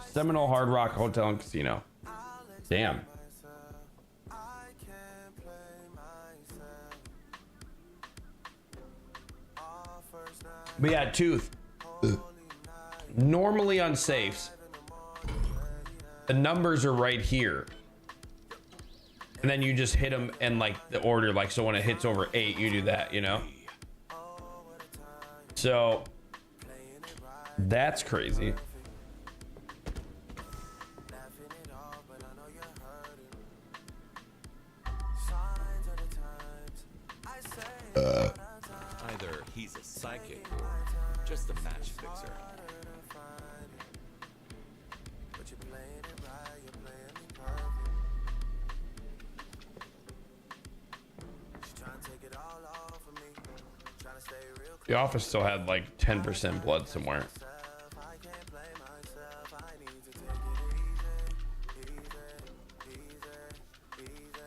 Seminole Hard Rock Hotel and Casino. Damn. But yeah, Tooth. Normally on safes, the numbers are right here. And then you just hit them in like the order, like so when it hits over 8, you do that, you know? So that's crazy. Either he's a psychic or just a match fixer. The office still had like 10% blood somewhere.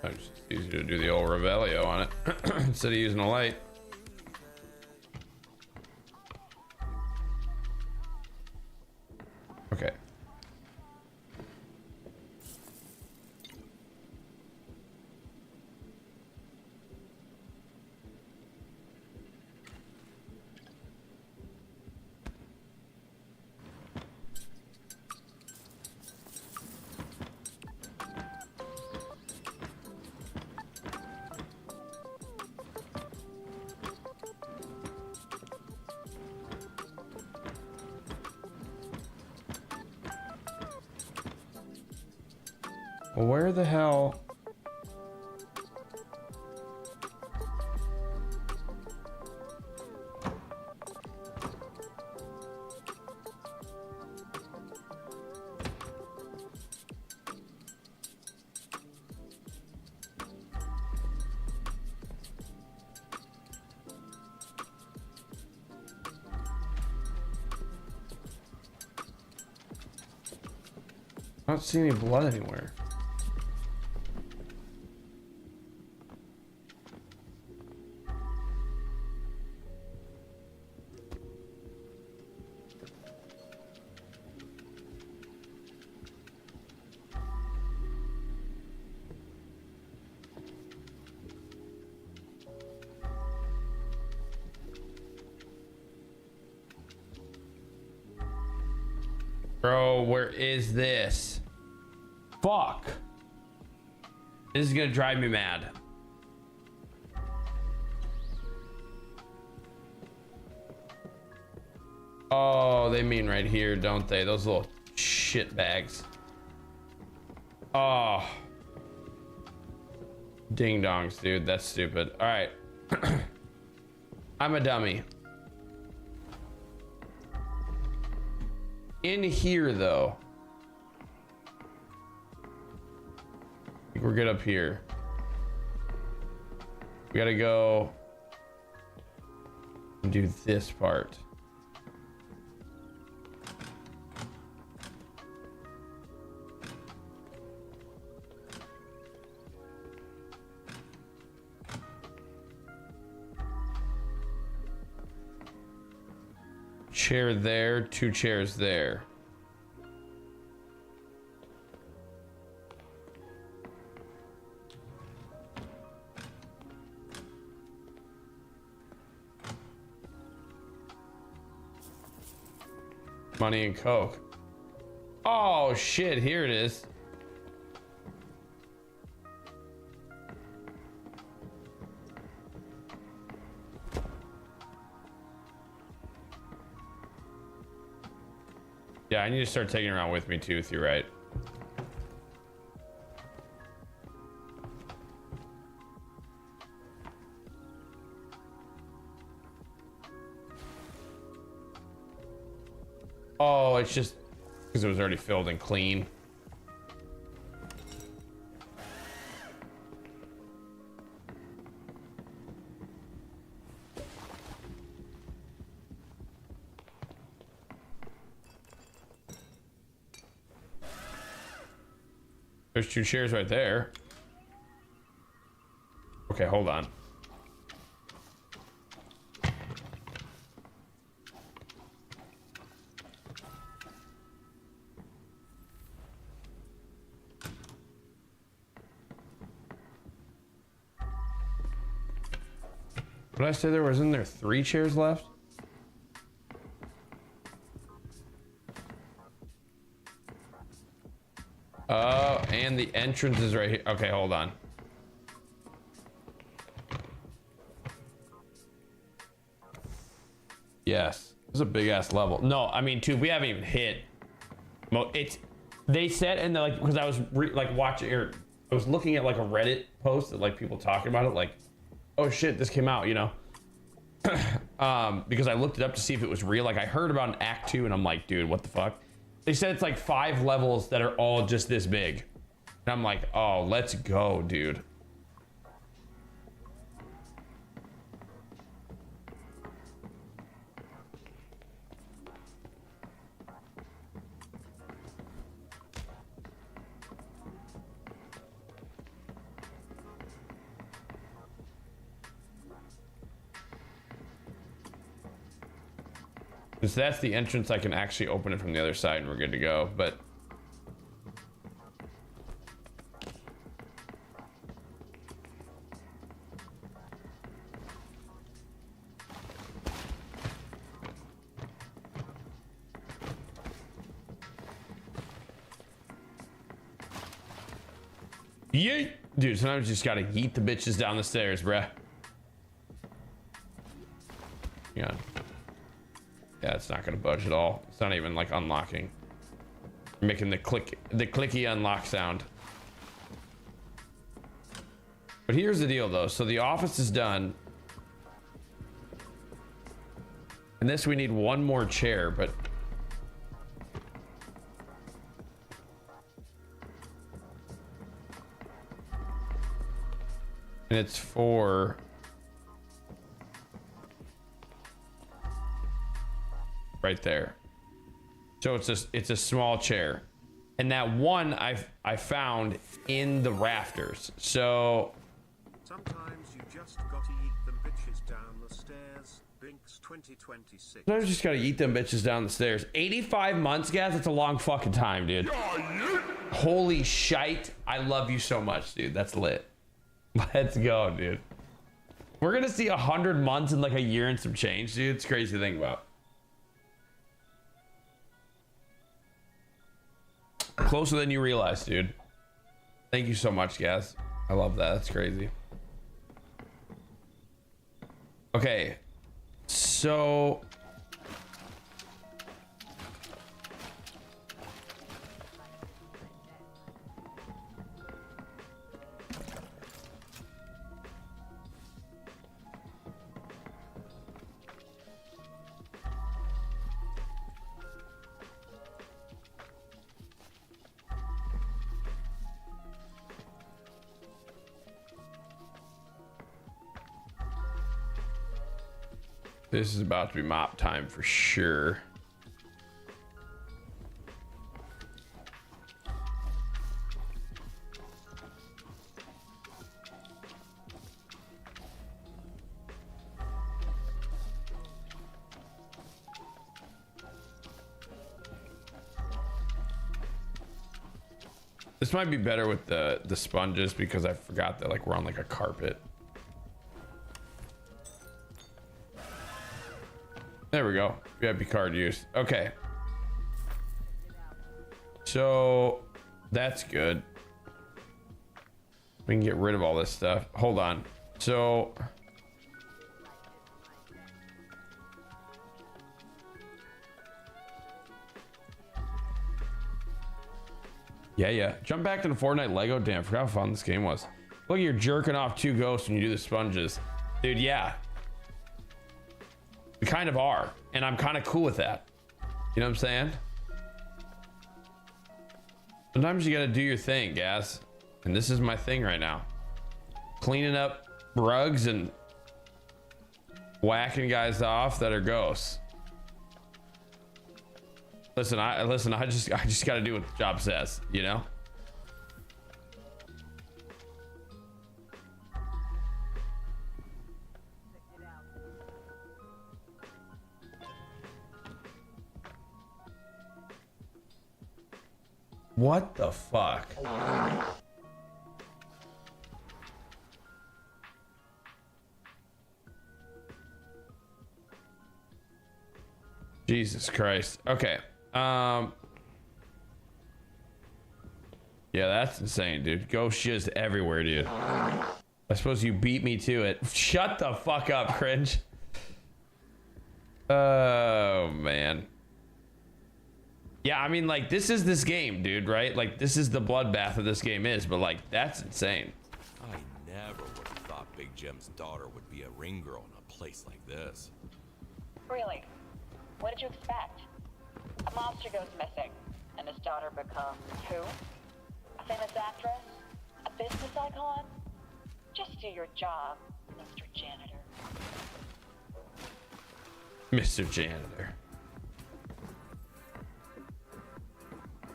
It's just easy to do the old Revelio on it instead of using a light. Okay. Well, where the hell? I don't see any blood anywhere. Bro, where is this? Fuck. This is gonna drive me mad. Oh, they mean right here, don't they? Those little shit bags. Oh. Ding dongs, dude. That's stupid. All right. I'm a dummy. In here, though. I think we're good up here. We gotta go and do this part. Chair there, 2 chairs there. Money and Coke. Oh shit, here it is. Yeah, I need to start taking it around with me too, if you're right. Oh, it's just because it was already filled and clean. There's 2 chairs right there. Okay, hold on. What did I say? Wasn't there 3 chairs left? Oh, and the entrance is right here. Okay, hold on. Yes, it's a big ass level. No, I mean, dude, we haven't even hit. It's. They said, and they're like, because I was watching, or I was looking at like a Reddit post that like people talking about it, like, oh shit, this came out, you know. Because I looked it up to see if it was real. Like I heard about an Act 2, and I'm like, dude, what the fuck? They said it's like 5 levels that are all just this big. And I'm like, oh, let's go, dude. So that's the entrance. I can actually open it from the other side and we're good to go. But yeet! Dude, sometimes you just gotta yeet the bitches down the stairs, bruh. Yeah. Yeah, it's not gonna budge at all. It's not even like unlocking. Making the clicky unlock sound. But here's the deal though. So the office is done. And this we need 1 more chair, but and it's for right there. So it's a small chair, and that one I found in the rafters. So Sometimes you just gotta eat them bitches down the stairs. Binks 2026. I just gotta eat them bitches down the stairs. 85 months, guys. That's a long fucking time, dude. Holy shite! I love you so much, dude. That's lit. Let's go, dude. We're gonna see 100 months in like a year and some change, dude. It's crazy to think about. Closer than you realize, dude. Thank you so much, guys. I love that. That's crazy. Okay. So This is about to be mop time for sure. This might be better with the sponges because I forgot that like we're on like a carpet. There we go. VIP card used. Okay. So that's good. We can get rid of all this stuff. Hold on. So yeah. Jump back to the Fortnite Lego. Damn, forgot how fun this game was. Look, you're jerking off 2 ghosts when you do the sponges. Dude, yeah. We kind of are. And I'm kind of cool with that. You know what I'm saying? Sometimes you gotta do your thing, Gas. And this is my thing right now. Cleaning up rugs and whacking guys off that are ghosts. Listen, I just got to do what the job says, you know? What the fuck? Jesus Christ. Okay. Yeah, that's insane, dude. Ghost shiz everywhere, dude. I suppose you beat me to it. Shut the fuck up, cringe. Oh, man. Yeah, I mean, like, this is this game, dude, right? Like, this is the bloodbath that this game is, but, like, that's insane. I never would have thought Big Jim's daughter would be a ring girl in a place like this. Really? What did you expect? A monster goes missing, and his daughter becomes who? A famous actress? A business icon? Just do your job, Mr. Janitor. Mr. Janitor.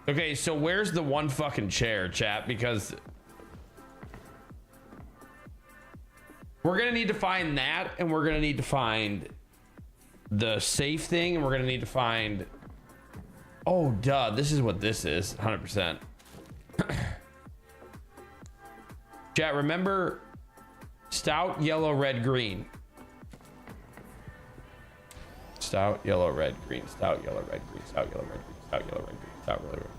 Okay, so where's the one fucking chair, chat? Because we're gonna need to find that, and we're gonna need to find the safe thing, and we're gonna need to find... Oh, duh, this is what this is, 100%. Chat, remember stout, yellow, red, green. Stout, yellow, red, green. Stout, yellow, red, green. Stout, yellow, red, green. Stout, yellow, red, green. Stout, yellow, red, green.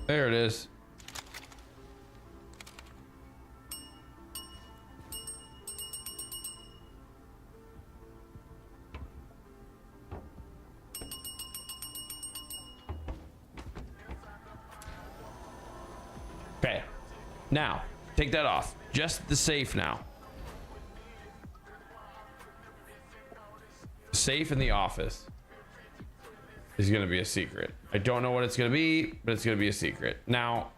There it is. Okay. Now, take that off. Just the safe now. Safe in the office is going to be a secret. I don't know what it's going to be, but it's going to be a secret. Now,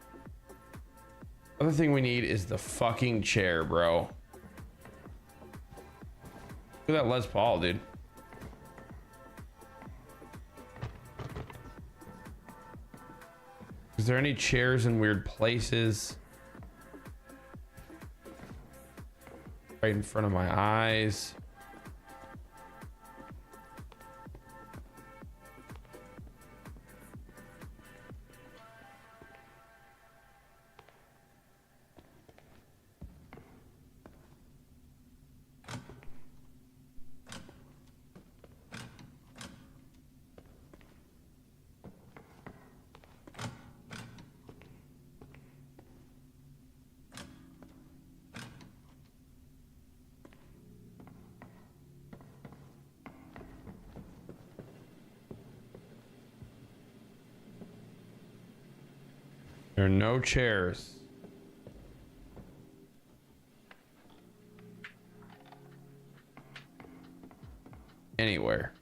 other thing we need is the fucking chair, bro. Look at that Les Paul, dude. Is there any chairs in weird places? Right in front of my eyes. There are no chairs. Anywhere.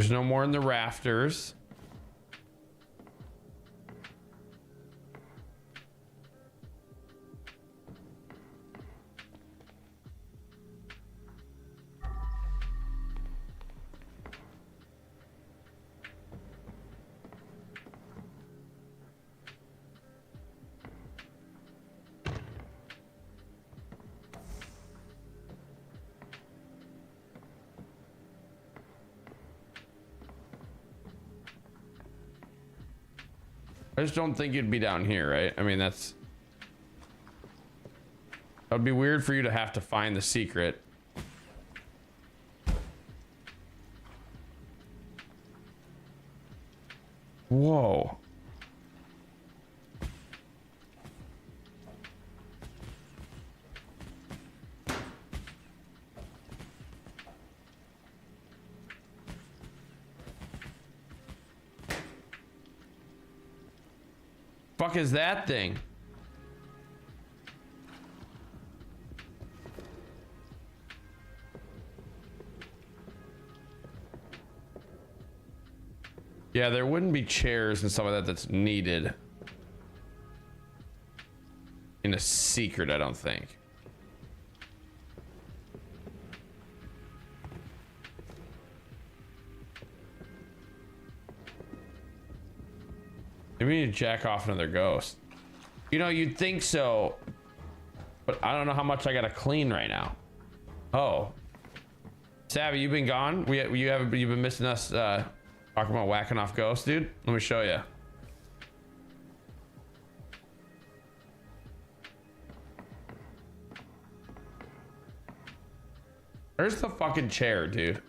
There's no more in the rafters. I just don't think you'd be down here, right? I mean, that would be weird for you to have to find the secret. Whoa. Fuck is that thing? Yeah, there wouldn't be chairs and stuff like that that's needed in a secret, I don't think. Maybe we need to jack off another ghost. You know, you'd think so, but I don't know how much I gotta clean right now. Oh, Savvy, you've been gone. You've been missing us talking about whacking off ghosts, dude. Let me show you. There's the fucking chair, dude.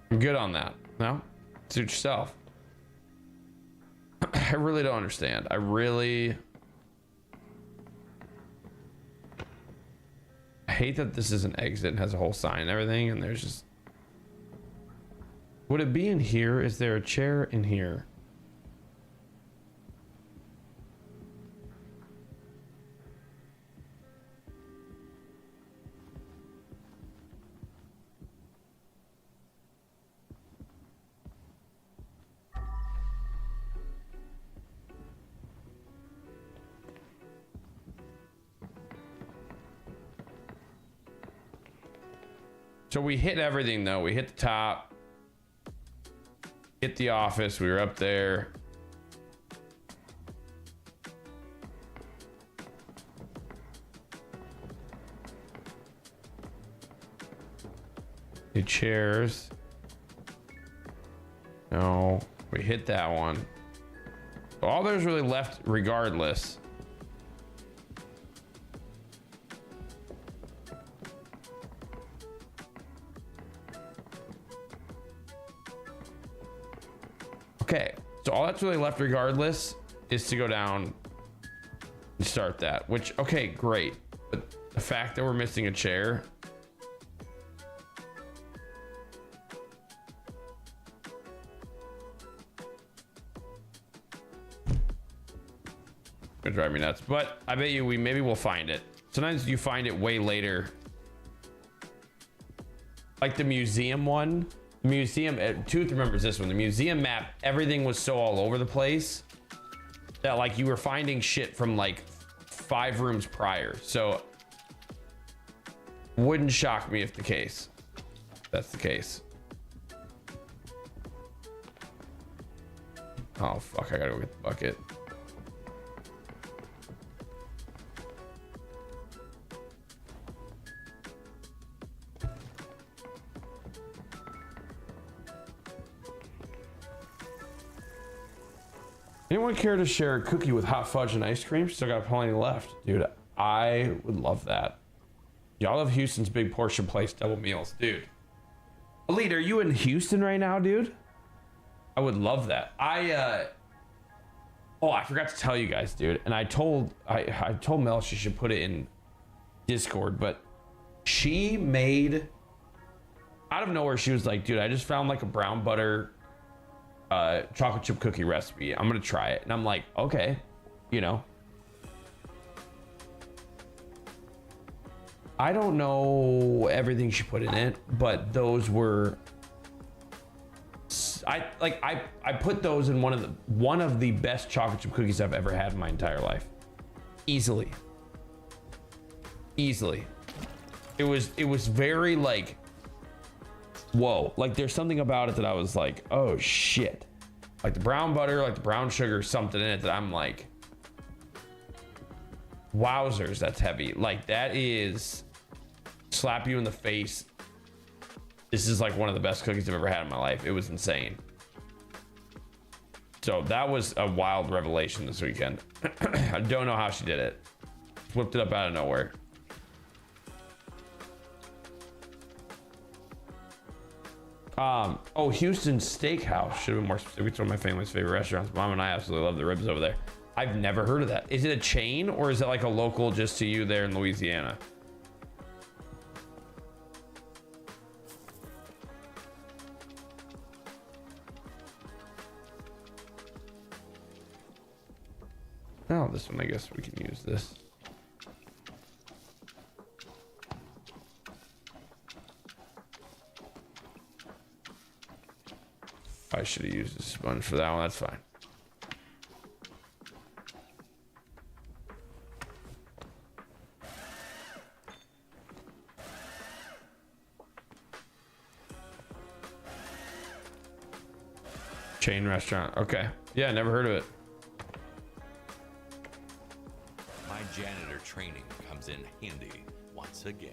I'm good on that. No, suit yourself. I really don't understand. I hate that this is an exit and has a whole sign and everything, and there's just... Would it be in here? Is there a chair in here? So we hit everything though. We hit the top, hit the office. We were up there. The chairs. No, we hit that one. All there's really left regardless. Okay, so all that's really left regardless is to go down and start that, which, okay, great. But the fact that we're missing a chair. Gonna drive me nuts, but I bet you maybe we'll find it. Sometimes you find it way later. Like the museum one. Museum, Tooth remembers this one. The museum map, everything was so all over the place that like you were finding shit from like 5 rooms prior. So wouldn't shock me if that's the case. Oh fuck, I gotta go get the bucket. Anyone care to share a cookie with hot fudge and ice cream? Still got plenty left. Dude, I would love that. Y'all have Houston's big portion place double meals. Dude. Elite, are you in Houston right now, dude? I would love that. Oh, I forgot to tell you guys, dude. And I told Mel she should put it in Discord, but she made... Out of nowhere, she was like, dude, I just found like a brown butter... chocolate chip cookie recipe. I'm gonna try it. And I'm like, okay, you know. I don't know everything she put in it, but those were I put those in one of the best chocolate chip cookies I've ever had in my entire life. Easily. It was very like, whoa. Like there's something about it that I was like, oh shit. Like the brown butter, like the brown sugar, something in it that I'm like, wowzers, that's heavy. Like that is slap you in the face. This is like one of the best cookies I've ever had in my life. It was insane. So that was a wild revelation this weekend. I don't know how she did it. Whipped it up out of nowhere. Oh, Houston Steakhouse should have been more specific. It's one of my family's favorite restaurants. Mom and I absolutely love the ribs over there. I've never heard of that. Is it a chain or is it like a local just to you there in Louisiana? Oh, this one, I guess we can use this. I should have used a sponge for that one. That's fine. Chain restaurant. Okay. Yeah, never heard of it. My janitor training comes in handy once again.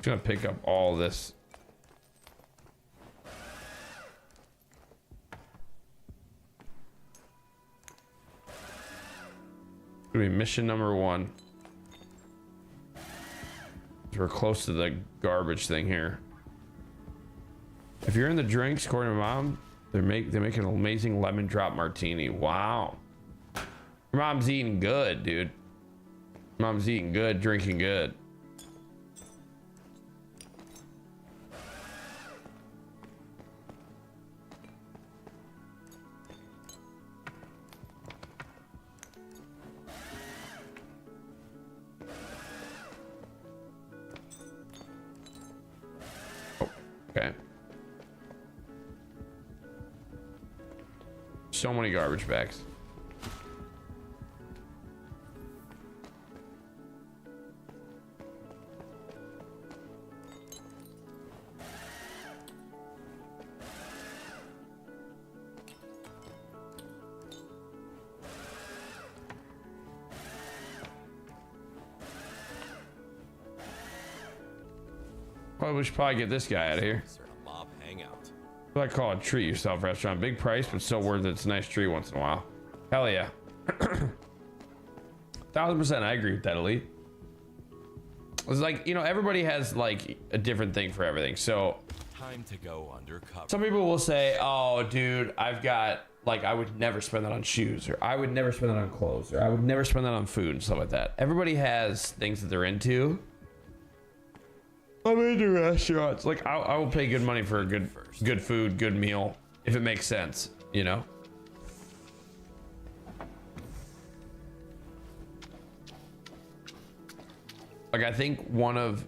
Gonna pick up all this. Gonna be mission number 1. We're close to the garbage thing here. If you're in the drinks, according to Mom, they make an amazing lemon drop martini. Wow. Your mom's eating good, dude. Mom's eating good, drinking good. Okay. So many garbage bags. Well, we should probably get this guy out of here. Mob hangout. What I call a treat yourself restaurant. Big price, but still worth it. It's a nice treat once in a while. Hell yeah. 1000%. I agree with that, Elite. It's like, you know, everybody has like a different thing for everything. So Time to go undercover. some people will say, oh, dude, I've got, like, I would never spend that on shoes, or I would never spend that on clothes, or I would never spend that on food and stuff like that. Everybody has things that they're into. I'm into restaurants. Like, I will pay good money for a good food, good meal, if it makes sense, you know? Like, I think one of,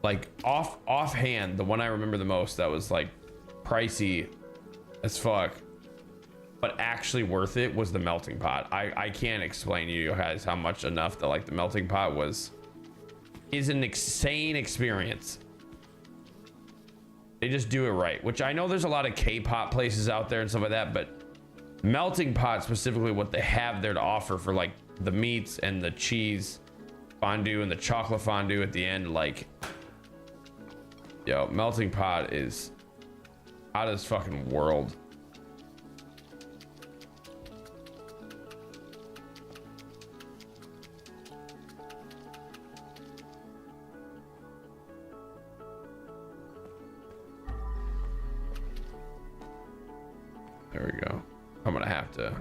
like, offhand, the one I remember the most that was like pricey as fuck, but actually worth it, was the melting pot. I can't explain to you guys how much enough that, like, the melting pot is an insane experience. They just do it right, which I know there's a lot of K-pop places out there and stuff like that, but melting pot specifically, what they have there to offer for like the meats and the cheese fondue and the chocolate fondue at the end, like, yo, melting pot is out of this fucking world. There we go. I'm gonna have to.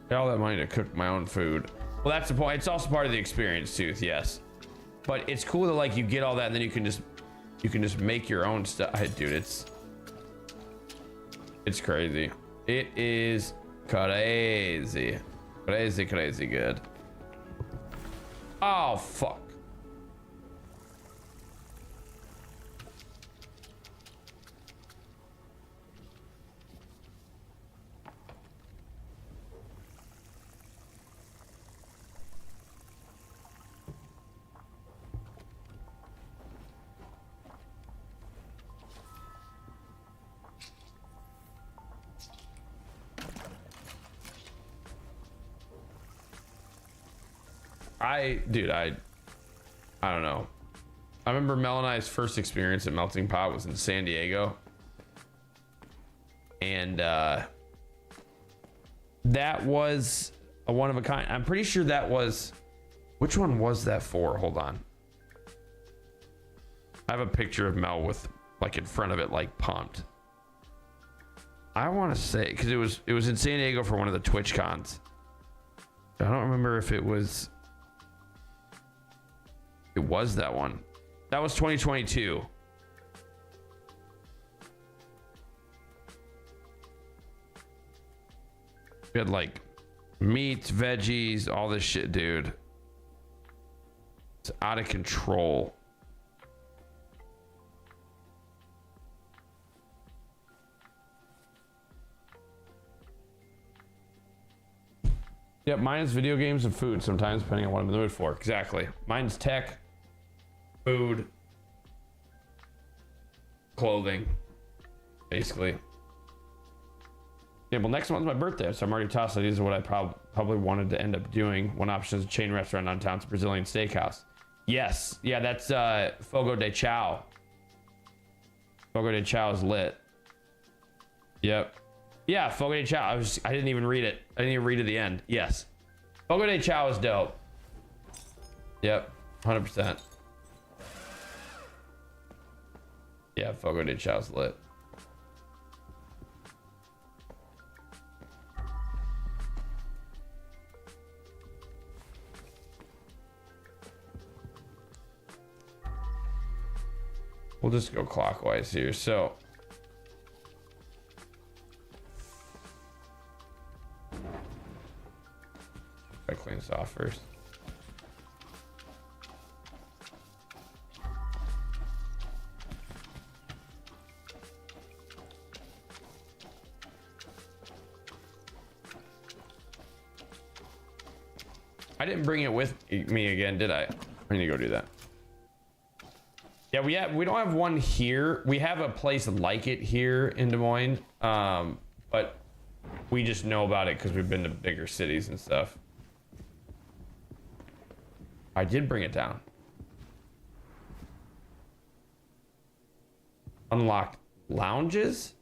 Get all that money to cook my own food. Well, that's the point. It's also part of the experience too, yes. But it's cool that, like, you get all that and then you can just You can just make your own stuff. Dude, it's crazy. It is crazy. Crazy good. Oh, fuck. Dude, I don't know. I remember Mel and I's first experience at Melting Pot was in San Diego. And that was a one of a kind. I'm pretty sure that was, which one was that for? Hold on. I have a picture of Mel with like in front of it, like pumped. I want to say, because it was in San Diego for one of the Twitch cons. I don't remember if it was that one. That was 2022. We had like meats, veggies, all this shit, dude. It's out of control. Yep, mine's video games and food sometimes, depending on what I'm in the mood for. Exactly. Mine's tech, food, clothing, basically. Yeah, well, next month's my birthday, so I'm already tossed. These are what I probably wanted to end up doing. One option is a chain restaurant downtown. It's a Brazilian steakhouse. Yes. Yeah, that's Fogo de Chao. Fogo de Chao is lit. Yep. Yeah, Fogo de Chao. I didn't even read it. I didn't even read to the end. Yes. Fogo de Chao is dope. Yep. 100%. Yeah, Fogo de Chao's lit. We'll just go clockwise here. So I clean this off first. I didn't bring it with me again, did I? I need to go do that. Yeah, we don't have one here. We have a place like it here in Des Moines, but we just know about it because we've been to bigger cities and stuff. I did bring it down. Unlocked lounges?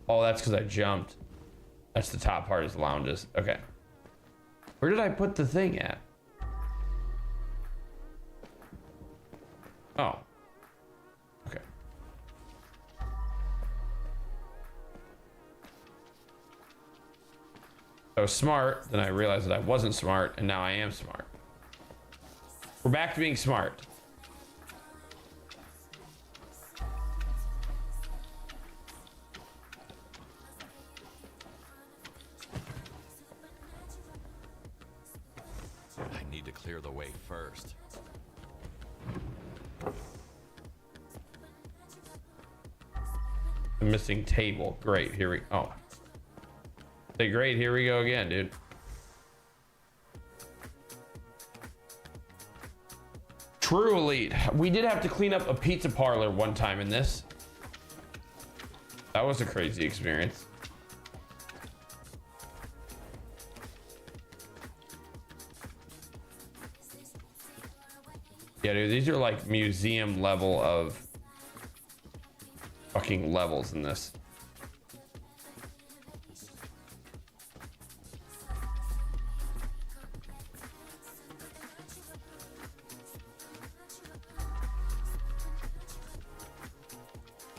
Oh, that's because I jumped. That's the top part is lounges. Okay. Where did I put the thing at? Oh. Okay. I was smart, then I realized that I wasn't smart, and now I am smart. We're back to being smart. I need to clear the way first. The missing table. Great. Here we oh. Say great. Here we go again, dude. True elite. We did have to clean up a pizza parlor one time in this. That was a crazy experience. Yeah, dude, these are like museum level of fucking levels in this.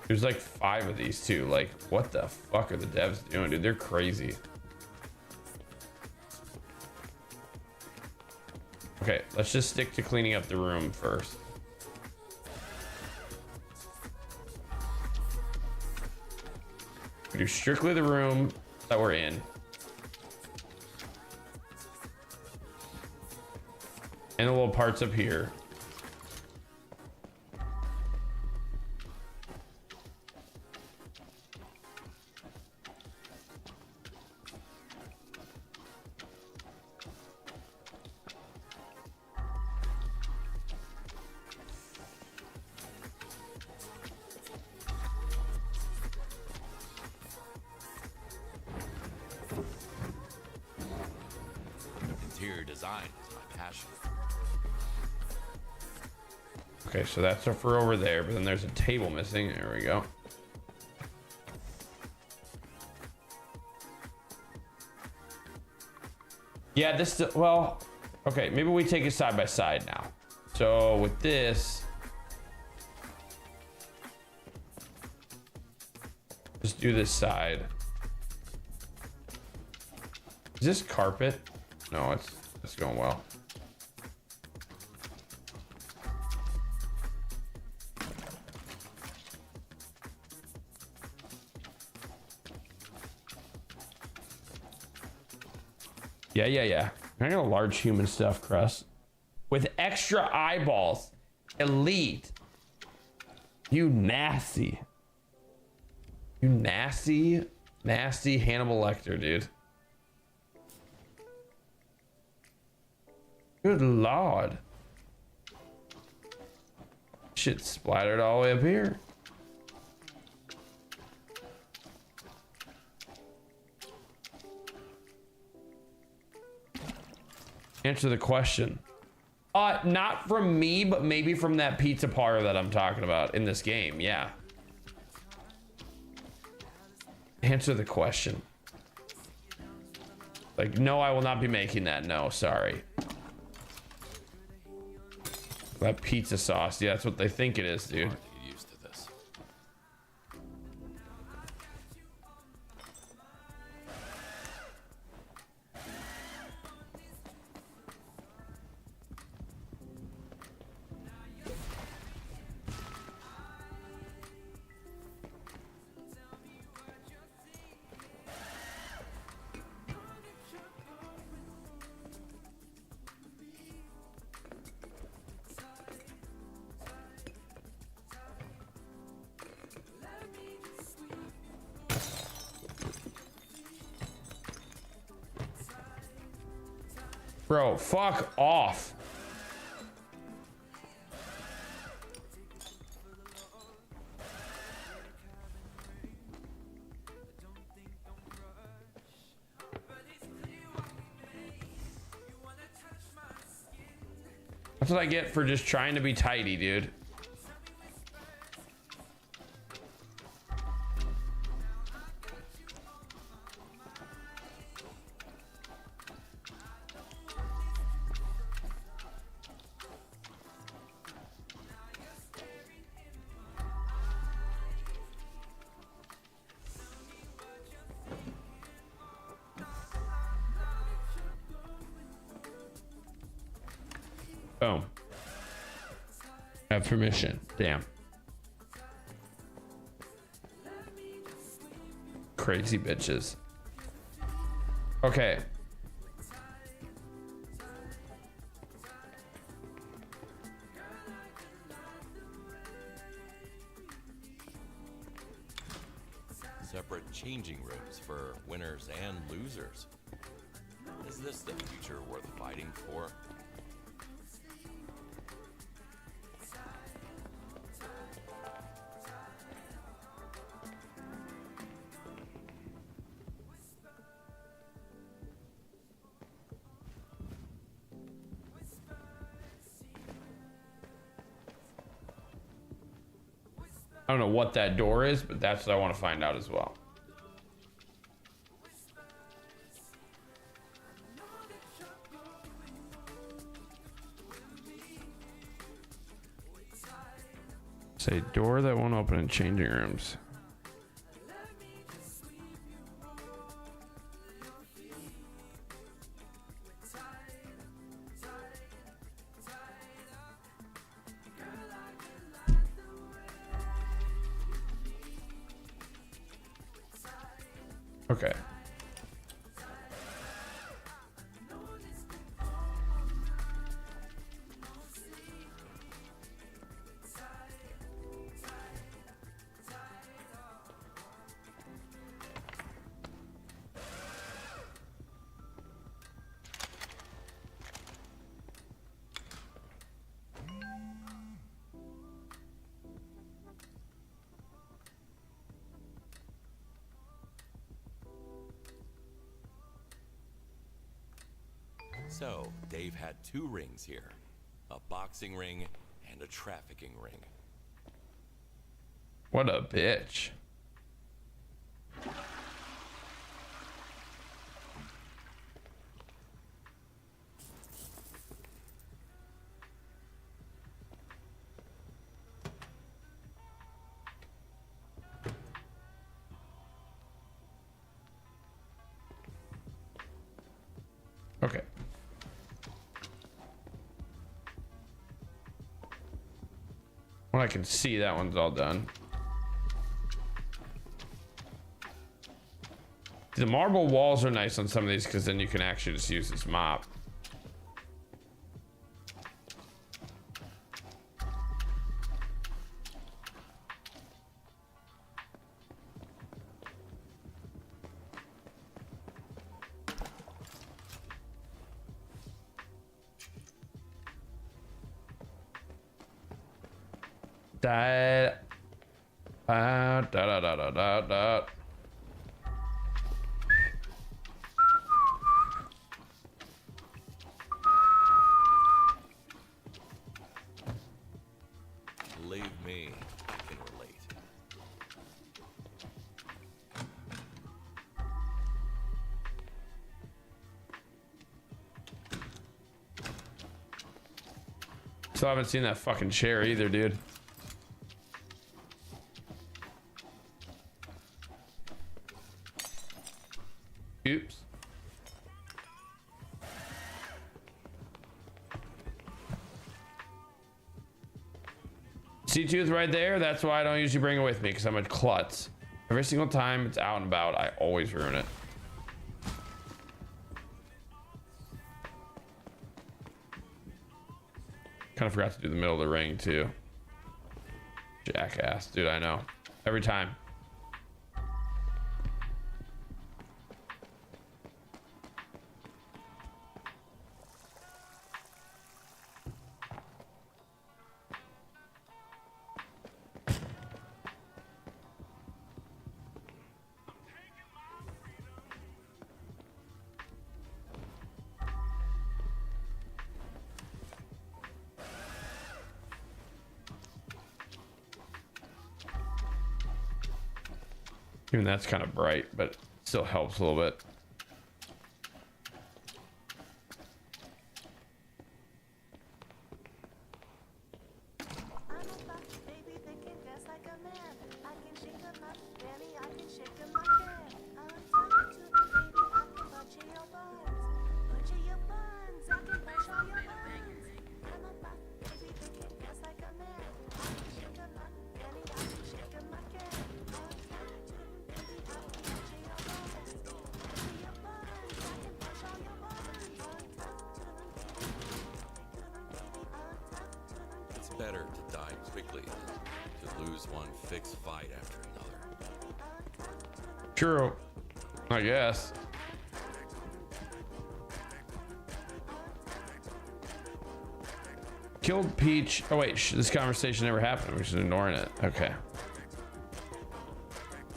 There's like 5 of these too. Like, what the fuck are the devs doing, dude? They're crazy. Okay, let's just stick to cleaning up the room first. We do strictly the room that we're in. And the little parts up here. Interior design is my passion. Okay, so that's for over there, but then there's a table missing. There we go. Yeah, this, well, okay, maybe we take it side by side now. So with this, just do this side. Is this carpet? No, it's going well. Yeah. I got a large human stuffed crust with extra eyeballs. Elite. You nasty. You nasty Hannibal Lecter, dude. Good lord. Shit splattered all the way up here. Answer the question. Not from me, but maybe from that pizza parlor that I'm talking about in this game. Yeah. Answer the question. Like, no, I will not be making that. No, sorry. That pizza sauce. Yeah, that's what they think it is, dude. Hard to get used to this. Bro, fuck off. That's what I get for just trying to be tidy, dude. Boom. Have permission. Damn. Crazy bitches. Okay. Separate changing rooms for winners and losers. Is this the future worth fighting for? I don't know what that door is, but that's what I want to find out as well. Say door that won't open in changing rooms. Okay. So, Dave had 2 rings here. A boxing ring and a trafficking ring. What a bitch. Okay. Well, I can see that one's all done. The marble walls are nice on some of these because then you can actually just use this mop. Da da da da da da da. Believe me, I can relate. Still haven't seen that fucking chair either, dude. Oops. See tooth right there? That's why I don't usually bring it with me, because I'm a klutz. Every single time it's out and about, I always ruin it. Kind of forgot to do the middle of the ring too. Jackass, dude, I know. Every time. Even that's kind of bright, but still helps a little bit. It's better to die quickly than to lose one fixed fight after another. True, I guess. Killed Peach. Oh wait, this conversation never happened. We're just ignoring it. Okay.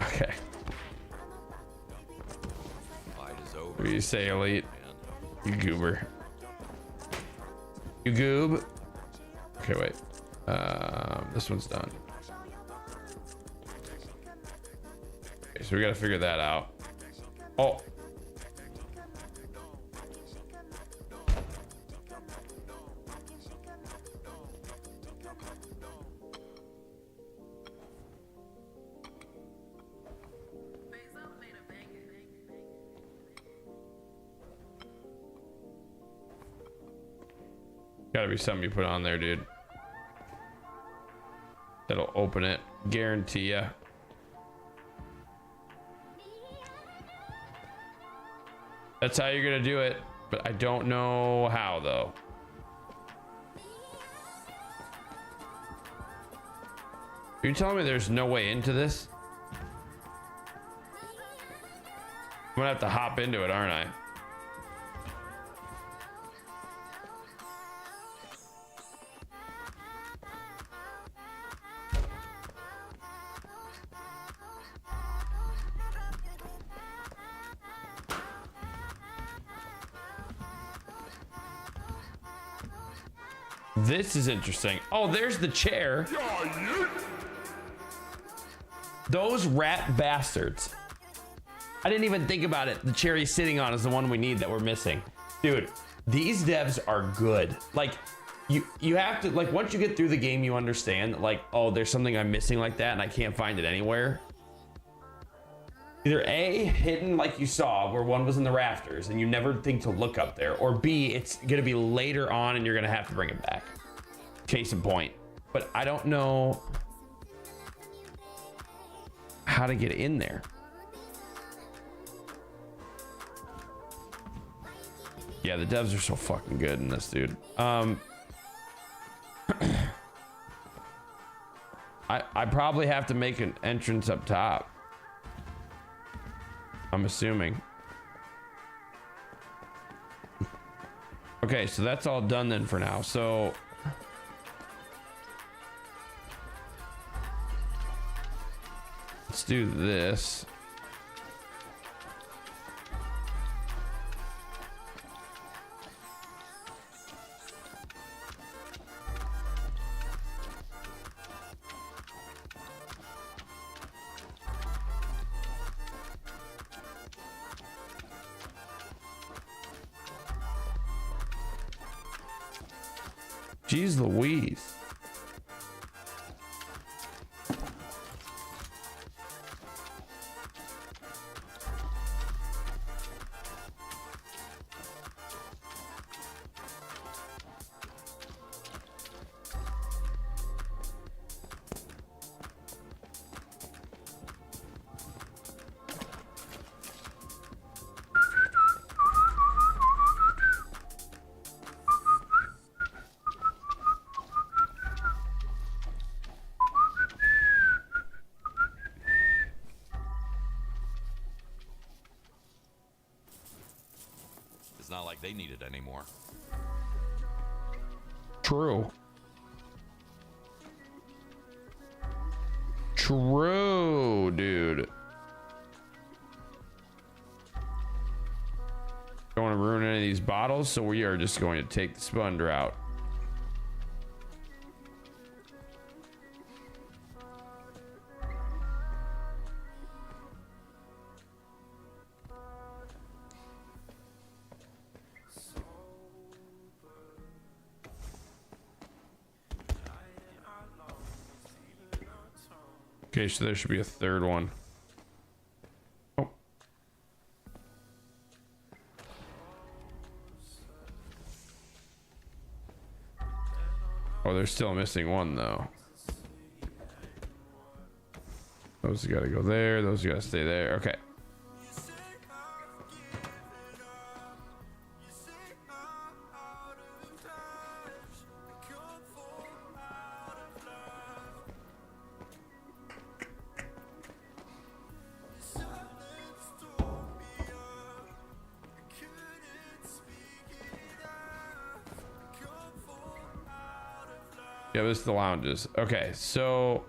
Okay. Fight is over. What do you say, Elite? Man. You goober. You goob. Okay, wait. This one's done. Okay, so we gotta figure that out. Oh. Gotta be something you put on there, dude. That'll open it. Guarantee ya. That's how you're gonna do it, but I don't know how though. You're telling me there's no way into this? I'm gonna have to hop into it, aren't I? This is interesting. Oh, there's the chair. Those rat bastards. I didn't even think about it. The chair he's sitting on is the one we need that we're missing. Dude, these devs are good. Like, you have to, like, once you get through the game, you understand that, like, oh, there's something I'm missing like that and I can't find it anywhere. Either A, hidden like you saw where one was in the rafters and you never think to look up there, or B, it's gonna be later on and you're gonna have to bring it back. Case in point. But I don't know how to get in there. Yeah, the devs are so fucking good in this, dude. I probably have to make an entrance up top. I'm assuming. Okay, so that's all done then for now. So let's do this. Jeez Louise. It's not like they need it anymore. True. True, dude. Don't want to ruin any of these bottles, so we are just going to take the sponge route. Okay, so there should be a third one. Oh. Oh, they're still missing one though. Those gotta go there. Those gotta stay there. Okay. Yeah, this is the lounges. Okay, so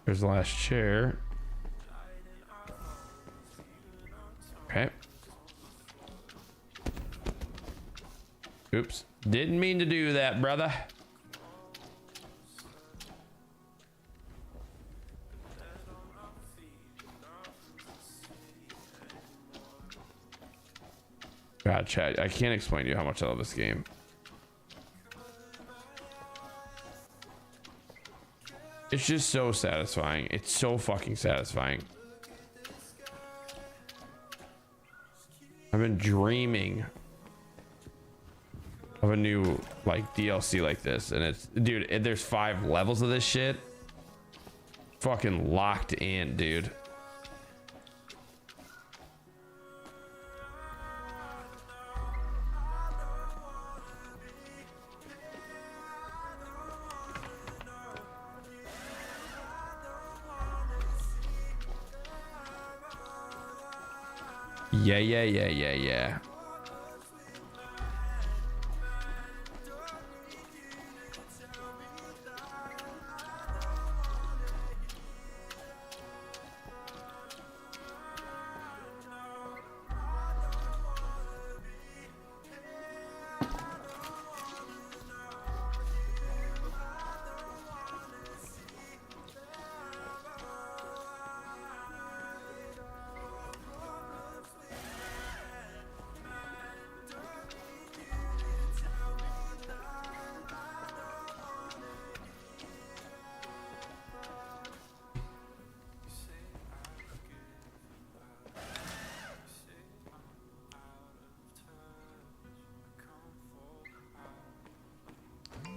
there's the last chair. Okay. Oops. Didn't mean to do that, brother. God, chat, I can't explain to you how much I love this game. It's just so satisfying. It's so fucking satisfying. I've been dreaming of a new like DLC like this, and it's, dude, there's 5 levels of this shit. fucking locked in, dude. Yeah.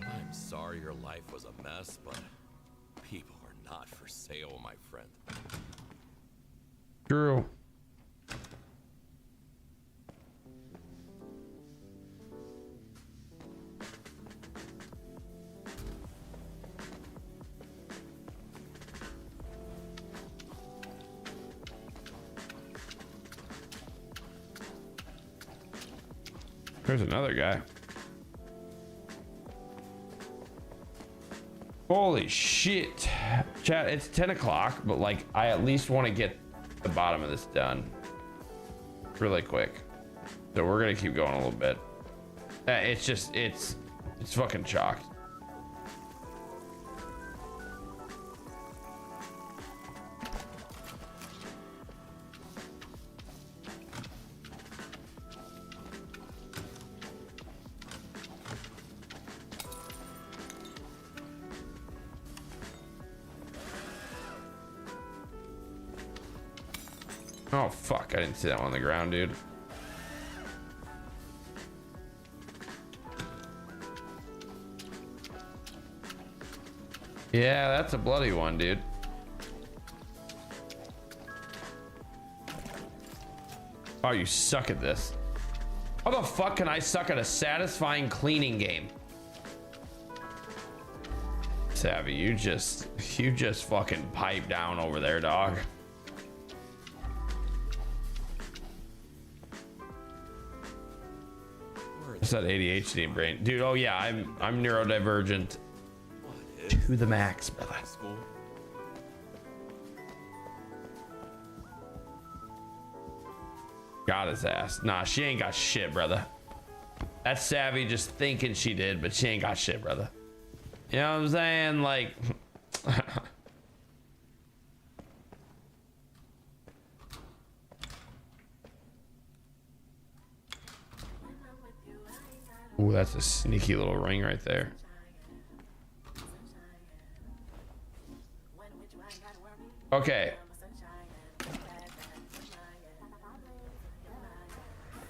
I'm sorry your life was a mess, but people are not for sale, my friend. True. There's another guy. Holy shit. Chat, it's 10 o'clock, but like, I at least want to get the bottom of this done really quick. So we're gonna keep going a little bit. It's just, it's fucking chalked. Oh fuck, I didn't see that one on the ground, dude. Yeah, that's a bloody one, dude. Oh, you suck at this. How the fuck can I suck at a satisfying cleaning game? Savvy, you just fucking pipe down over there, dog. What's that ADHD brain? Dude, oh yeah, I'm neurodivergent to the max, brother. School? Got his ass. Nah, she ain't got shit, brother. That's Savvy just thinking she did, but she ain't got shit, brother. You know what I'm saying? Like... Ooh, that's a sneaky little ring right there. Okay.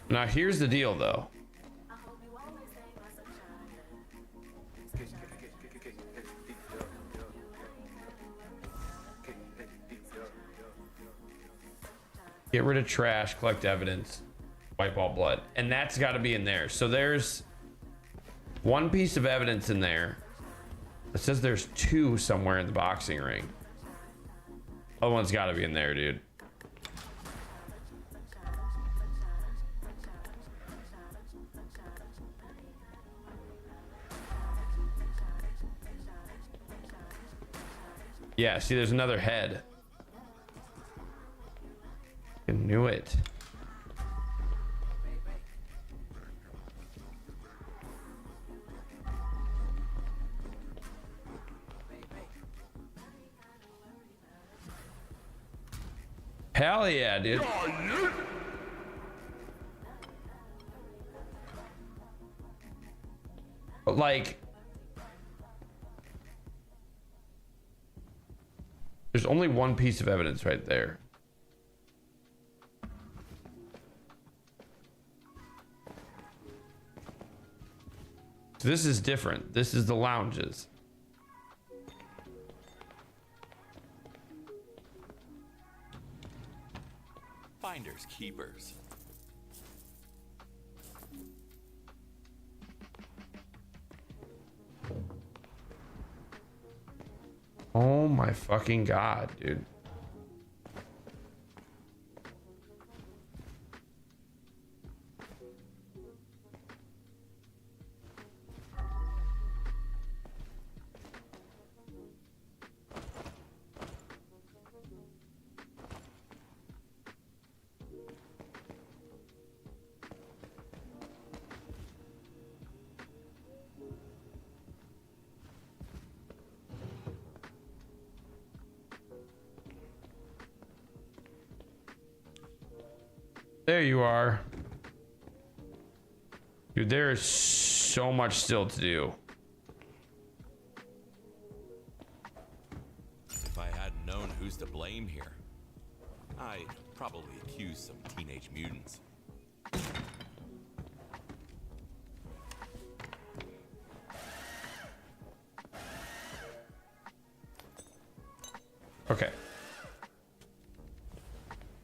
Now here's the deal, though. Get rid of trash, collect evidence, wipe all blood. And that's got to be in there. So there's one piece of evidence in there. It says there's two somewhere in the boxing ring. Other one's got to be in there, dude. Yeah, see, there's another head. I knew it. Hell yeah, dude. But like, there's only one piece of evidence right there. So this is different. This is the lounges. finders keepers. Oh my fucking god, dude. There you are. Dude, there is so much still to do. If I hadn't known who's to blame here, I'd probably accuse some teenage mutants. Okay.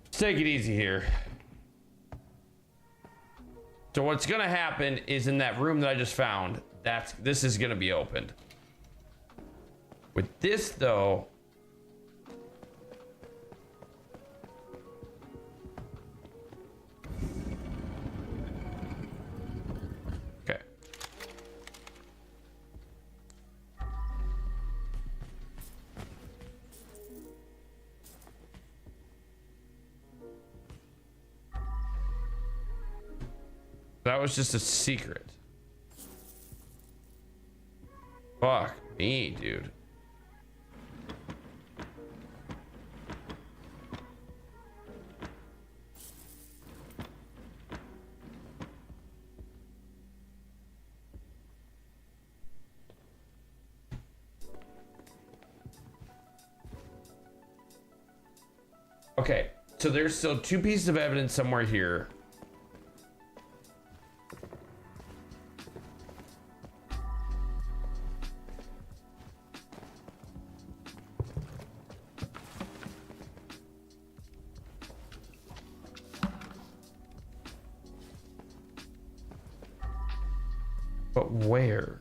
Let's take it easy here. So what's gonna happen is in that room that I just found, this is gonna be opened. With this though, okay. That was just a secret. Fuck me, dude. Okay, so there's still 2 pieces of evidence somewhere here. But where?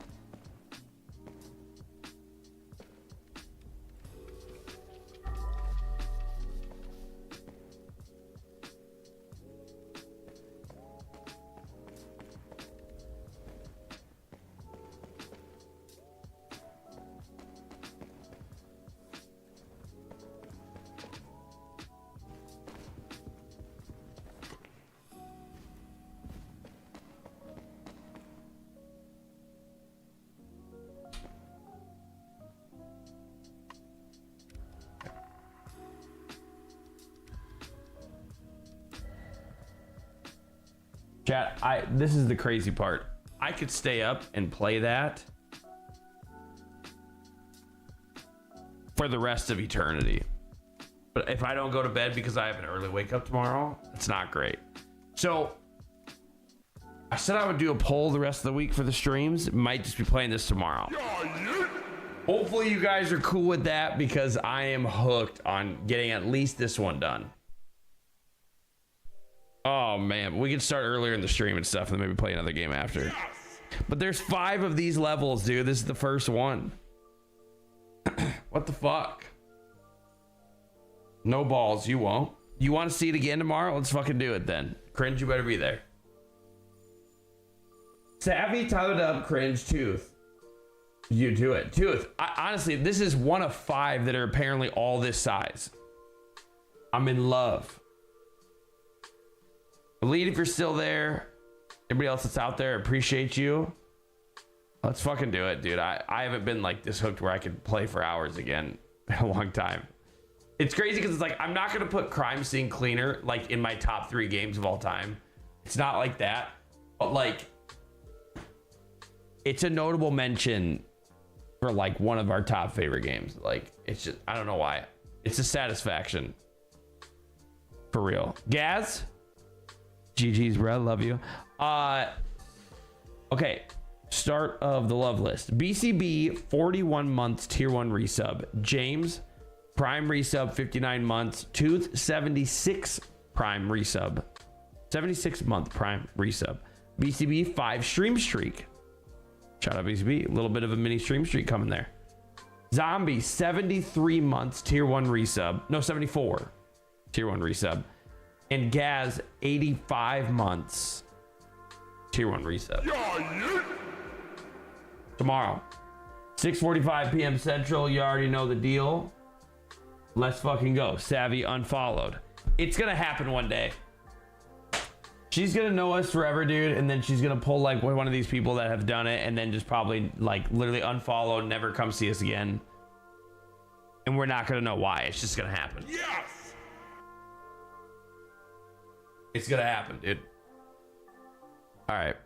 Chat, this is the crazy part. I could stay up and play that for the rest of eternity. But if I don't go to bed because I have an early wake up tomorrow, it's not great. So I said I would do a poll the rest of the week for the streams. Might just be playing this tomorrow. Hopefully you guys are cool with that because I am hooked on getting at least this one done. Oh man, we can start earlier in the stream and stuff and then maybe play another game after. Yes! But there's 5 of these levels, dude. This is the first one. What the fuck? No balls, you won't. You want to see it again tomorrow? Let's fucking do it then. Cringe, you better be there. Savvy, Tyler Dub, Cringe, Tooth. You do it. Tooth, honestly, this is one of 5 that are apparently all this size. I'm in love. Elite, if you're still there, everybody else that's out there, appreciate you. Let's fucking do it, dude. I haven't been like this hooked where I could play for hours again in a long time. It's crazy because it's like I'm not gonna put Crime Scene Cleaner like in my top 3 games of all time. It's not like that, but like it's a notable mention for like one of our top favorite games. Like it's just, I don't know why. It's a satisfaction. For real. Gaz? GG's, bro. Love you. Okay. Start of the love list. BCB, 41 months, tier 1 resub. James, prime resub, 59 months. Tooth, 76 Prime resub. 76-month Prime resub. BCB 5 stream streak. Shout out BCB. A little bit of a mini stream streak coming there. Zombie 73 months tier 1 resub. No, 74 tier 1 resub. And Gaz 85 months tier 1 resub. Tomorrow 6:45 p.m. Central. You already know the deal. Let's fucking go. Savvy unfollowed. It's gonna happen one day. She's gonna know us forever, dude, and then she's gonna pull like one of these people that have done it and then just probably like literally unfollow, never come see us again. And we're not gonna know why. It's just gonna happen. Yes! It's gonna happen, dude. All right.